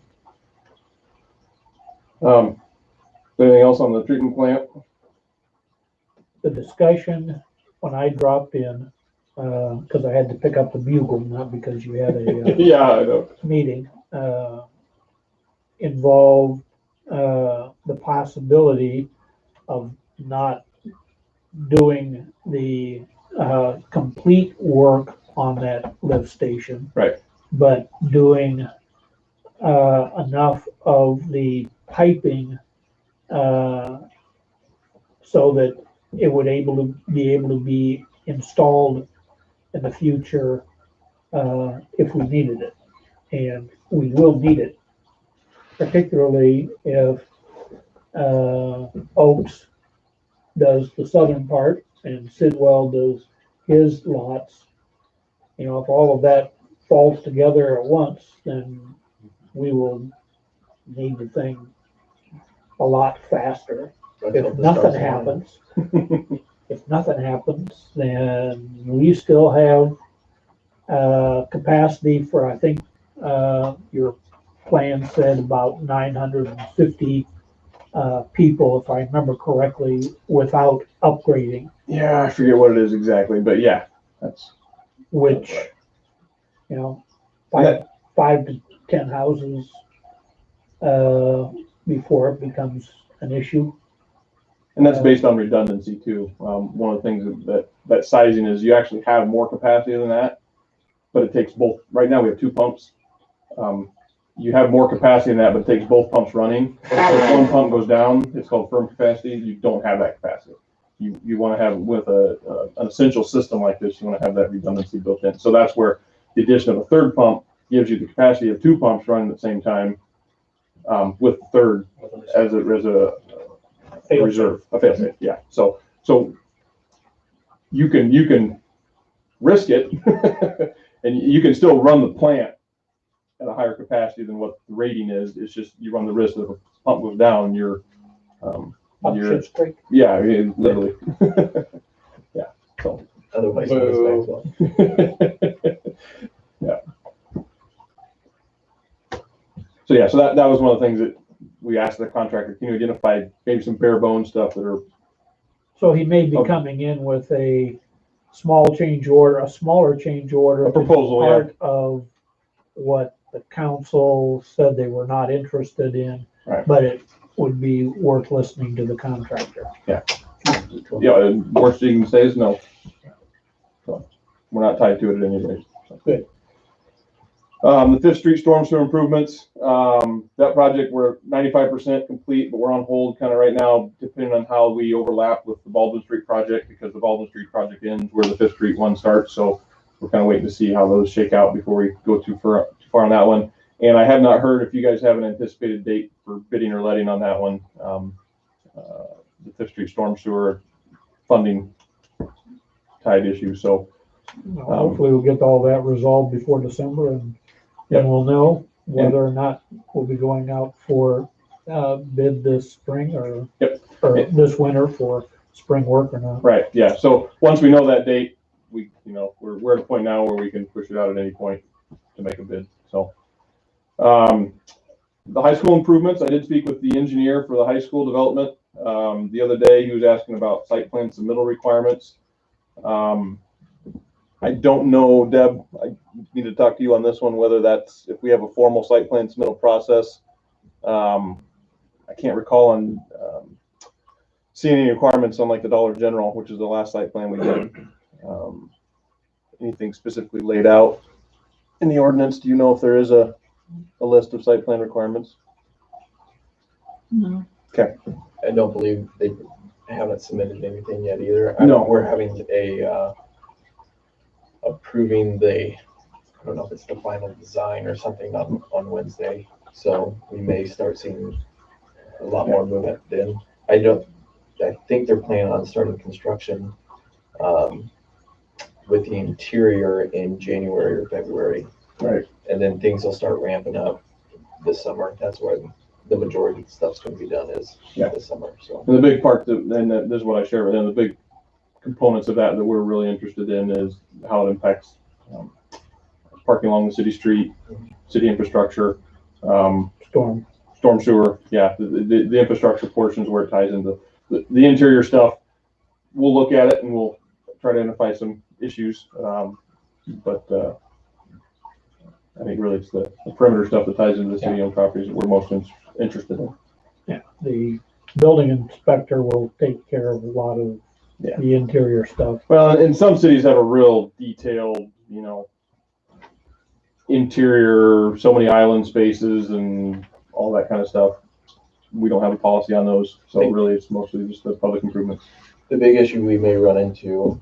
anything else on the treatment plant? The discussion when I dropped in, because I had to pick up the bugle, not because you had a yeah, I know. meeting, involved the possibility of not doing the complete work on that lift station, right? But doing enough of the piping so that it would be able to be installed in the future if we needed it, and we will need it, particularly if Oaks does the southern part and Sidwell does his lots. You know, if all of that falls together at once, then we will need the thing a lot faster. If nothing happens, then we still have capacity for, I think, your plan said about 950 people, if I remember correctly, without upgrading. Yeah, I forget what it is exactly, but yeah, that's which, you know, 5 to 10 houses before it becomes an issue. And that's based on redundancy too. One of the things that sizing is you actually have more capacity than that, but it takes both. Right now we have 2 pumps. You have more capacity than that, but it takes both pumps running. If one pump goes down, it's called firm capacity. You don't have that capacity. You want to have, with an essential system like this, you want to have that redundancy built in. So that's where the addition of a third pump gives you the capacity of 2 pumps running at the same time, with the third as a reserve, a fail-safe. Yeah. So you can risk it, and you can still run the plant at a higher capacity than what the rating is. It's just you run the risk that if a pump goes down, you're Up you're, Schitt's Creek. yeah, I mean, literally. Yeah, so. Otherwise, known as Boo. Maxwell. Yeah. So yeah, so that was one of the things that we asked the contractor, can you identify maybe some bare bones stuff that are, So he may be Okay. coming in with a smaller change order A to be proposal, yeah. part of what the council said they were not interested in, Right. but it would be worth listening to the contractor. yeah, and worst you can say is no. So, we're not tied to it at any rate. So. Good. The Fifth Street storm sewer improvements, that project, we're 95% complete, but we're on hold kind of right now, depending on how we overlap with the Baldwin Street project, because the Baldwin Street project ends where the Fifth Street one starts. So we're kind of waiting to see how those shake out before we go too far on that one. And I have not heard if you guys have an anticipated date for bidding or letting on that one. The Fifth Street storm sewer funding tied issue. So Hopefully we'll get all that resolved before December, and then we'll know whether or not we'll be going out for bid this spring or this winter for spring work or not. right, yeah. So once we know that date, we're at a point now where we can push it out at any point to make a bid. So the high school improvements, I did speak with the engineer for the high school development the other day. He was asking about site plan submittal requirements. I don't know, Deb, I need to talk to you on this one, whether that's, if we have a formal site plan submittal process. I can't recall on seeing any requirements on like the Dollar General, which is the last site plan we did. Anything specifically laid out in the ordinance? Do you know if there is a list of site plan requirements? No. Okay. I don't believe they haven't submitted anything yet either. No. We're having approving I don't know if it's the final design or something on Wednesday. So we may start seeing a lot more movement then. I think they're planning on starting construction with the interior in January or February. Right. And then things will start ramping up this summer. That's where the majority of the stuff's going to be done is this summer. So And the big part, and this is what I share with them, the big components of that we're really interested in is how it impacts parking along the city street, city infrastructure, Storm sewer. Yeah, the infrastructure portions where it ties into the interior stuff. We'll look at it and we'll try to identify some issues. But I think really it's the perimeter stuff that ties into the city-owned properties that we're most interested in. Yeah, the building inspector will take care of a lot of the interior stuff. Well, and some cities have a real detailed, interior, so many island spaces and all that kind of stuff. We don't have a policy on those, so really it's mostly just the public improvements. the big issue we may run into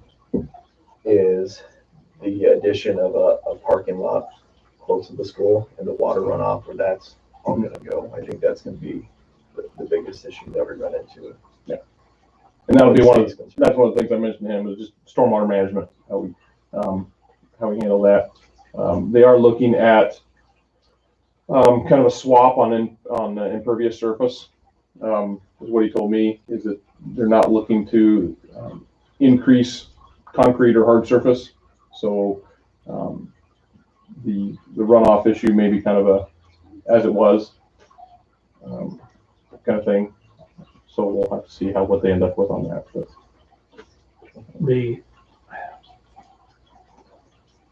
is the addition of a parking lot close to the school and the water runoff where that's all going to go. I think that's going to be the biggest issue that we run into. Yeah. And that'll be that's one of the things I mentioned to him is just stormwater management, how we handle that. They are looking at kind of a swap on the impervious surface. Is what he told me, is that they're not looking to increase concrete or hard surface. So the runoff issue may be kind of a as it was kind of thing. So we'll have to see what they end up with on that. But.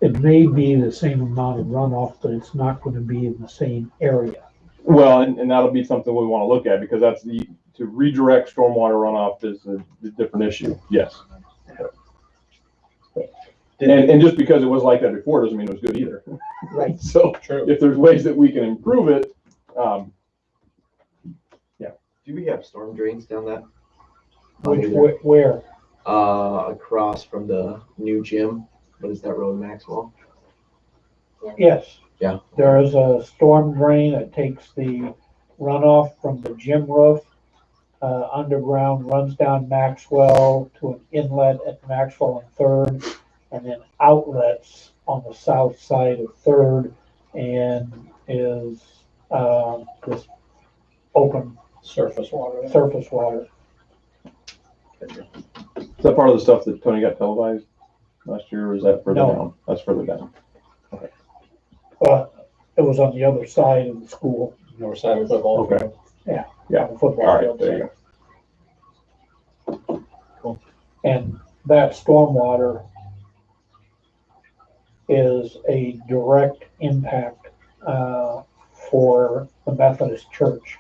It may be the same amount of runoff, but it's not going to be in the same area. Well, and that'll be something we want to look at because that's to redirect stormwater runoff is a different issue. Yes. And just because it was like that before doesn't mean it was good either. Right. So if there's ways that we can improve it, Do we have storm drains down that? Where? Across from the new gym. What is that road, Maxwell? Yes. Yeah. There is a storm drain that takes the runoff from the gym roof underground, runs down Maxwell to an inlet at Maxwell and Third, and then outlets on the south side of Third, and is just open Surface water. Is that part of the stuff that Tony got televised last year, or is that further No. down? That's further down. It was on the other side of the school. North side of the football Okay. field. Yeah. The football All right, field there you there. go. And that stormwater is a direct impact for the Methodist Church,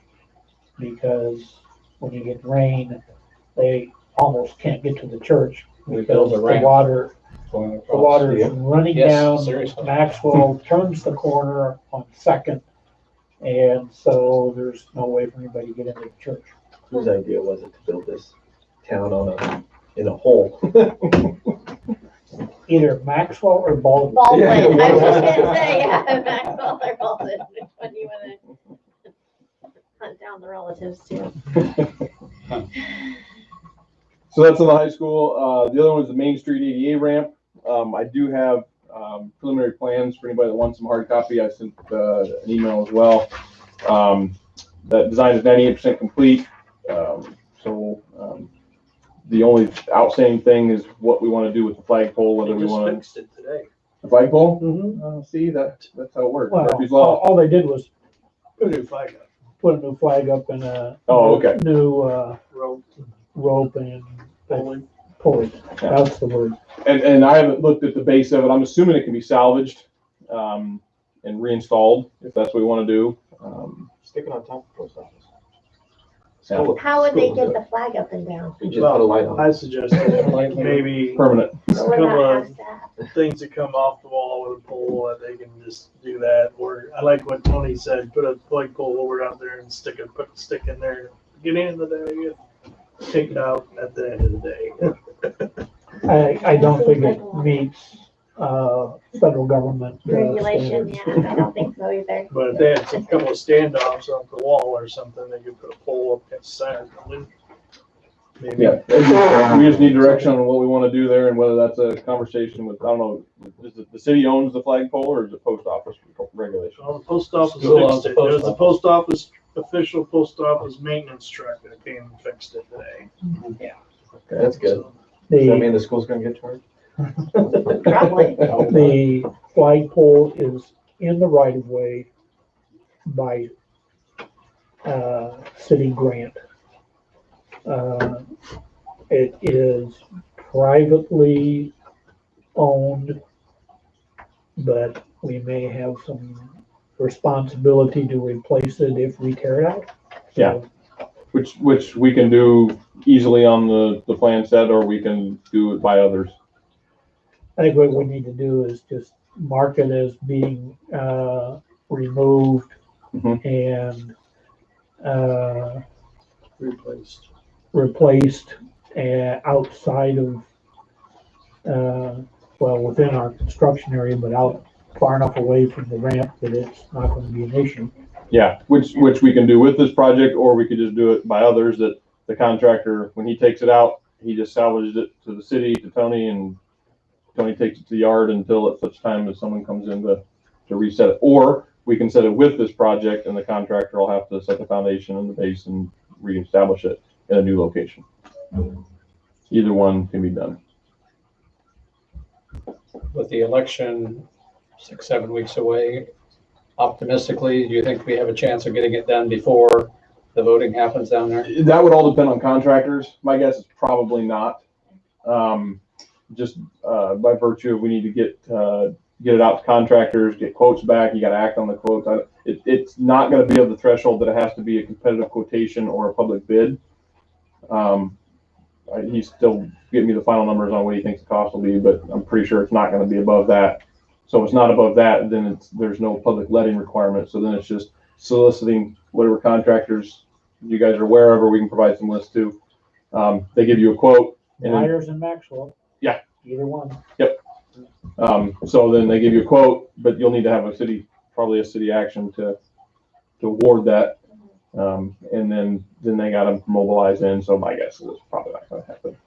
because when you get rain, they almost can't get to the church We because build a the ramp water going the across. water is running Yes, down. seriously. Maxwell turns the corner on Second, and so there's no way for anybody to get into the church. Whose idea was it to build this town in a hole? Either Maxwell or Baldwin. Baldwin, I was Yeah. just gonna say, yeah, Maxwell or Baldwin, which one you wanna hunt down the relatives to? So that's in the high school. The other one is the Main Street ADA ramp. I do have preliminary plans for anybody that wants some hard copy. I sent an email as well. That design is 98% complete. The only outstanding thing is what we want to do with the flagpole, whether we want to. Fixed it today. The flagpole? Mm-hmm. See, that's how it works. Well, Murphy's Law. all they did was Put a new flag up. put a new flag up and a Oh, okay. new Rope. rope and pulley. Yeah. That's the word. And I haven't looked at the base of it. I'm assuming it can be salvaged and reinstalled if that's what we want to do. Stick it on top of the post office. Yeah. How would they get the flag up and down? You just put a light on it. I suggested maybe Permanent. Or a would couple not of have staff? things that come off the wall with a pole, and they can just do that. Or I like what Tony said, put a flagpole over out there and put a stick in there. Get in the day, take it out at the end of the day. I don't think it meets federal government Regulation, standards. yeah, I don't think so either. But if they had some couple of standoffs off the wall or something, they could put a pole up against the side. Maybe. Yeah, we just need direction on what we want to do there and whether that's a conversation with, I don't know, is it the city owns the flagpole or is it post office regulation? Well, the post office School owns fixed the it. There's post the post office, official post office maintenance truck that came and fixed it today. Okay, that's good. Does that The, mean the school's gonna get charged? Probably. the flagpole is in the right of way by city grant. It is privately owned, but we may have some responsibility to replace it if we tear it out. Yeah. Which we can do easily on the plan set, or we can do it by others. I think what we need to do is just mark it as being removed and replaced outside of, within our construction area, but out far enough away from the ramp that it's not going to be an issue. Yeah, which we can do with this project, or we could just do it by others, that the contractor, when he takes it out, he just salvages it to the city, to Tony, and Tony takes it to the yard until at such time as someone comes in to reset it. Or we can set it with this project and the contractor will have to set the foundation and the base and reestablish it in a new location. Either one can be done. With the election 6-7 weeks away, optimistically, do you think we have a chance of getting it done before the voting happens down there? That would all depend on contractors. My guess is probably not. Just by virtue of we need to get it out to contractors, get quotes back. You got to act on the quotes. It's not going to be of the threshold that it has to be a competitive quotation or a public bid. He's still getting me the final numbers on what he thinks the cost will be, but I'm pretty sure it's not going to be above that. So if it's not above that, then there's no public letting requirement. So then it's just soliciting whatever contractors you guys are aware of, or we can provide some lists to. They give you a quote. And then, Myers and Maxwell. Yeah. Either one. Yep. So then they give you a quote, but you'll need to have probably a city action to award that. And then they got to mobilize in. So my guess is it's probably not going to happen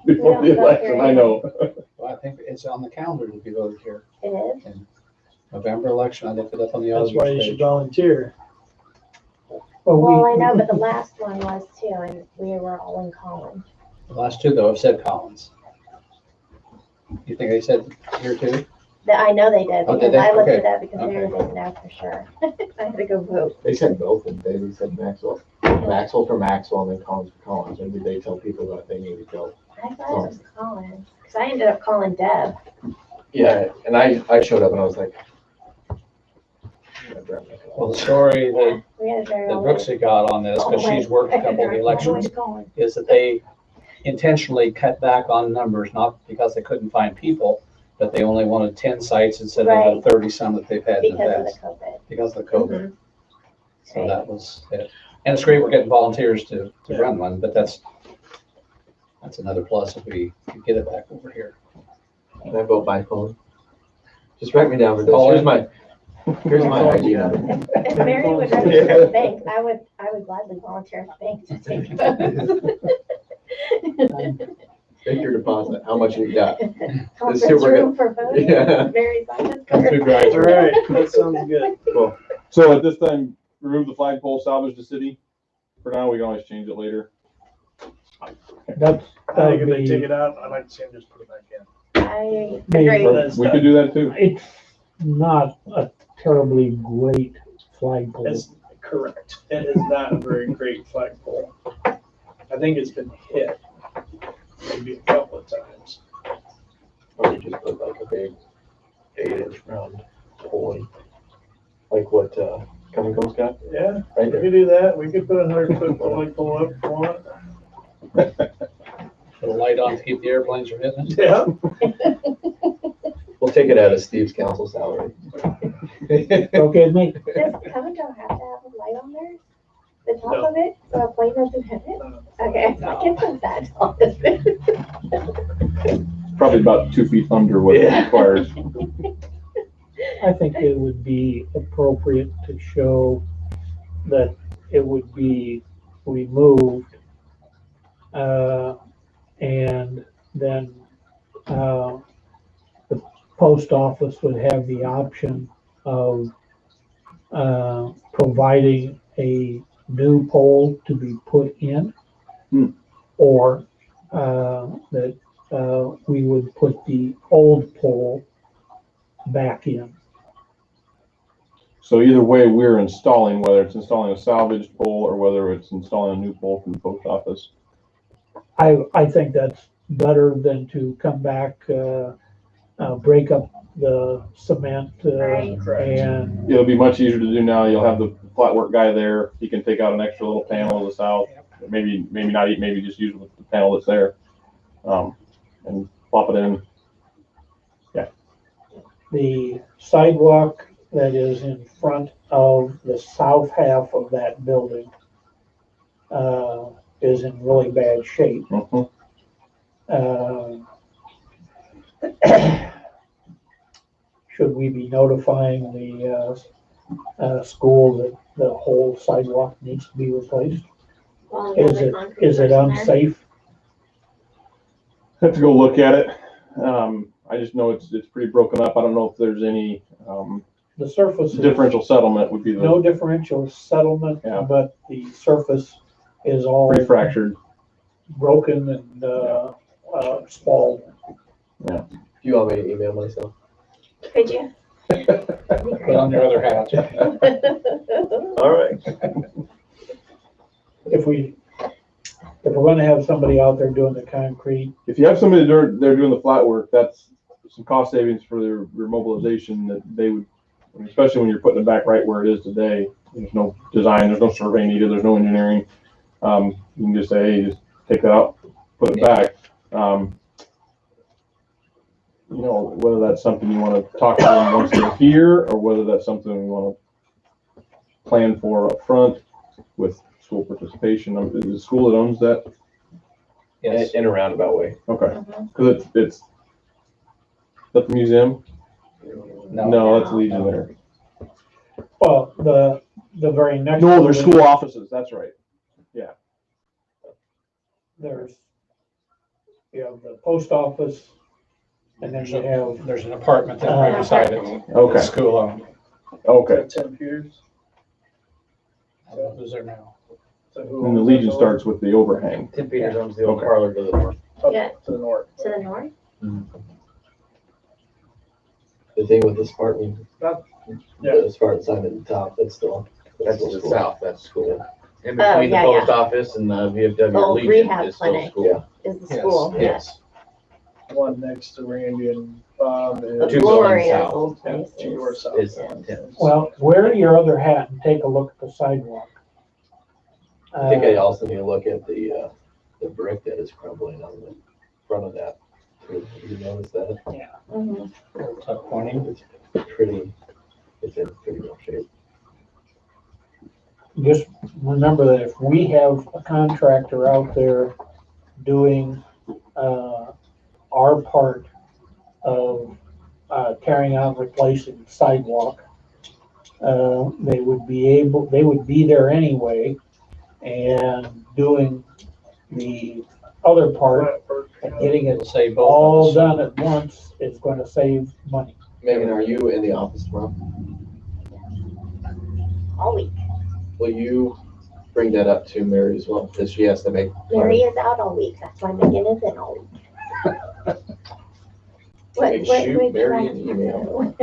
before the election. I know. Well, I think it's on the calendar to be voted here. It is. November election, I looked it up on the That's other why you should page. volunteer. Well, Well, I know, but the last one was too, and we were all in common. The last two though have said Collins. You think they said here too? I know they did, Oh, because did they? I looked Okay. it up, because Okay. Mary didn't know for sure. I had to go vote. They said both, and they said Maxwell. Maxwell for Maxwell and then Collins for Collins. And did they tell people that they needed to go? I thought it was Collins, because I ended up calling Deb. Yeah, and I showed up and I was like. Well, the story that We had a very that long Brooksy got on this, because she's worked a couple of the elections, is that they intentionally cut back on numbers, not because they couldn't find people, but they only wanted 10 sites instead of the 30 some that they've had in the Because of the past. COVID. Because of the COVID. Mhm. So Right. that was it. And it's great we're getting volunteers to run one, but that's another plus if we could get it back over here. Can I vote by phone? Just write me down for this. Call Here's in. my ID number. If Mary would run it for the bank, I would gladly volunteer at the bank to take votes. Take your deposit. How much you got? Conference see what we're room for voting. Yeah. Mary's on this Come through card. drive All through. right, that sounds good. Cool. So at this time, remove the flagpole, salvage the city. For now, we can always change it later. That's, I think if they take it out, I'd like to see them just put it back in. I Maybe. agree. Or we could do that too. it's not a terribly great flagpole. That's correct. It is not a very great flagpole. I think it's been hit maybe a couple of times. Or we just put like a big 8-inch round pole, like what Cummings got Yeah, right we there. could do that. We could put a 100-foot flagpole up if you want. Put a light on to keep the airplanes from hitting it. Yeah. We'll take it out of Steve's council salary. Okay, make, Does Covington have to have a light on there? The top No. of it, so a plane doesn't hit it? Okay, I can put that on. Probably about 2 feet under what it Yeah. requires. I think it would be appropriate to show that it would be removed. And then, the post office would have the option of, providing a new pole to be put in. Hmm. Or, that, we would put the old pole back in. So either way, we're installing, whether it's installing a salvaged pole or whether it's installing a new pole from the post office. I think that's better than to come back, break up the cement, Right. and, It'll be much easier to do now. You'll have the flat work guy there. He can take out an extra little panel to the south. Maybe not, maybe just use the panel that's there. And plop it in. the sidewalk that is in front of the south half of that building, is in really bad shape. Mhm. Should we be notifying the, school that the whole sidewalk needs to be replaced? Well, you have Is the it, concrete is it person there. unsafe? Have to go look at it. I just know it's pretty broken up. I don't know if there's any, The surface is differential settlement would be the no differential settlement, Yeah. but the surface is all pretty fractured. broken and, spalled. Do you want me to email myself? Could you? Put on your other hat. All right. If we're gonna have somebody out there doing the concrete, If you have somebody there doing the flat work, that's some cost savings for their mobilization that they would, especially when you're putting it back right where it is today. There's no design, there's no survey needed, there's no engineering. You can just say, hey, just take that out, put it back. You know, whether that's something you want to talk to them once they're here, or whether that's something we want to plan for up front with school participation. Is it the school that owns that? Yes. In a roundabout way. Okay, Mhm. because it's, is that the museum? No, that's Legion there. well, the very next. No, they're building, school offices, that's right. There's, you have the post office, and then you have, There's an apartment there right beside it. Okay. It's school owned. Okay, Tim Peters. I don't know who's there now. And the Legion starts with the overhang. Tim Peters owns the old Okay. parlor to the north. Yeah, To the north. to the north. The thing with the Spartan, Yeah. the Spartan sign at the top, that's still. That's to the school. south, that's school. In Oh, between the yeah, post office and the VFW Old Legion rehab is still clinic. school. Is the Yes, school, yeah. Yes. One next to Randy and Bob Two and. buildings Gloria's south. old Yeah, place to your is. south. Is Yeah. Tim's. Well, wear your other hat and take a look at the sidewalk. I think I also need to look at the brick that is crumbling on the front of that. Have you noticed that? Mhm. Tuck pointing. It's pretty, it's in pretty rough shape. Just remember that if we have a contractor out there doing, our part of, carrying out replacing the sidewalk, they would be there anyway and doing the other part and getting it Say both all of us. done at once is gonna save money. Megan, are you in the office tomorrow? All week. Will you bring that up to Mary as well, because she has to make. Mary is out all week, that's why Megan is in all week. You can shoot Mary an email.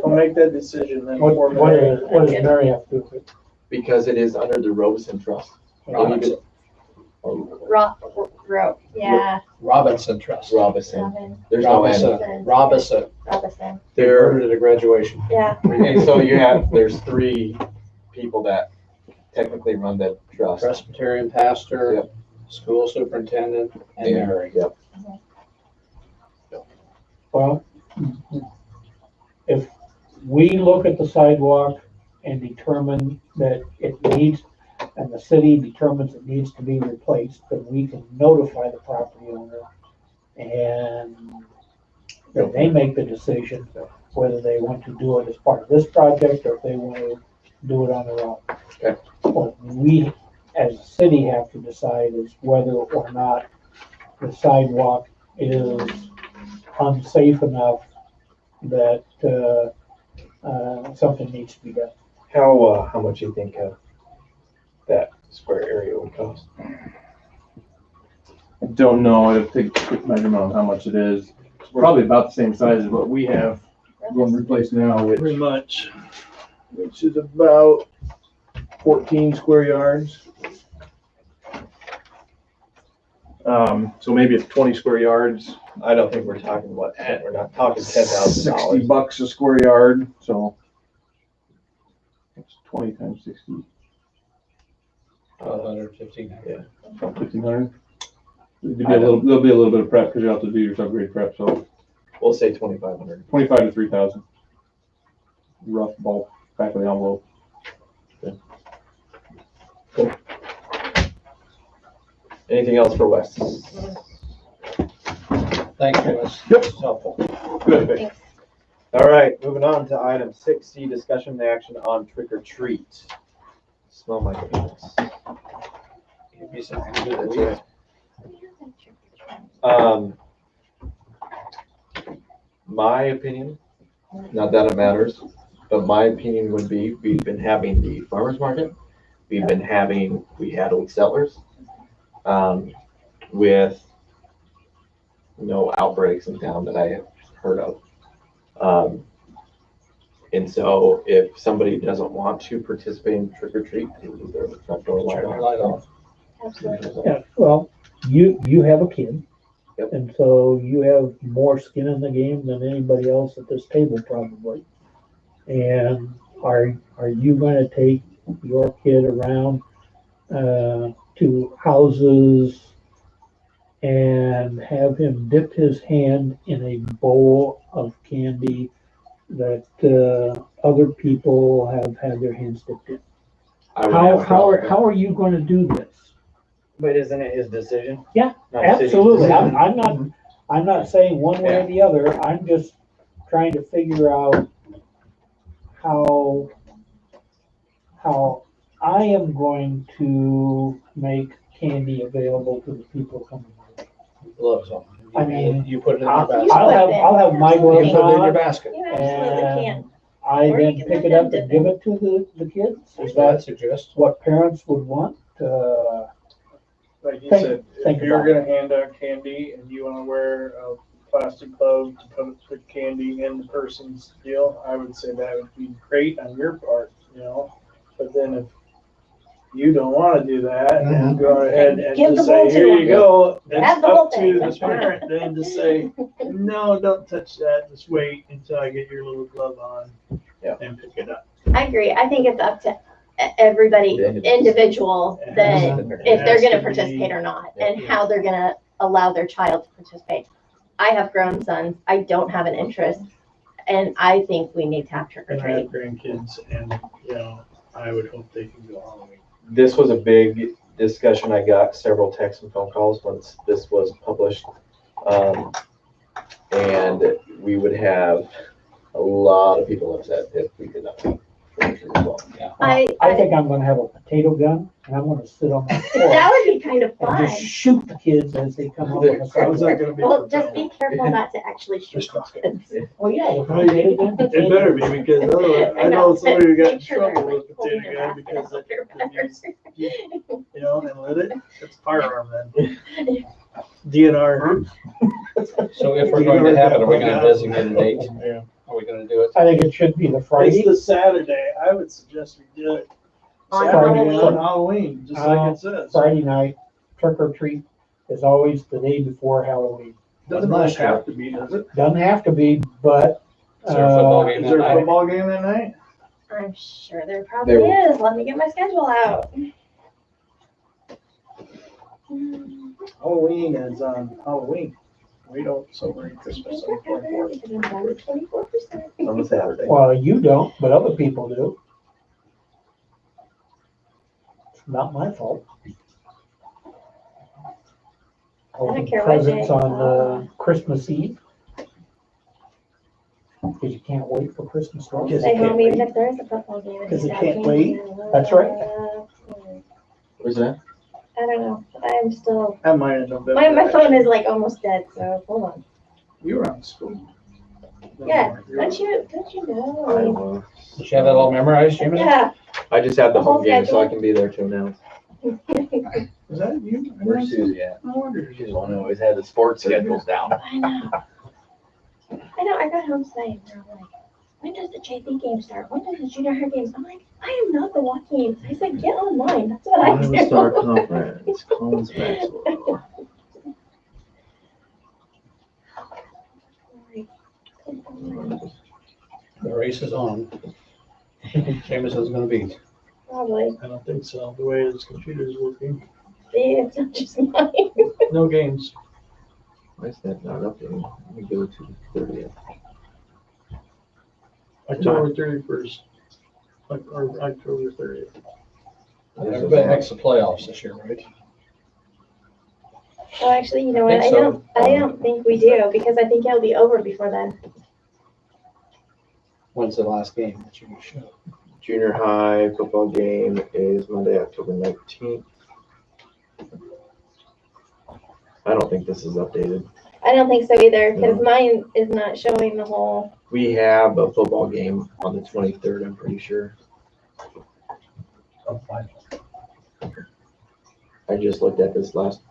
I'll make that decision then. What, before what Mary- is, what does Mary have to do with it? Because it is under the Robeson Trust. Robinson. Yeah, Robinson Trust. Robinson, Robin, there's no end. Robinson. Robinson. Robinson, There, Learned it at graduation. yeah. and so there's 3 people that technically run that trust. Presbyterian pastor, Yep. school superintendent, and Yeah. Mary. Yep. Well, if we look at the sidewalk and determine that it needs, and the city determines it needs to be replaced, then we can notify the property owner. And then they make the decision whether they want to do it as part of this project or if they want to do it on their own. Okay. What we, as a city, have to decide is whether or not the sidewalk is unsafe enough that, something needs to be done. How much do you think that square area would cost? I don't know, I'd have to take a quick measurement on how much it is. It's probably about the same size as what we have going replaced now, which, Pretty much, which is about 14 square yards. So maybe it's 20 square yards. I don't think we're talking we're not talking $10,000. $60 a square yard, so it's 20 times 60, 1,200, 1,500. about 1,500. There'll be a little bit of prep because you have to do your subgrade prep, so We'll say 2,500. 25 to 3,000. Rough ball, back of the envelope. Anything else for Wes? Thank you, Wes. Yep. It's helpful. Good. Thanks. All right, moving on to item 6C, discussion and action on trick or treat. Smell my goodness. Give me something to do That's with it. My opinion, not that it matters, but my opinion would be, we've been having the farmer's market. We had Old Settlers, with no outbreaks in town that I have heard of. And so if somebody doesn't want to participate in trick or treat, they leave their front door light Turn the on. light off. Absolutely. Yeah, well, you have a kid. Yep. And so you have more skin in the game than anybody else at this table probably. And are you gonna take your kid around, to houses and have him dip his hand in a bowl of candy that, other people have had their hands dipped in? I would have a problem. How are you gonna do this? But isn't it his decision? Yeah, Not the city's absolutely. decision? I'm not saying one way or the other. I'm just trying to figure out how I am going to make candy available to the people coming. Gloves on. I mean, You put it in your I'll basket. I'll have my You gloves put it in your on, basket. You absolutely can. and I Or you then can pick let it them up dip and it. give it to the kids. Is That's what I'd that suggest. what parents would want? Like you Think- said, think if you're about gonna hand out candy and you wanna wear a plastic glove to put candy in the person's deal, I would say that would be great on your part, you know? But then if you don't wanna do that, and go ahead and Give just the say, whole here to you them. go, Have it's the whole up to thing, the that's fine. parent then to say, no, don't touch that, just wait until I get your little glove on Yeah. and pick it up. I agree. I think it's up to everybody The individual It that has if It they're has gonna to participate be- or not, and how they're gonna allow their child to participate. I have grown sons. I don't have an interest, and I think we need to have trick or And I have treat. grandkids and, you know, I would hope they can go Halloween. This was a big discussion. I got several texts and phone calls once this was published. And we would have a lot of people upset if we did not. As well. I think I'm gonna have a potato gun and I'm gonna sit on my porch that would be kind of and fun. just shoot the kids as they come up on the How's sidewalk. that gonna be? Well, just be careful not to actually shoot the kids. Oh, yeah. the Well, potato gun, It better be, because otherwise, I know somebody who got in Make sure they're, trouble like, with holding potato their gun because basket it, on their you know, and lit it, it's a firearm then. DNR. So if we're going to have it, are we gonna designate a date? Yeah. Are we gonna do it? I think it should be the It's Friday. the Saturday, I would suggest we do it On Saturday Halloween. on Halloween, just like it says. Friday night, trick or treat is always the day before Halloween. Doesn't always have to be, does it? Doesn't have to be, but, Is there a football game Is there that a night? football game that night? I'm sure there probably There- is. Let me get my schedule out. Halloween is on Halloween. We don't celebrate Christmas on the 24th. 24%. On a Saturday. well, you don't, but other people do. It's not my fault. don't care what Presents day. on Christmas Eve. Because you can't wait for Christmas Because cards. Stay you can't home even wait. if there is a football game. Because you I can't wait. That's right. Where's that? I don't know. I'm still, I might in November. my phone is like almost dead, so hold on. You were on school. Yeah, don't you know? I mean, Did you have that all memorized, Jameson? Yeah. I just have the The whole home game, so I schedule? can be there too now. Is that you? Where's Susie at? I wondered. She's the one who always had the sports schedules down. I know. I got home today and they're like, when does the JV game start? When does the junior high games? I'm like, I am not the Joaquin. I said, get online. That's what I do. Iowa Star Conference, Collins Maxwell. The race is on. Jameson's gonna beat. Probably. I don't think so, the way his computer's working. See, it's not just mine. No games. Why is that not updating? Let me go to the 30th. October 31st. Or October 30th. Everybody makes the playoffs this year, right? Well, actually, you know I what? think so. I don't think we do because I think it'll be over before then. When's the last game that you can show? Junior high football game is Monday, October 19th. I don't think this is updated. I don't think so either because No. mine is not showing the whole. We have a football game on the 23rd, I'm pretty sure. Oh, fine. I just looked at this last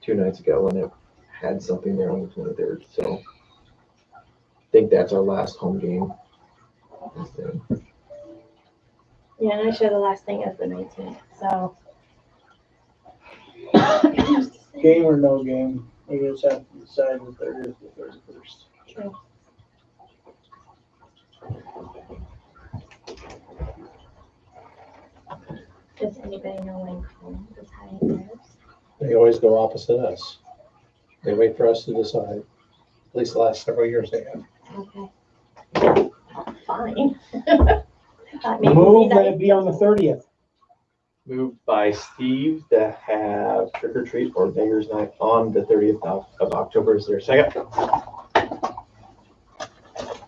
2 nights ago and it had something there on the 23rd, so I think that's our last home game. Yeah, and I show the last thing as the 19th. So. Game or no game, we just have to decide the 30th or 31st. True. Does anybody know when Collins is having theirs? They always go opposite us. They wait for us to decide. At least the last several years they have. Okay. Fine. Thought maybe Move we that it be on the 30th. Moved by Steve to have trick or treat or beggars night on the 30th of October. Is there a second?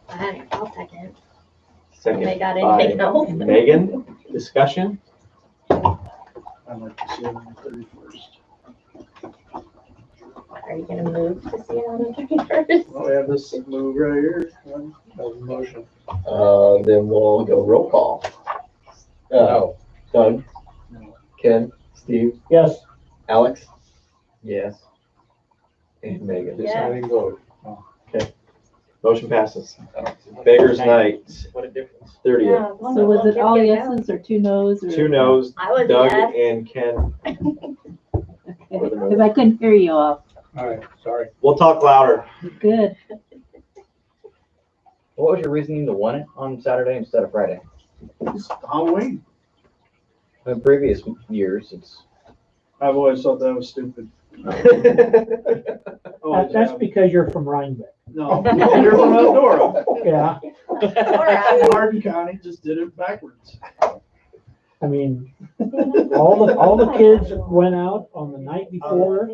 Alright, I'll second. Second They got by anything else? Megan. Discussion? I'd like to see it on the 31st. Are you gonna move to see it on the 31st? Well, we have this move right here. Motion. Then we'll go roll call. No. Doug? Ken, Steve, Yes. Alex, Yes. and Megan. Deciding vote. Okay. Motion passes. Beggars Night, What a difference. 30th. Yeah, So was it all yeses or 2 noes or? 2 no's, I was Doug yes. and Ken. Because I couldn't hear you all. All right, sorry. We'll talk louder. Good. What was your reasoning to want it on Saturday instead of Friday? Halloween. In previous years, it's. I've always thought that was stupid. That's because you're from Rhinebeck. No, you're from Eldora. Yeah, Hardin County just did it backwards. I mean, all the kids went out on the night before,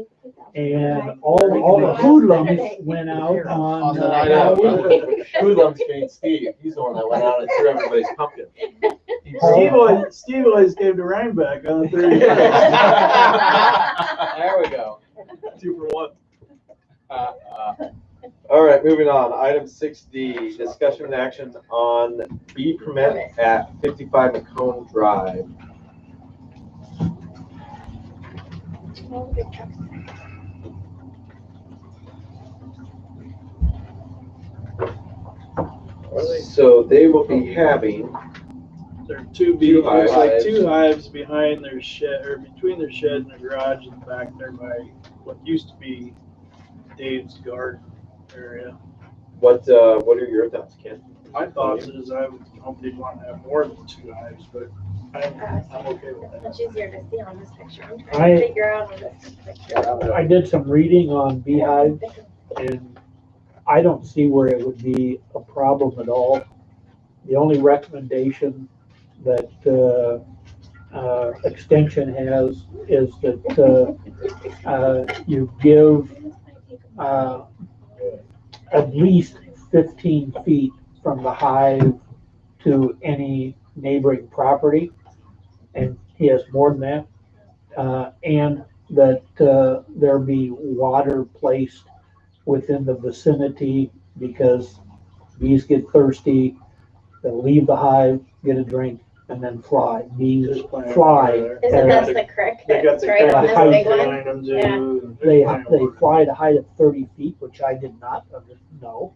and all the hoodlums went out on the night out. Halloween. Hoodlums being Steve. He's the one that went out and threw everybody's pumpkin. Steve always came to Rhinebeck on the 31st. There we go. 2 for 1. All right, moving on. Item 6D, discussion and action on B permit at 55 Macomb Drive. So they will be having There are two Two there's like hives. 2 hives behind their shed, or between their shed and their garage in the back there by what used to be Dave's garden area. what are your thoughts, Ken? My thoughts is I would hope they'd want to have more than 2 hives, but I'm okay with that. It's easier to see on this picture. I'm trying to figure out on this picture. I did some reading on beehives, and I don't see where it would be a problem at all. The only recommendation that Extension has is that you give at least 15 feet from the hive to any neighboring property, and he has more than that, and that there be water placed within the vicinity, because bees get thirsty, they'll leave the hive, get a drink, and then fly. Bees Just playing fly. over there. Isn't at- this the crick They got that's the right on this height big one? behind them too. They fly at a height of 30 feet, which I did not know.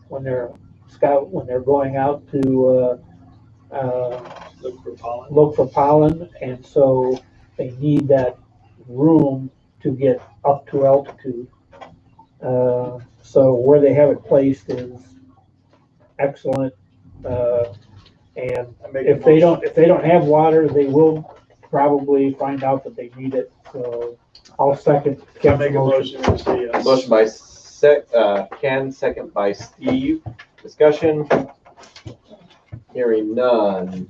When they're going out to Look for pollen. look for pollen, and so they need that room to get up to altitude. So where they have it placed is excellent. And if they don't have water, they will probably find out that they need it. So I'll second I'll Ken's make a motion. motion to say yes. Motion by Ken, second by Steve. Discussion. Hearing none.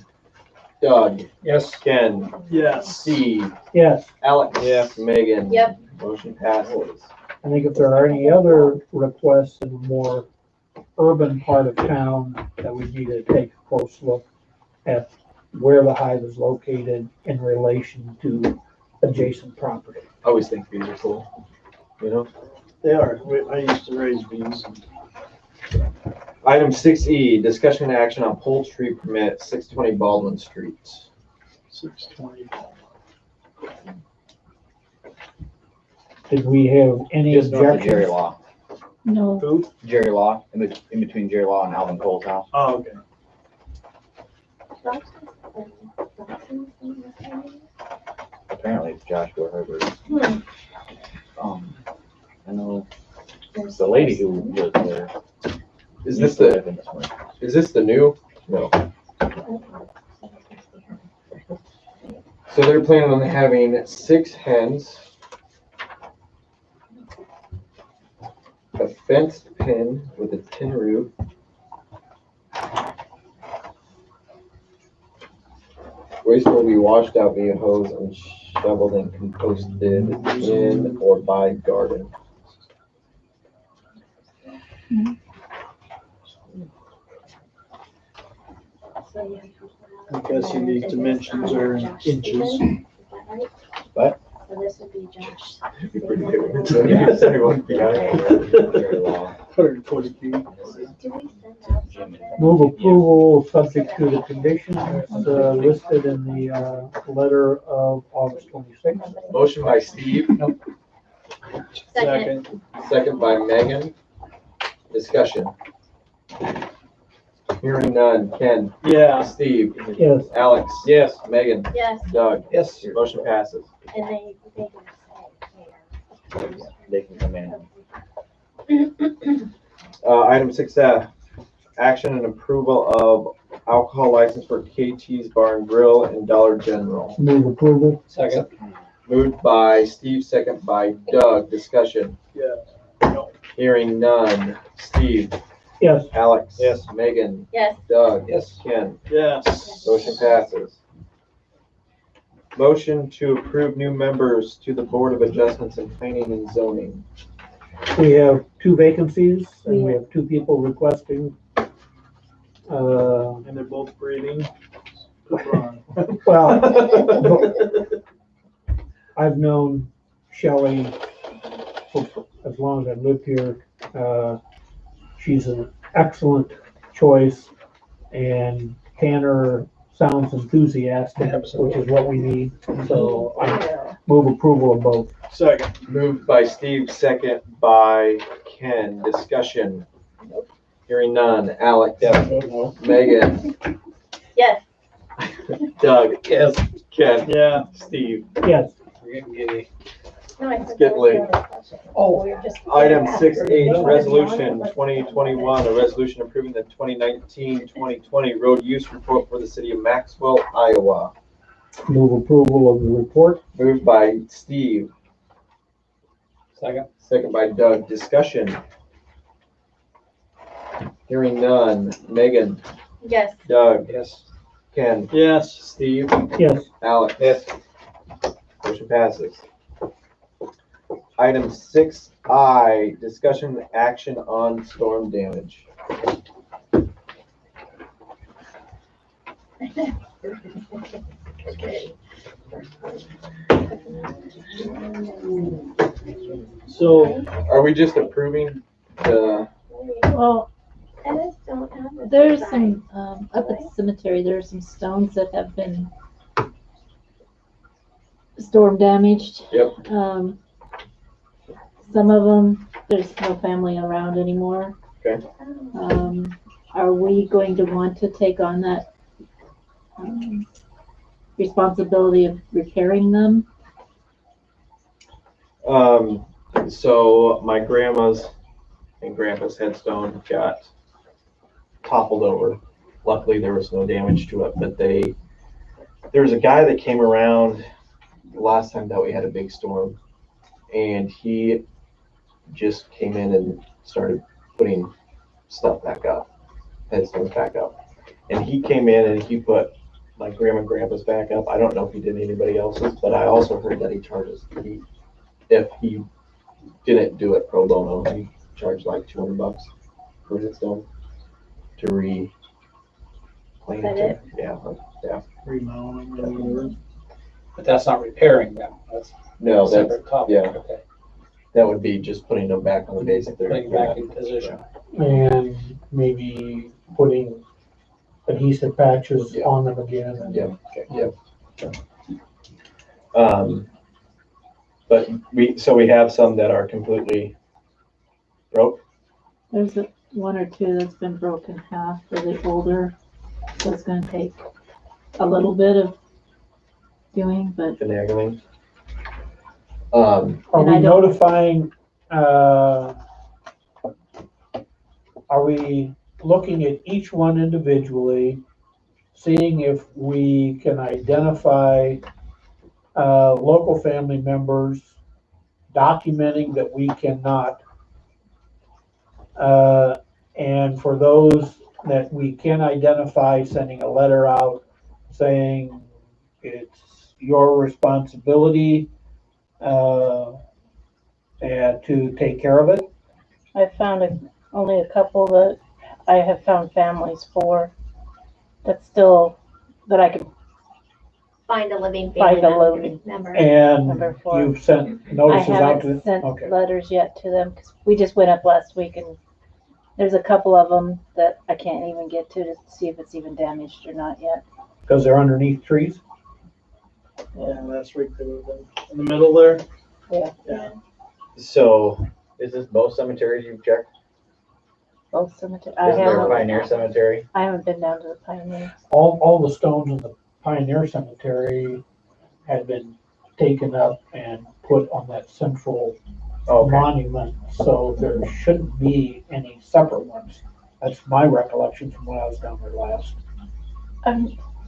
Doug, Yes. Ken, Yes. Steve, Yes, Alex, Megan. Yep. Motion passes. I think if there are any other requests in the more urban part of town, that we need to take a close look at where the hive is located in relation to adjacent property. I always think bees are cool. You know? They are. I used to raise bees. Item 6E, discussion and action on poultry permit, 620 Baldwin Street. 620. Did we have any Just north of Jerry objections? Law. No. Who? Jerry Law, in between Jerry Law and Alvin Cole's house. Oh, okay. Apparently it's Joshua Herbert. Hmm. I know the lady who lives there. Is used this to the live in this one. is this the new? No. So they're planning on having 6 hens, a fenced pen with a tin roof, waste will be washed out via hose and shoveled and composted in or by garden. I'm guessing these dimensions are in inches. What? So this would be Josh. It'd be pretty good. So everyone would be out of here. Jerry Law. 120 feet. Do we send out something? Move approval subject to the conditions listed in the letter of August 26th. Motion by Steve, Second. second by Megan. Discussion. Hearing none. Ken, Yeah. Steve, Yes. Alex. Yes. Megan, Yes, Doug. Yes. Motion passes. and they can say, They can come in. Item 6F, action and approval of alcohol license for KT's Bar and Grill and Dollar General. Move approval. Second. Moved by Steve, second by Doug. Discussion. Yeah. Hearing none. Steve, Yes. Alex. Yes. Megan, yes, Doug. Yes. Ken. Yes. Motion passes. Motion to approve new members to the Board of Adjustments in Planning and Zoning. We have 2 vacancies and we have 2 people requesting. And they're both breathing. Well, I've known Shelley for as long as I've lived here. She's an excellent choice, and Tanner sounds enthusiastic, which is what we need. So I move approval of both. Second. Moved by Steve, second by Ken. Discussion. Hearing none. Alex. Megan. yes. Doug. Yes. Ken. Yeah. Steve. Yes. We're getting giddy. No, I It's said getting there was late. no discussion. Oh. We're just- Item 6H, resolution 2021, a resolution approving the 2019-2020 road use report for the city of Maxwell, Iowa. Move approval of the report. Moved by Steve, Second. second by Doug. Discussion. Hearing none. Megan, Yes, Doug, Yes. Ken, Yes. Steve, Yes. Alex. Yes. Motion passes. Item 6I, discussion and action on storm damage. So, Are we just approving the, Well, I just don't have the there's design. some, up at the cemetery, there are some stones that have been storm damaged. Yep. Some of them, there's no family around anymore. Oh, Are we going to want to take on that responsibility of repairing them? so my grandma's and grandpa's headstone got toppled over. Luckily, there was no damage to it, but there was a guy that came around the last time that we had a big storm, and he just came in and started putting stuff back up, headstones back up. And he came in and he put my grandma and grandpa's back up. I don't know if he did anybody else's, but I also heard that he charges, if he didn't do it pro bono, he charged like $200 per headstone to reclaim That it. Yeah, yeah. remount or whatever. But that's not repairing them. That's No, a that's, separate topic. yeah. Okay. that would be just putting them back on the basic. Putting back in position. And maybe putting adhesive patches Yeah. on them again. Yeah, okay, yeah. But we have some that are completely broke. There's one or two that's been broken half, really older, so it's gonna take a little bit of doing, but Finagling. Are And we I don't- notifying, are we looking at each one individually, seeing if we can identify local family members, documenting that we cannot, and for those that we can identify, sending a letter out saying it's your responsibility and to take care of it? I found only a couple that I have found families for. That's still, that I could Find a living Find family a living member. And Number 4. you've sent I notices out to haven't them? sent Okay. letters yet to them, because we just went up last week and There's a couple of them that I can't even get to see if it's even damaged or not yet. Because they're underneath trees. Yeah, last week they were in the middle there. Yeah. So, is this both cemeteries you've checked? Both cemetery. Isn't there a Pioneer Cemetery? I haven't been down to the Pioneer. All the stones in the Pioneer Cemetery had been taken up and put on that central monument, so there shouldn't be any separate ones. That's my recollection from when I was down there last.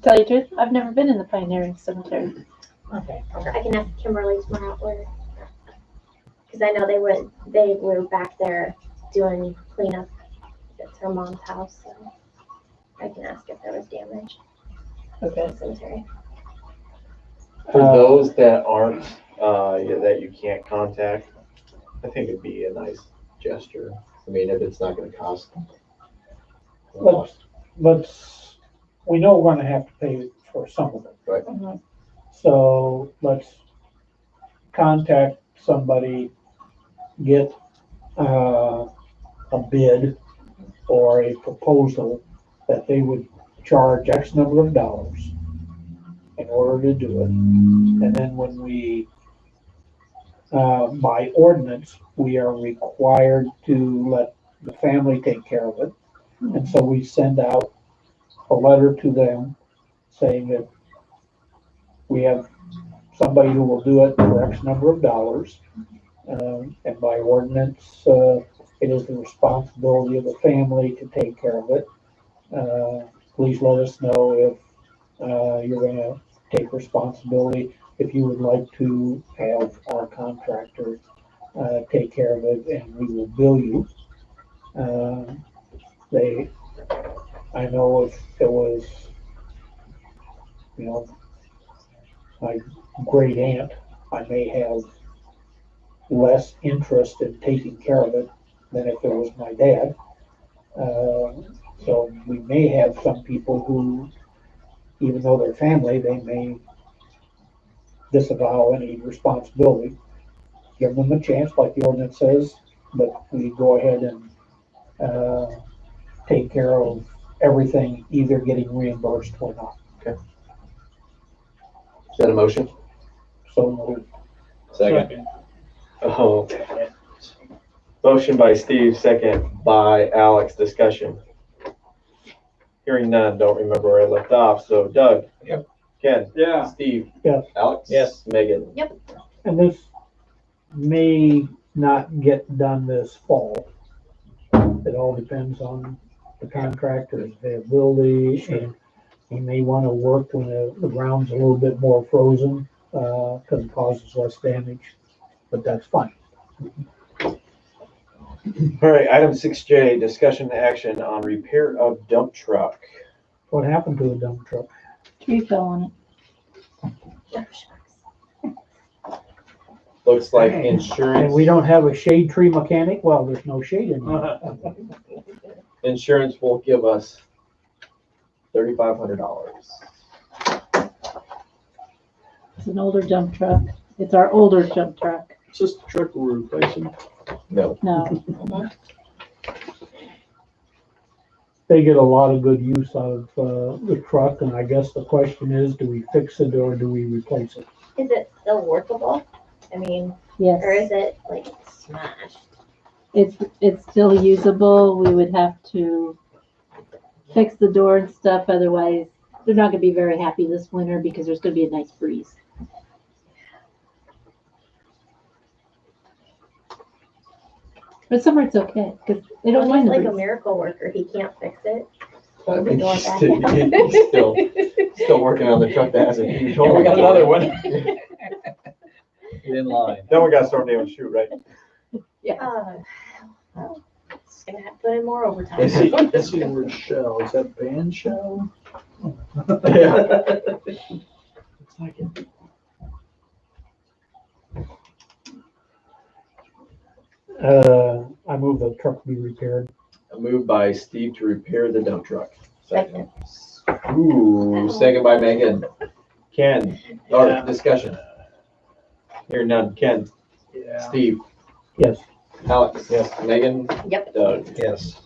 Tell you the truth, I've never been in the Pioneer Cemetery. Okay. I can ask Kimberly tomorrow where, because I know they were back there doing cleanup. It's her mom's house, so I can ask if there was damage. Okay. In the cemetery. For those that aren't, that you can't contact, I think it'd be a nice gesture. I mean, if it's not gonna cost. We know we're gonna have to pay for some of it. Right. Mhm. So let's contact somebody, get a bid or a proposal that they would charge X number of dollars in order to do it. And then when we, by ordinance, we are required to let the family take care of it. And so we send out a letter to them saying that we have somebody who will do it for X number of dollars. And by ordinance, it is the responsibility of the family to take care of it. Please let us know if you're gonna take responsibility, if you would like to have our contractor take care of it, and we will bill you. I know if it was, my great aunt, I may have less interest in taking care of it than if it was my dad. So we may have some people who, even though they're family, they may disavow any responsibility. Give them a chance, like the ordinance says, but we go ahead and take care of everything, either getting reimbursed or not. Okay. Is that a motion? So Second. Oh. Motion by Steve, second by Alex. Discussion. Hearing none, don't remember where I left off. So Doug. Yep. Ken. Yeah. Steve. Yes. Alex. Yes. Megan. Yep. And this may not get done this fall. It all depends on the contractor's availability, and he may want to work when the ground's a little bit more frozen, because it causes less damage, but that's fine. All right, item 6J, discussion and action on repair of dump truck. What happened to the dump truck? Tree fell on it. Looks like And insurance. we don't have a shade tree mechanic? Well, there's no shade in there. Insurance will give us $3,500. It's an older dump truck. It's our older dump truck. It's just the truck we're replacing. No. No. They get a lot of good use out of the truck, and I guess the question is, do we fix it or do we replace it? Is it still workable? I mean, Yes. or is it like smashed? It's still usable. We would have to fix the door and stuff. Otherwise, they're not gonna be very happy this winter because there's gonna be a nice breeze. But summer it's okay because they don't Well, mind he's the like a breeze. miracle worker. He can't fix it. I mean, Going he's back still, down. he's still working on the truck that hasn't been Yeah, we got another one. In line. Then we gotta start doing shoot, right? Well, it's gonna have to put in more overtime. I see the word shell. Is that band shell? Yeah. Looks like it. I move the truck be repaired. A move by Steve to repair the dump truck. Second. Ooh, second by Megan. Ken, or Yeah. discussion. Here none. Ken, Yeah. Steve, Yes. Alex? Yes. Megan? Yep. Doug? Yes.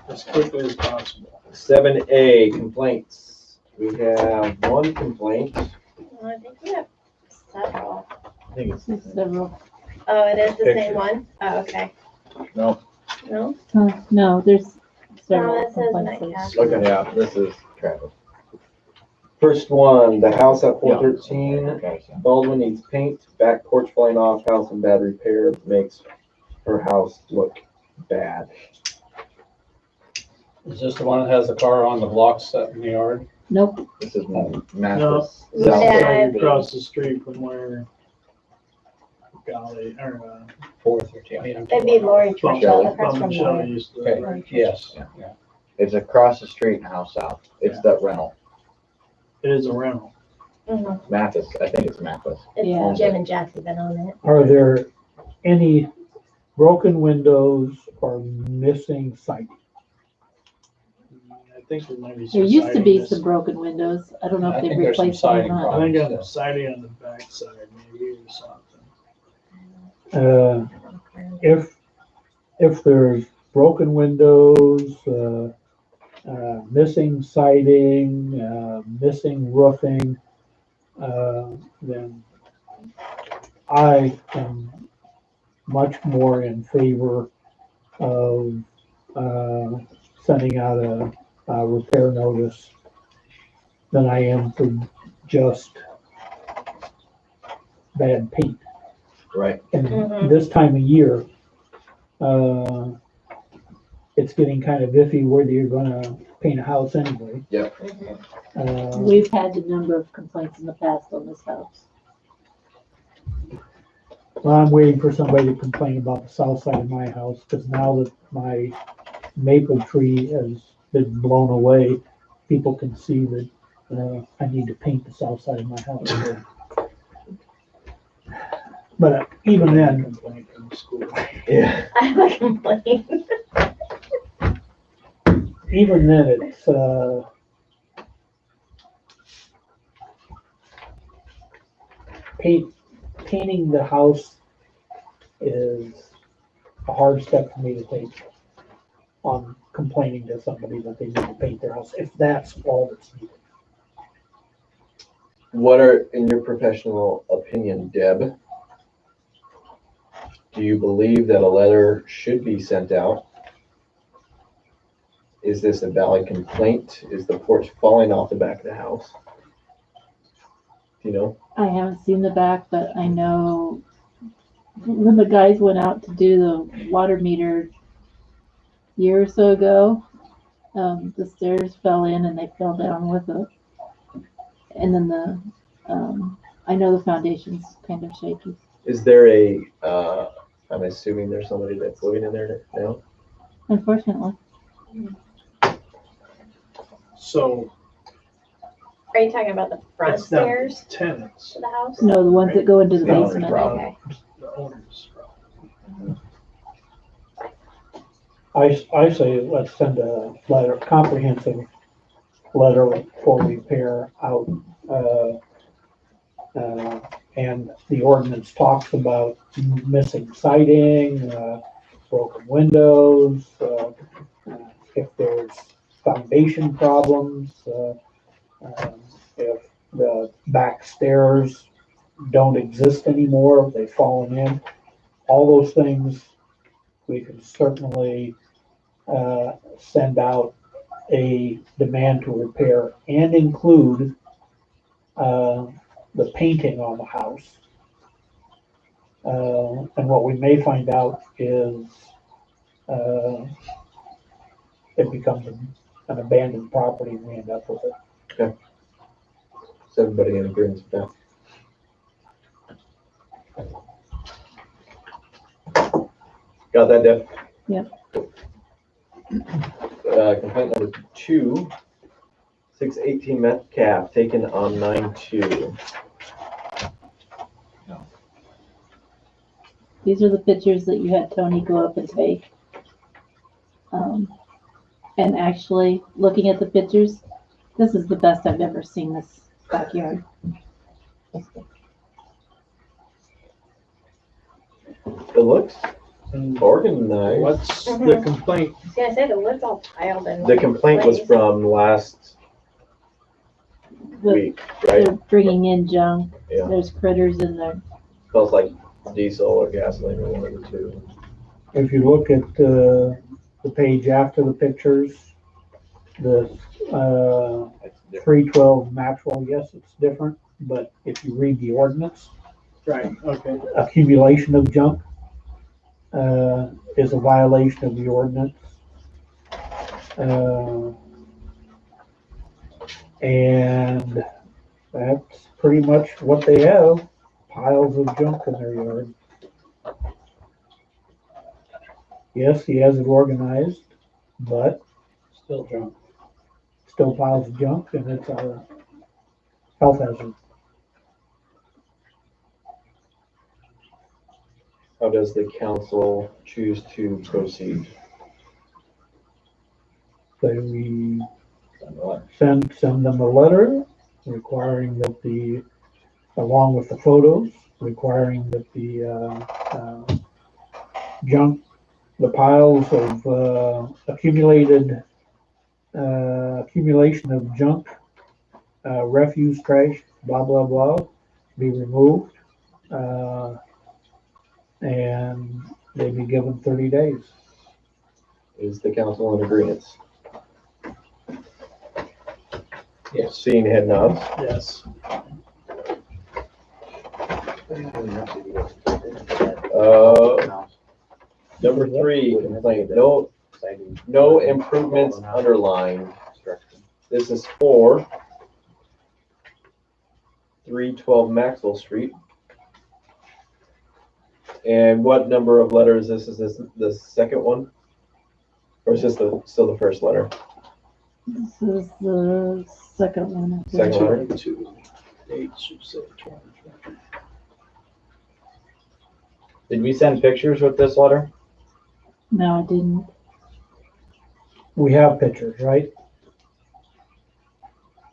As quickly as possible. 7A, complaints. We have one complaint. I think we have several. I think it's Several. Oh, it is the Picture. same one? Oh, okay. No. No? No, there's several. No, that says complaints. Metcalf. Okay. Yeah, this is Travis. First one, the house at Yeah. 413. Okay, so. Baldwin needs paint, back porch falling off, house in bad repair, makes her house look bad. Is this the one that has the car on the block set in the yard? Nope. This is No. Mathis. Yeah. South Side. That'd be- Across the street from where Golly, or, 413. That'd be Lori Bum Trishelle, across Bum from Shelley Lori. used to. Okay, yes, yeah. It's across the street in House South. It's the rental. It is a rental. Mhm. Mathis, I think it's Mathis. Yeah. It's Jim and Jesse been on it. Are there any broken windows or missing siding? I think there might be some There used to siding be missing. some broken windows. I don't know I if they think there's some replaced them or siding not. I think on the Yes. siding on the backside maybe or something. If there's broken windows, missing siding, missing roofing, then I am much more in favor of sending out a repair notice than I am for just bad paint. Right. And Mhm. this time of year, it's getting kind of iffy whether you're gonna paint a house anyway. Mhm. We've had a number of complaints in the past on this house. Well, I'm waiting for somebody to complain about the south side of my house, because now that my maple tree has been blown away, people can see that, I need to paint the south side of my house. But even then, Complaint from the school. Yeah. I have a complaint. even then, it's, painting the house is a hard step for me to take on complaining to somebody that they need to paint their house, if that's all that's needed. What are, in your professional opinion, Deb, do you believe that a letter should be sent out? Is this a valid complaint? Is the porch falling off the back of the house? Do you know? I haven't seen the back, but I know when the guys went out to do the water meter a year or so ago, the stairs fell in and they fell down with it. And then I know the foundation's kind of shaky. Is there a, I'm assuming there's somebody that's living in there now? Unfortunately. So Are you talking about the front it's not stairs tenants, to the house? No, the ones that go into the The owner's basement. problem. Okay. the owners. I say let's send a letter, comprehensive letter for repair out. And the ordinance talks about missing siding, broken windows, if there's foundation problems, if the back stairs don't exist anymore, they've fallen in. All those things, we can certainly send out a demand to repair and include the painting on the house. And what we may find out is it becomes an abandoned property and we end up with it. Is everybody in agreement with that? Got that, Deb? Yep. Complaint number 2, 618 Metcalf, taken on 9/2. These are the pictures that you had Tony go up and take. And actually, looking at the pictures, this is the best I've ever seen this backyard. It looks And organized. what's the complaint? I was gonna say, the wood's all piled in. The one complaint was place. from last The- week, right? They're bringing in junk. Yeah. There's critters in there. Smells like diesel or gasoline or one of the two. If you look at the page after the pictures, the 312 Maxwell, yes, it's different, but if you read the ordinance, Right, okay. accumulation of junk is a violation of the ordinance. And that's pretty much what they have, piles of junk in their yard. Yes, he has it organized, but Still drunk. still piles of junk, and it's a health hazard. How does the council choose to proceed? So we send them a letter requiring that along with the photos, requiring that the junk, the piles of accumulation of junk, refuse, trash, blah, blah, blah, be removed. And they be given 30 days. Is the council in agreement? Yes. Seeing head nods. Yes. Number 3, complaint, no improvements underlined. This is for 312 Maxwell Street. And what number of letters is this the second one? Or is this still the first letter? This is the second one. I think. Second letter? Did we send pictures with this letter? No, I didn't. We have pictures, right?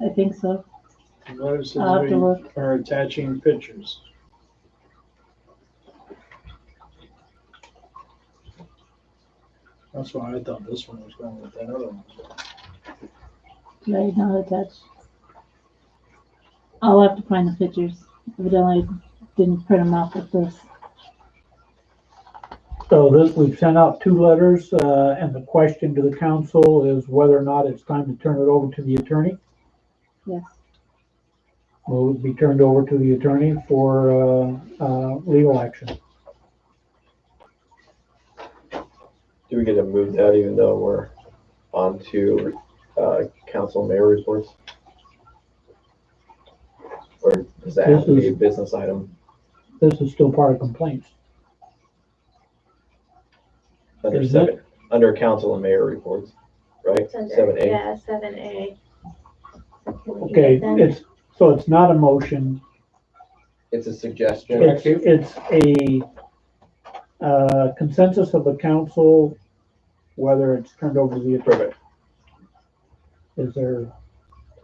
I think so. Notice I'll have that to we look. are attaching pictures. That's why I thought this one was going with that other one. Did I not attach? I'll have to find the pictures. Evidently, I didn't print them out with this. So we've sent out 2 letters, and the question to the council is whether or not it's time to turn it over to the attorney. Yes. Will it be turned over to the attorney for legal action? Do we get to move that even though we're on to council mayor reports? Or does that have to be a business item This is still part of complaints. under Is 7, under council and mayor reports, right? It's under- 7A. Yeah, 7A. Okay, it's not a motion. It's a suggestion. It's a consensus of the council, whether it's turned over to the attorney. Perfect. Is there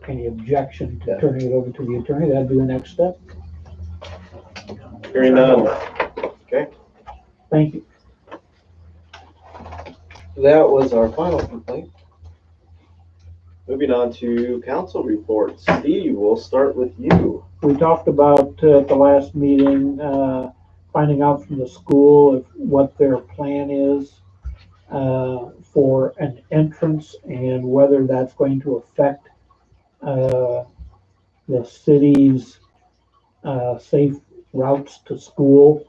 any objection to Yeah. turning it over to the attorney? That'd be the next step. Hearing none. Okay, Thank you. that was our final complaint. Moving on to council reports. Steve, we'll start with you. We talked about at the last meeting, finding out from the school what their plan is for an entrance and whether that's going to affect the city's safe routes to school,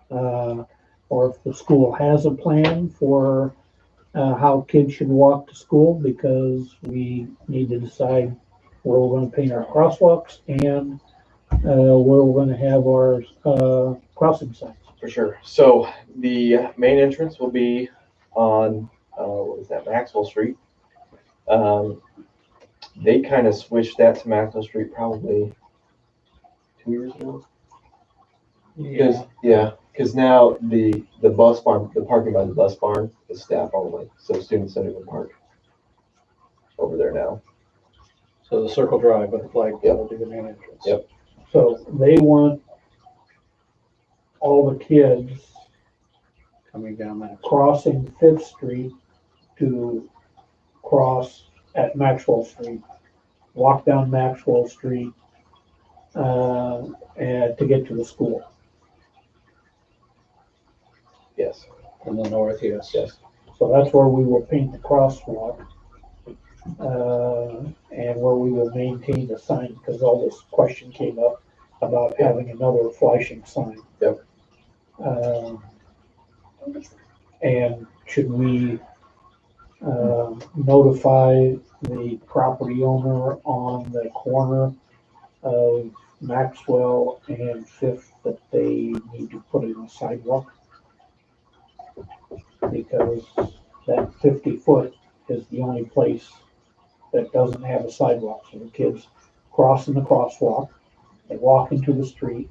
or if the school has a plan for how kids should walk to school, because we need to decide where we're going to paint our crosswalks and where we're going to have our crossing signs. For sure. So the main entrance will be on, what is that, Maxwell Street. They kind of switched that to Maxwell Street probably 2 years ago. Because now the bus barn, the parking by the bus barn is staff only, so students don't even park over there now. So the Circle Drive with the flag will be the main entrance. Yep. So they want all the kids coming down that. crossing Fifth Street to cross at Maxwell Street, walk down Maxwell Street, and to get to the school. Yes. From the north, yes. Yes. So that's where we will paint the crosswalk, and where we will maintain the sign, because all this question came up about having another flashing sign. Yep. And should we, notify the property owner on the corner of Maxwell and Fifth that they need to put in a sidewalk? Because that 50 foot is the only place that doesn't have a sidewalk. So the kids crossing the crosswalk, they walk into the street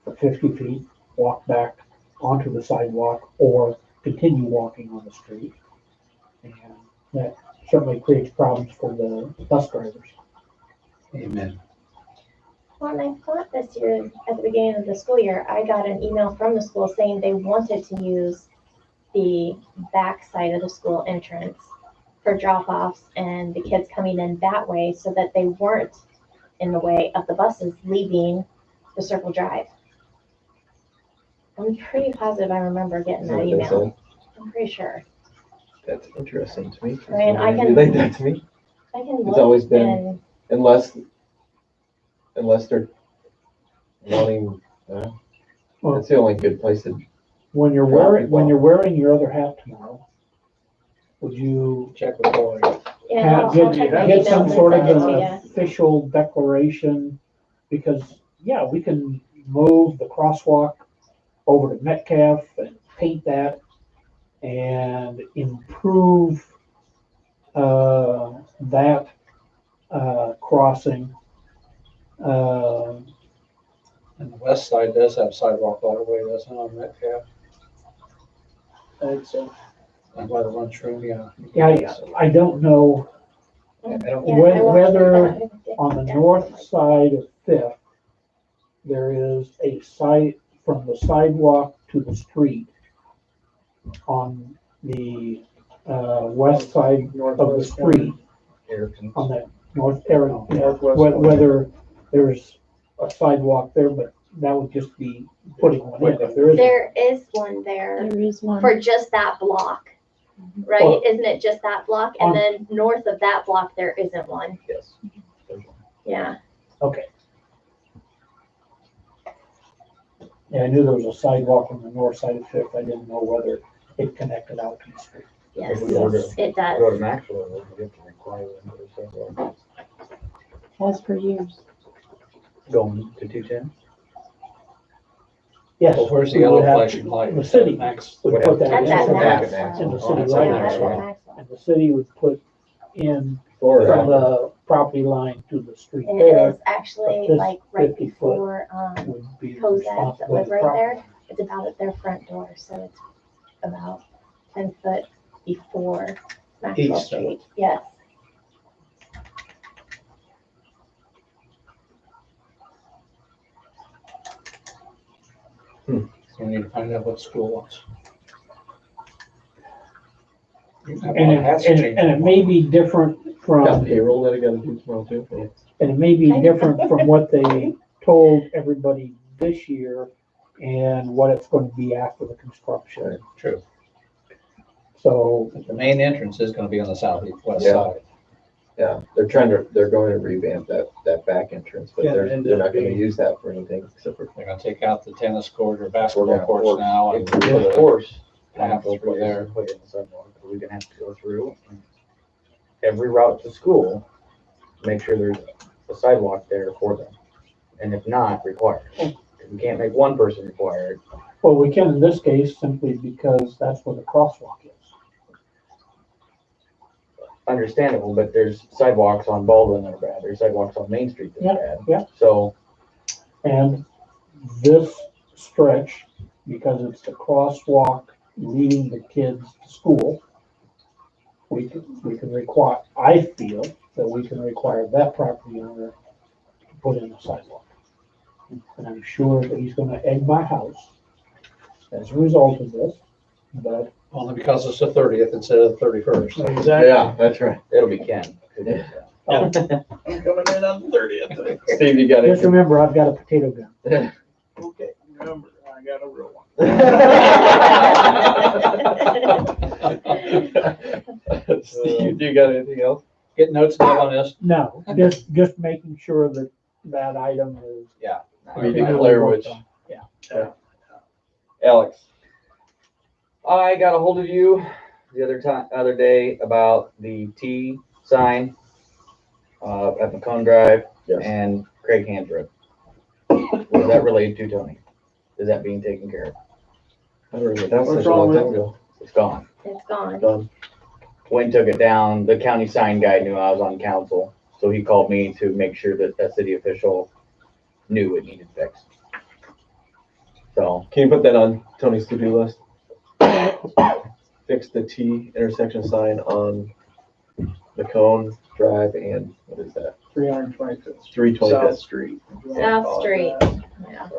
for 50 feet, walk back onto the sidewalk, or continue walking on the street. And that certainly creates problems for the bus drivers. Amen. Well, and I thought this year, at the beginning of the school year, I got an email from the school saying they wanted to use the back side of the school entrance for drop-offs and the kids coming in that way so that they weren't in the way of the buses leaving the Circle Drive. I'm pretty positive I remember getting Is that that what they email. said? I'm pretty sure. That's interesting to me. I mean, I can- relate that to me, I can It's always look been- and unless they're wanting, Well, that's the only good place to, when you're wearing your other hat tomorrow, would you Check with Lori. yeah, I'll get, check my get emails some and sort of send it to an you. official declaration? Because, yeah, we can move the crosswalk over to Metcalf and paint that and improve, that, crossing. And the west side does have sidewalk all the way, doesn't it, on Metcalf? It's, And by the lunchroom, yeah. yeah, I don't know I don't, Yeah, Whe- I watched whether it. on the Yeah. north side of Fifth, there is a site from the sidewalk to the street. On the, west side of the street, on that north area, whether there's a sidewalk there, but that would just be putting one in if there is. There is one there There is one. for just that block, right? Well, Isn't it just that block? And on- then north of that block, there isn't one. yes. Yeah. Okay. Yeah, I knew there was a sidewalk on the north side of Fifth. I didn't know whether it connected out to the street. Yes, If we order- it does. Go to Maxwell, we have to require them to do something. Has for years. Going to 210? Yes. well, where's the we would yellow have- flashing light? The city Max. would put that in. That's at Max. Max. In the Oh, city that's right at Yeah, Max. that's now. at Maxwell. And the city would put in Or, from the property line to the street And it there is actually But this like right 50 foot before, would be the Cosette that live responsibility. right there. It's about at their front door, so it's about 10 foot before Maxwell East. Street. Yes. So we need to find out what school wants. And it may be different got from, payroll that I gotta do tomorrow too. and it may be different from what they told everybody this year and what it's going to be after the construction. True. So, But the main entrance is gonna be on the southeast west Yeah. side. Yeah, they're going to revamp that back entrance, but Yeah, they're and not gonna being- use that for anything except for. They're gonna take out the tennis court or We're basketball gonna courts force- now and If we do, of course. path through there. Put in the sidewalk, but we're gonna have to go through every route to school, make sure there's a sidewalk there for them. And if not, required. We can't make one person required. well, we can in this case simply because that's where the crosswalk is. Understandable, but there's sidewalks on Baldwin that are bad, there's sidewalks on Main Street that are bad. yeah. So, And this stretch, because it's the crosswalk leading the kids to school, we can require, I feel that we can require that property owner to put in a sidewalk. And I'm sure that he's gonna egg my house as a result of this, but Only because it's the 30th instead of the 31st. Exactly. Yeah, that's right. It'll be Ken. who did that. I'm coming in on the 30th. Steve, you got just it? remember, I've got a potato gun. Okay, remember, I got a real one. Steve, you got anything else? Get notes down on this. No, just making sure that that item is. We declare which. Yeah. Alex. I got a hold of you the other day about the T sign at Macomb Drive Yes. and Craig Hands Road. Was that related to Tony? Is that being taken care of? I don't remember. That was What's such a long wrong time with ago. It's gone. It's gone. Done. Wayne took it down. The county sign guy knew I was on council, so he called me to make sure that that city official knew it needed fixed. So Can you put that on Tony's to-do list? Fix the T intersection sign on Macomb Drive and what is that? 325th. 325th South Street. South Street. Yeah.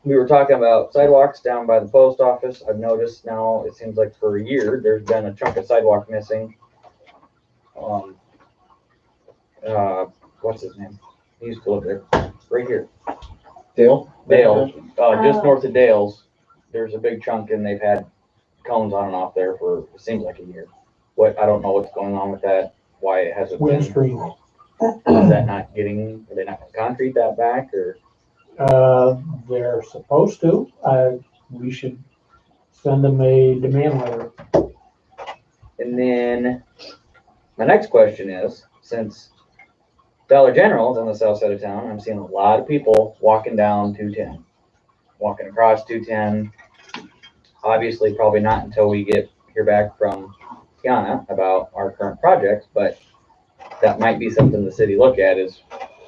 we were talking about sidewalks down by the post office. I've noticed now, it seems like for a year, there's been a chunk of sidewalk missing. What's his name? He used to live there, right here. Dale? Dale, just Oh. north of Dale's, there's a big chunk and they've had cones on and off there for, it seems like a year. I don't know what's going on with that, why it hasn't been. Windscreen. Is that not getting, are they not gonna concrete that back or? They're supposed to. We should send them a demand letter. And then my next question is, since Dollar General is on the south side of town, I'm seeing a lot of people walking down 210, walking across 210. Obviously, probably not until we hear back from Tiana about our current project, but that might be something the city look at is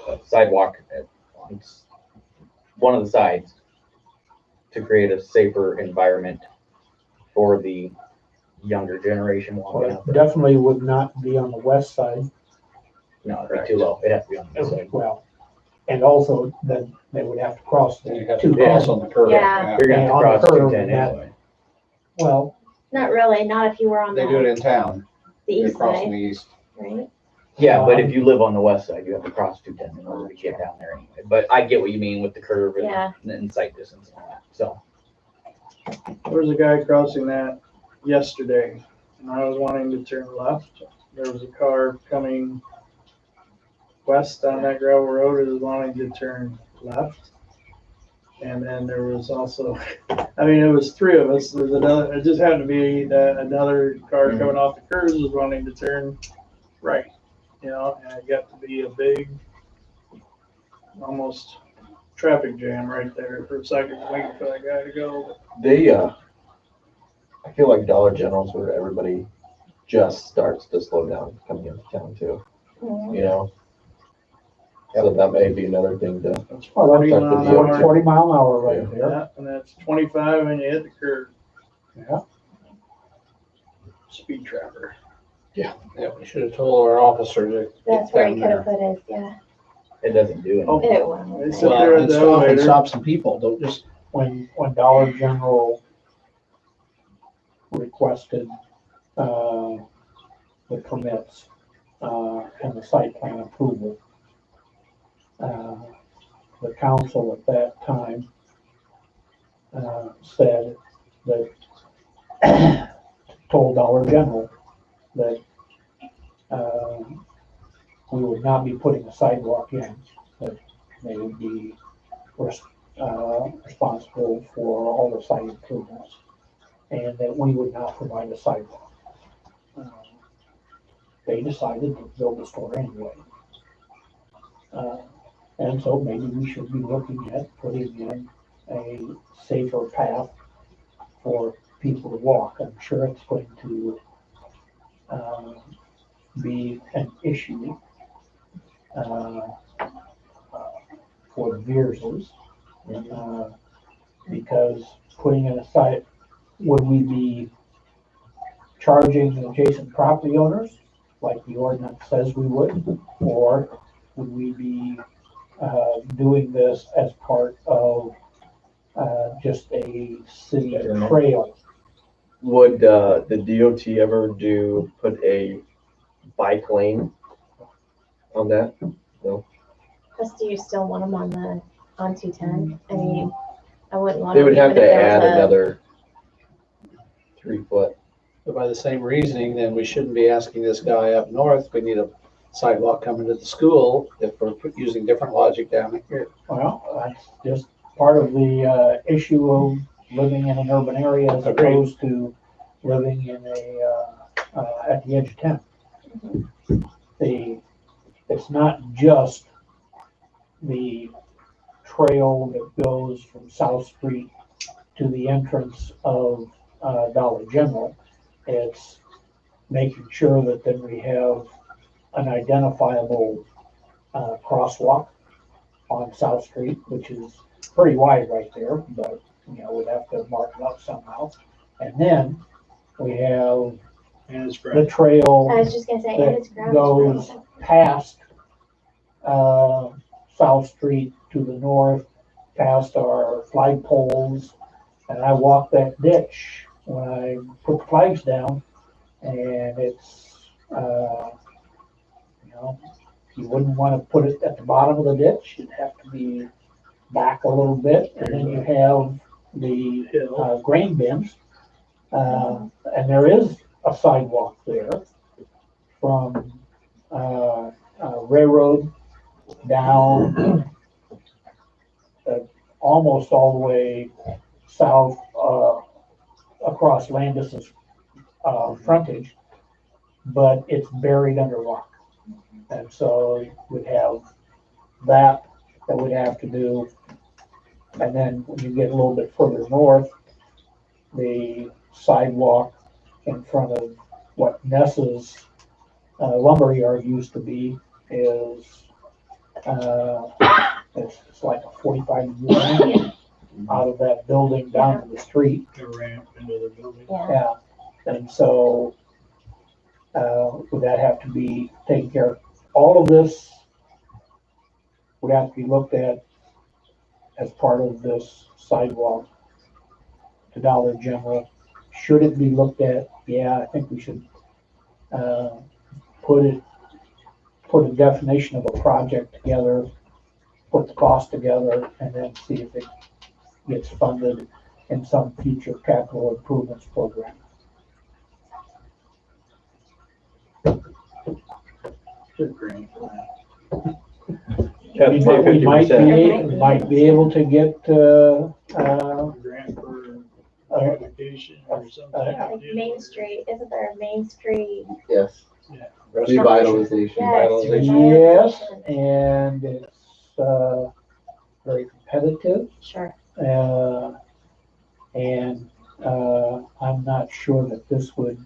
a sidewalk on one of the sides to create a safer environment for the younger generation walking up there. Definitely would not be on the west side. No, it'd be too low. It'd have to be on the side. Well, and also then they would have to cross You the have to cross on the curve. Yeah. You're gonna have to On the cross curve 210 and that- anyway. Well, Not really, not if you were on They do it the in town. They east cross on side, the east. right? Yeah, but if you live on the west side, you have to cross 210 in order to get down there anyway. But I get what you mean with the curve Yeah. and sight distance and all that. So, There was a guy crossing that yesterday, and I was wanting to turn left. There was a car coming west on that gravel road, it was wanting to turn left. And then there was also, I mean, it was three of us, there's another, it just happened to be that another car coming off the curves was wanting to turn right, you know, and it got to be a big, almost traffic jam right there for a second, waiting for that guy to go. They, I feel like Dollar General's where everybody just starts to slow down coming into town too, you know? So that may be another thing to, That's 40 Start mile the an deal. hour. 40 mile an hour right there. Yeah, and that's 25 and you hit the curve. Yeah. Speed trapper. Yeah, we should have told our officer to That's get where he down could have there. put his, yeah. it doesn't do anything. It won't. They sit there Well, at and the stop and elevator. stop some people. Don't just, When Dollar General requested, the permits, and the site plan approval, the council at that time, said that, told Dollar General that, we would not be putting a sidewalk in, that they would be responsible for all the site improvements, and that we would not provide a sidewalk. They decided to build a store anyway. And so maybe we should be looking at putting in a safer path for people to walk. I'm sure it's going to be an issue for the Veerses, because putting in a site, would we be charging adjacent property owners like the ordinance says we would, or would we be doing this as part of just a city trail. Would the DOT ever put a bike lane on that? No. Plus, do you still want them on 210? I mean, I wouldn't want. They would them have even to if there was add a- another 3 foot. But by the same reasoning, then we shouldn't be asking this guy up north, we need a sidewalk coming to the school if we're using different logic down here. Well, that's just part of the issue of living in an urban area as Agreed. opposed to living in at the edge of town. It's not just the trail that goes from South Street to the entrance of Dollar General. It's making sure that then we have an identifiable crosswalk on South Street, which is pretty wide right there, but, we'd have to mark it up somehow. And then we have And it's the trail I was just gonna say, and that it's gravel. goes past South Street to the north, past our flag poles, and I walk that ditch when I put the flags down, and it's, you wouldn't want to put it at the bottom of the ditch, it'd have to be back a little bit, and then you have the grain bins, and there is a sidewalk there from Railroad down almost all the way south across Landis's frontage, but it's buried under rock. And so we'd have that we'd have to do. And then when you get a little bit further north, the sidewalk in front of what Ness's lumberyard used to be is it's like a 45-degree angle out of that building down to the street. The ramp into the building. Yeah. And so would that have to be taken care of? All of this would have to be looked at as part of this sidewalk to Dollar General. Should it be looked at? Yeah, I think we should put a definition of a project together, put the cost together, and then see if it gets funded in some future capital improvements program. Good grant. That's my We might 50%. be able to get, Grant for education or something. Yeah, like Main Street, isn't there a Main Street? Yes. Yeah. Revitalization. yes, and it's, very competitive. Sure. And I'm not sure that this would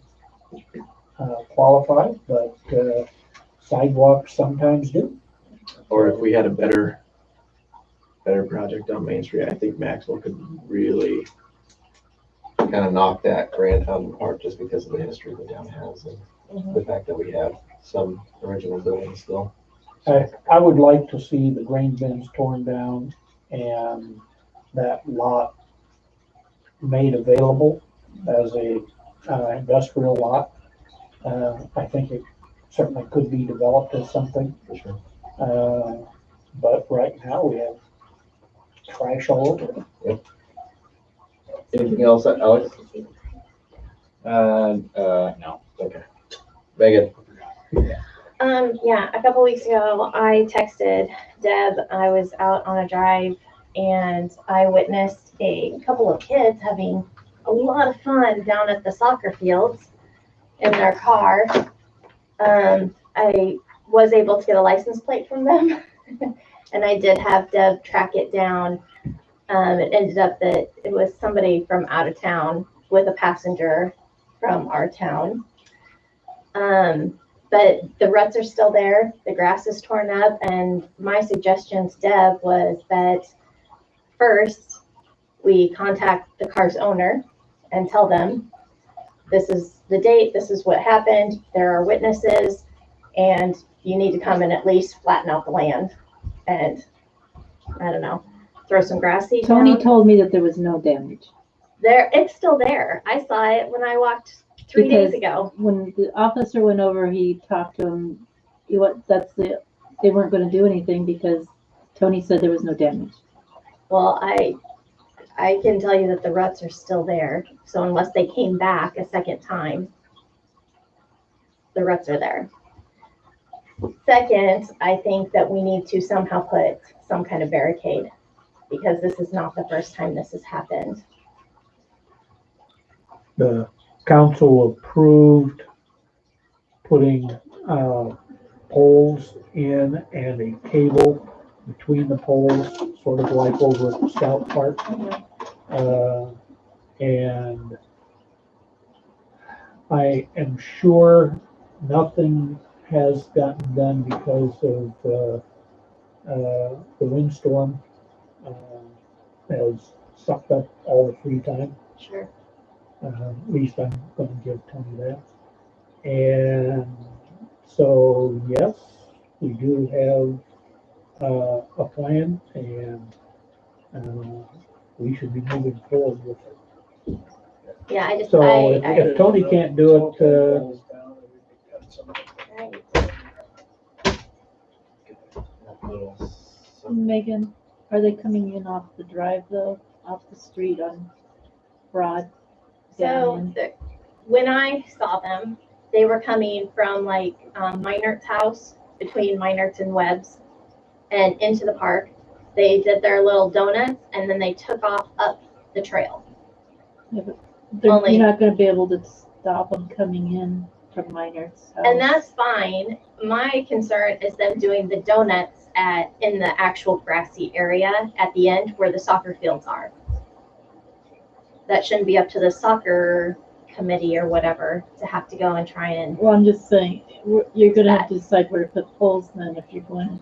qualify, but sidewalks sometimes do. Or if we had a better project on Main Street, I think Maxwell could really kind of knock that grant out of the park just because of the history the town has and the fact that we have some original buildings still. I would like to see the grain bins torn down and that lot made available as a industrial lot. I think it certainly could be developed as something. For sure. But right now we have trash all over it. Anything else, Alex? No. Okay. Megan? Yeah, a couple weeks ago, I texted Deb. I was out on a drive and I witnessed a couple of kids having a lot of fun down at the soccer fields in their car. I was able to get a license plate from them and I did have Deb track it down. It ended up that it was somebody from out of town with a passenger from our town. But the ruts are still there, the grass is torn up, and my suggestion to Deb was that first we contact the car's owner and tell them this is the date, this is what happened, there are witnesses, and you need to come and at least flatten out the land. And I don't know, throw some grass seed Tony down. told me that there was no damage. There, it's still there. I saw it when I walked 3 days Because ago. when the officer went over, he talked to him. They weren't going to do anything because Tony said there was no damage. Well, I can tell you that the ruts are still there. So unless they came back a second time, the ruts are there. Second, I think that we need to somehow put some kind of barricade because this is not the first time this has happened. The council approved putting, poles in and a cable between the poles, sort of like over at the Scout Park. And I am sure nothing has gotten done because of, the windstorm, has sucked up all the free time. Sure. At least I'm gonna give Tony that. And so, yes, we do have, a plan and, we should be moving forward with it. Yeah, I just, So if Tony can't do it, Megan, are they coming in off the drive though, off the street on Broad? So when I saw them, they were coming from like Minert's house, between Minert's and Webb's, and into the park. They did their little donuts and then they took off up the trail. Yeah, but Only- you're not going to be able to stop them coming in from Miner's house. And that's fine. My concern is them doing the donuts in the actual grassy area at the end where the soccer fields are. That shouldn't be up to the soccer committee or whatever to have to go and try and. Well, I'm just saying, you're going to have to decide where to put poles then if you're going.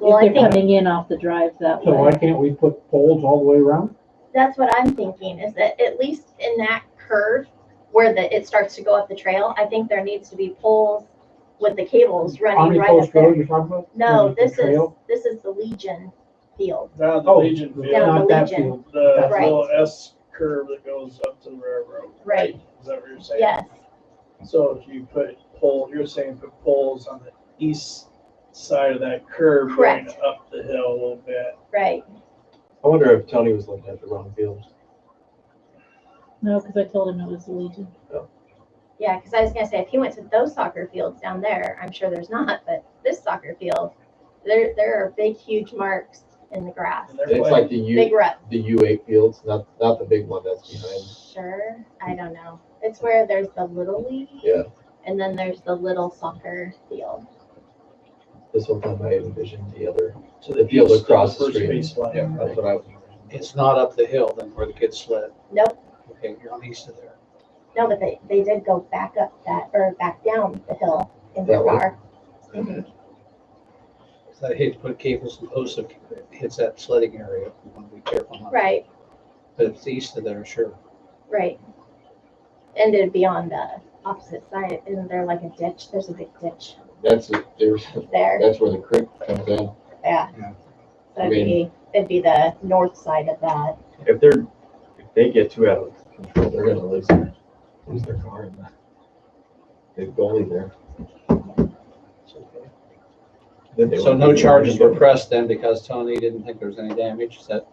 Well, If I they're think coming in off the drive that so why way. can't we put poles all the way around? that's what I'm thinking, is that at least in that curve where it starts to go up the trail, I think there needs to be poles with the cables running right Post up there. Road you're talking about? No, The trail? this is the Legion field. Down the Oh, Legion Down field, Not the that Legion. field. the Right. little S curve that goes up to the railroad. Right. Is that what you're saying? Yes, So if you put you're saying put poles on the east side of that curve going Correct. up the hill a little bit. right. I wonder if Tony was looking at the wrong fields. No, because I told him it was the Legion. Yeah, because I was gonna say, if he went to those soccer fields down there, I'm sure there's not, but this soccer field, there are big, huge marks in the grass. And they're It's playing- like the Big rut. U8 fields, not the big one that's behind. Sure, I don't know. It's where there's the little league. Yeah. And then there's the little soccer field. This whole time I envisioned the field across the First street. baseline. Yeah, that's what I was. It's not up the hill then where the kids sled. Nope, Okay, you're on east of there. no, but they did go back up back down the hill in their That way? car. Mhm. So I hate to put cables and posts if it hits that sledding area. We want to be careful. not- Right, But if it's east of there, sure. right. And it'd be on the opposite side. Isn't there like a ditch? There's a big ditch There's, there. that's where the creek comes in. Yeah. Yeah. So I mean- it'd be the north side of that. If they get too out of control, they're gonna lose their car in the big gully there. Then they So won't no be- charges were pressed then because Tony didn't think there was any damage. Is that,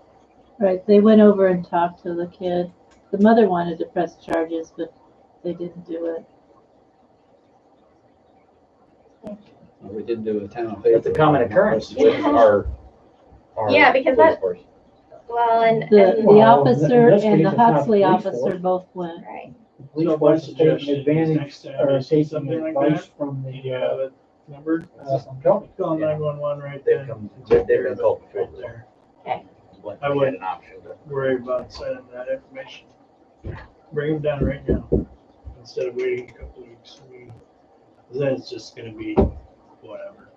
Right, they went over and talked to the kid. The mother wanted to press charges, but they didn't do it. we didn't do a town favor. It's a common occurrence with Yeah. our Yeah, because police that- force. Well, and The Well, officer in this and case, the it's not Huxley police officer force. both went. right. Police So my force is taking suggestion is advantage next time or you see taking something like advice that, from the, You have it numbered? from Tony. Call Yeah. 911 right They've then. been called before. Right there. When I we would- had an option, but Worry about sending that information. Bring them down right now, instead of waiting a couple weeks. Then it's just gonna be whatever.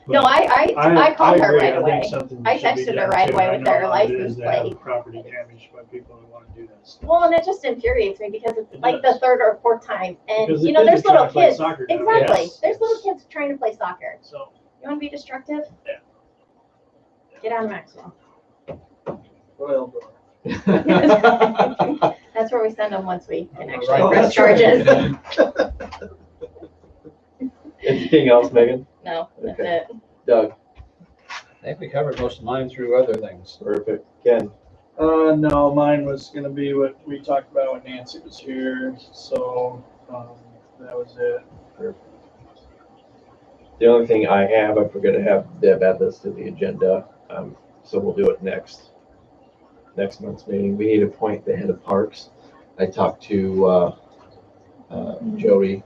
No, I called her agree. right I think away. something I should be texted her done, right too. away I with know their how it is license to have plate. Property damage by people who wanna do that stuff. Well, and it just infuriates me because it's It like does. the third or fourth time, and Because the you know, kids there's are trying little to play kids. soccer now. Exactly, Yes, there's little yes. kids trying to play soccer. So, You want to be destructive? Get out of Maxwell. Well, That's where we send them once we can actually Right. press That's right. charges. Anything else, Megan? No, that's Okay. it. Doug? I think we covered most of mine through other things. Perfect. Ken? no, mine was gonna be what we talked about when Nancy was here, so, that was it. The only thing I have, I forgot to have Deb add this to the agenda, so we'll do it next month's meeting. We need to appoint the head of parks. I talked to Jody,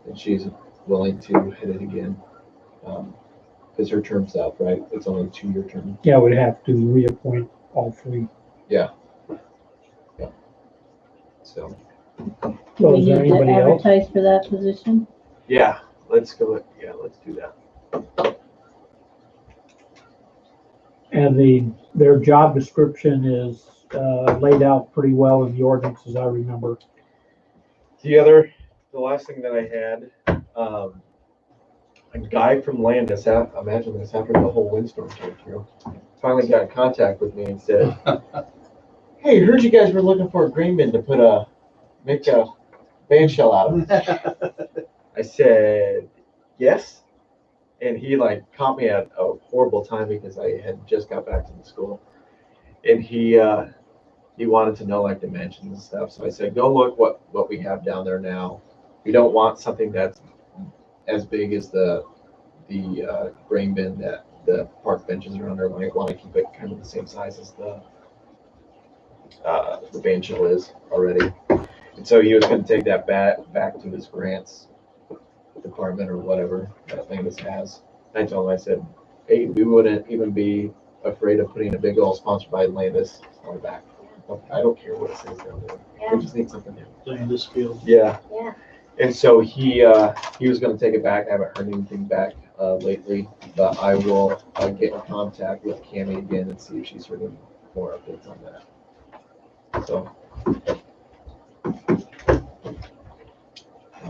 and she's willing to head it again. Because her term's up, right? It's only a 2-year term. Yeah, we'd have to reappoint all three. So, So We is need there to anybody else? advertise for that position. yeah, let's go. Yeah, let's do that. And their job description is, laid out pretty well in the ordinance, as I remember. The last thing that I had, a guy from Landis, imagine this, after the whole windstorm came through, finally got in contact with me and said, hey, heard you guys were looking for a grain bin to make a band shell out of. I said, yes. And he caught me at a horrible time because I had just got back to the school. And he wanted to know dimensions and stuff. So I said, go look what we have down there now. We don't want something that's as big as the grain bin that the park benches are under. We want to keep it kind of the same size as the band shell is already. And so he was going to take that back to his grants department or whatever that Landis has. I told him, I said, hey, we wouldn't even be afraid of putting a big old sponsored by Landis on the back. I don't care what it says down there. Yeah. We just need something new. Landis Field. Yeah. Yeah. And so he was going to take it back. I haven't heard anything back lately, but I will get in contact with Cammie again and see if she's heard any more updates on that. So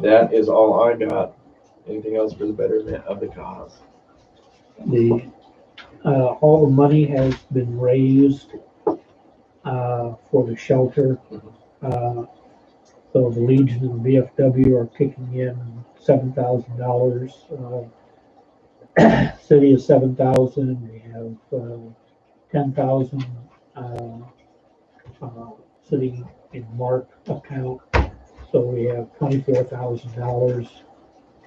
that is all I got. Anything else for the betterment of the cause? All the money has been raised, for the shelter. So the Legion and the VFW are kicking in $7,000. City is $7,000. We have, 10,000, sitting in Mark account. So we have $24,000.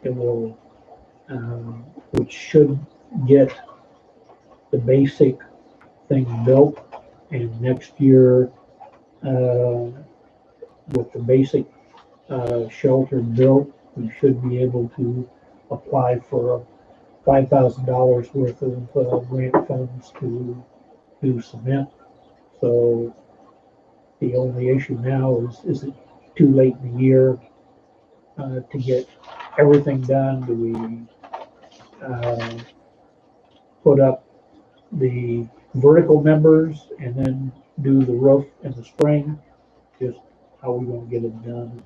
It will, which should get the basic thing built, and next year, with the basic shelter built, we should be able to apply for $5,000 worth of grant funds to do cement. So the only issue now is it too late in the year to get everything done? Do we put up the vertical members and then do the roof in the spring? Just how we gonna get it done?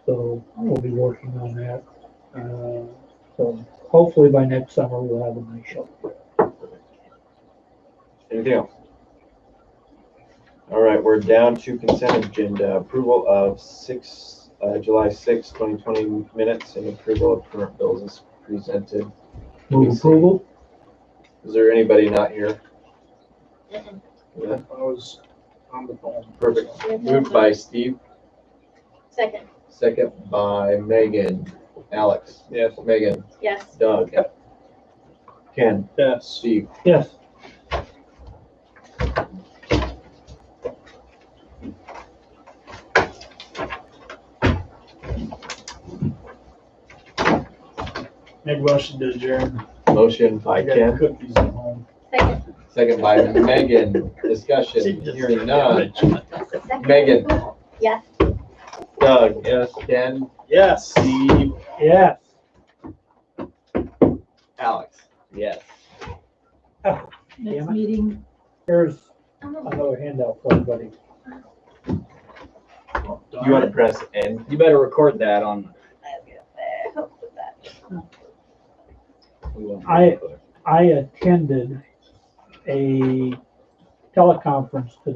So we'll be working on that. So hopefully by next summer we'll have a nice shelter. Anything else? All right, we're down to consent agenda. Approval of July 6, 2020 minutes and approval of current bills is presented. Move approval? Is there anybody not here? Mm-mm. Yeah, I was on the phone. perfect. Moved by Steve, Second, second by Megan. Alex? Yes. Megan? yes. Doug? Ken? Yes. Steve? Yes. Make a motion to adjourn. Motion by I got Ken, cookies at home. Second. second by Megan. Discussion, hearing none. Second. Megan? Yes. Doug? Yes. Ken? Yes. Steve? Yes. Alex? Yes. Damn Next it. meeting, Here's Oh, another handout for everybody. You want to press N? You better record that on. I was gonna say, I hope that. we won't- I attended a teleconference today.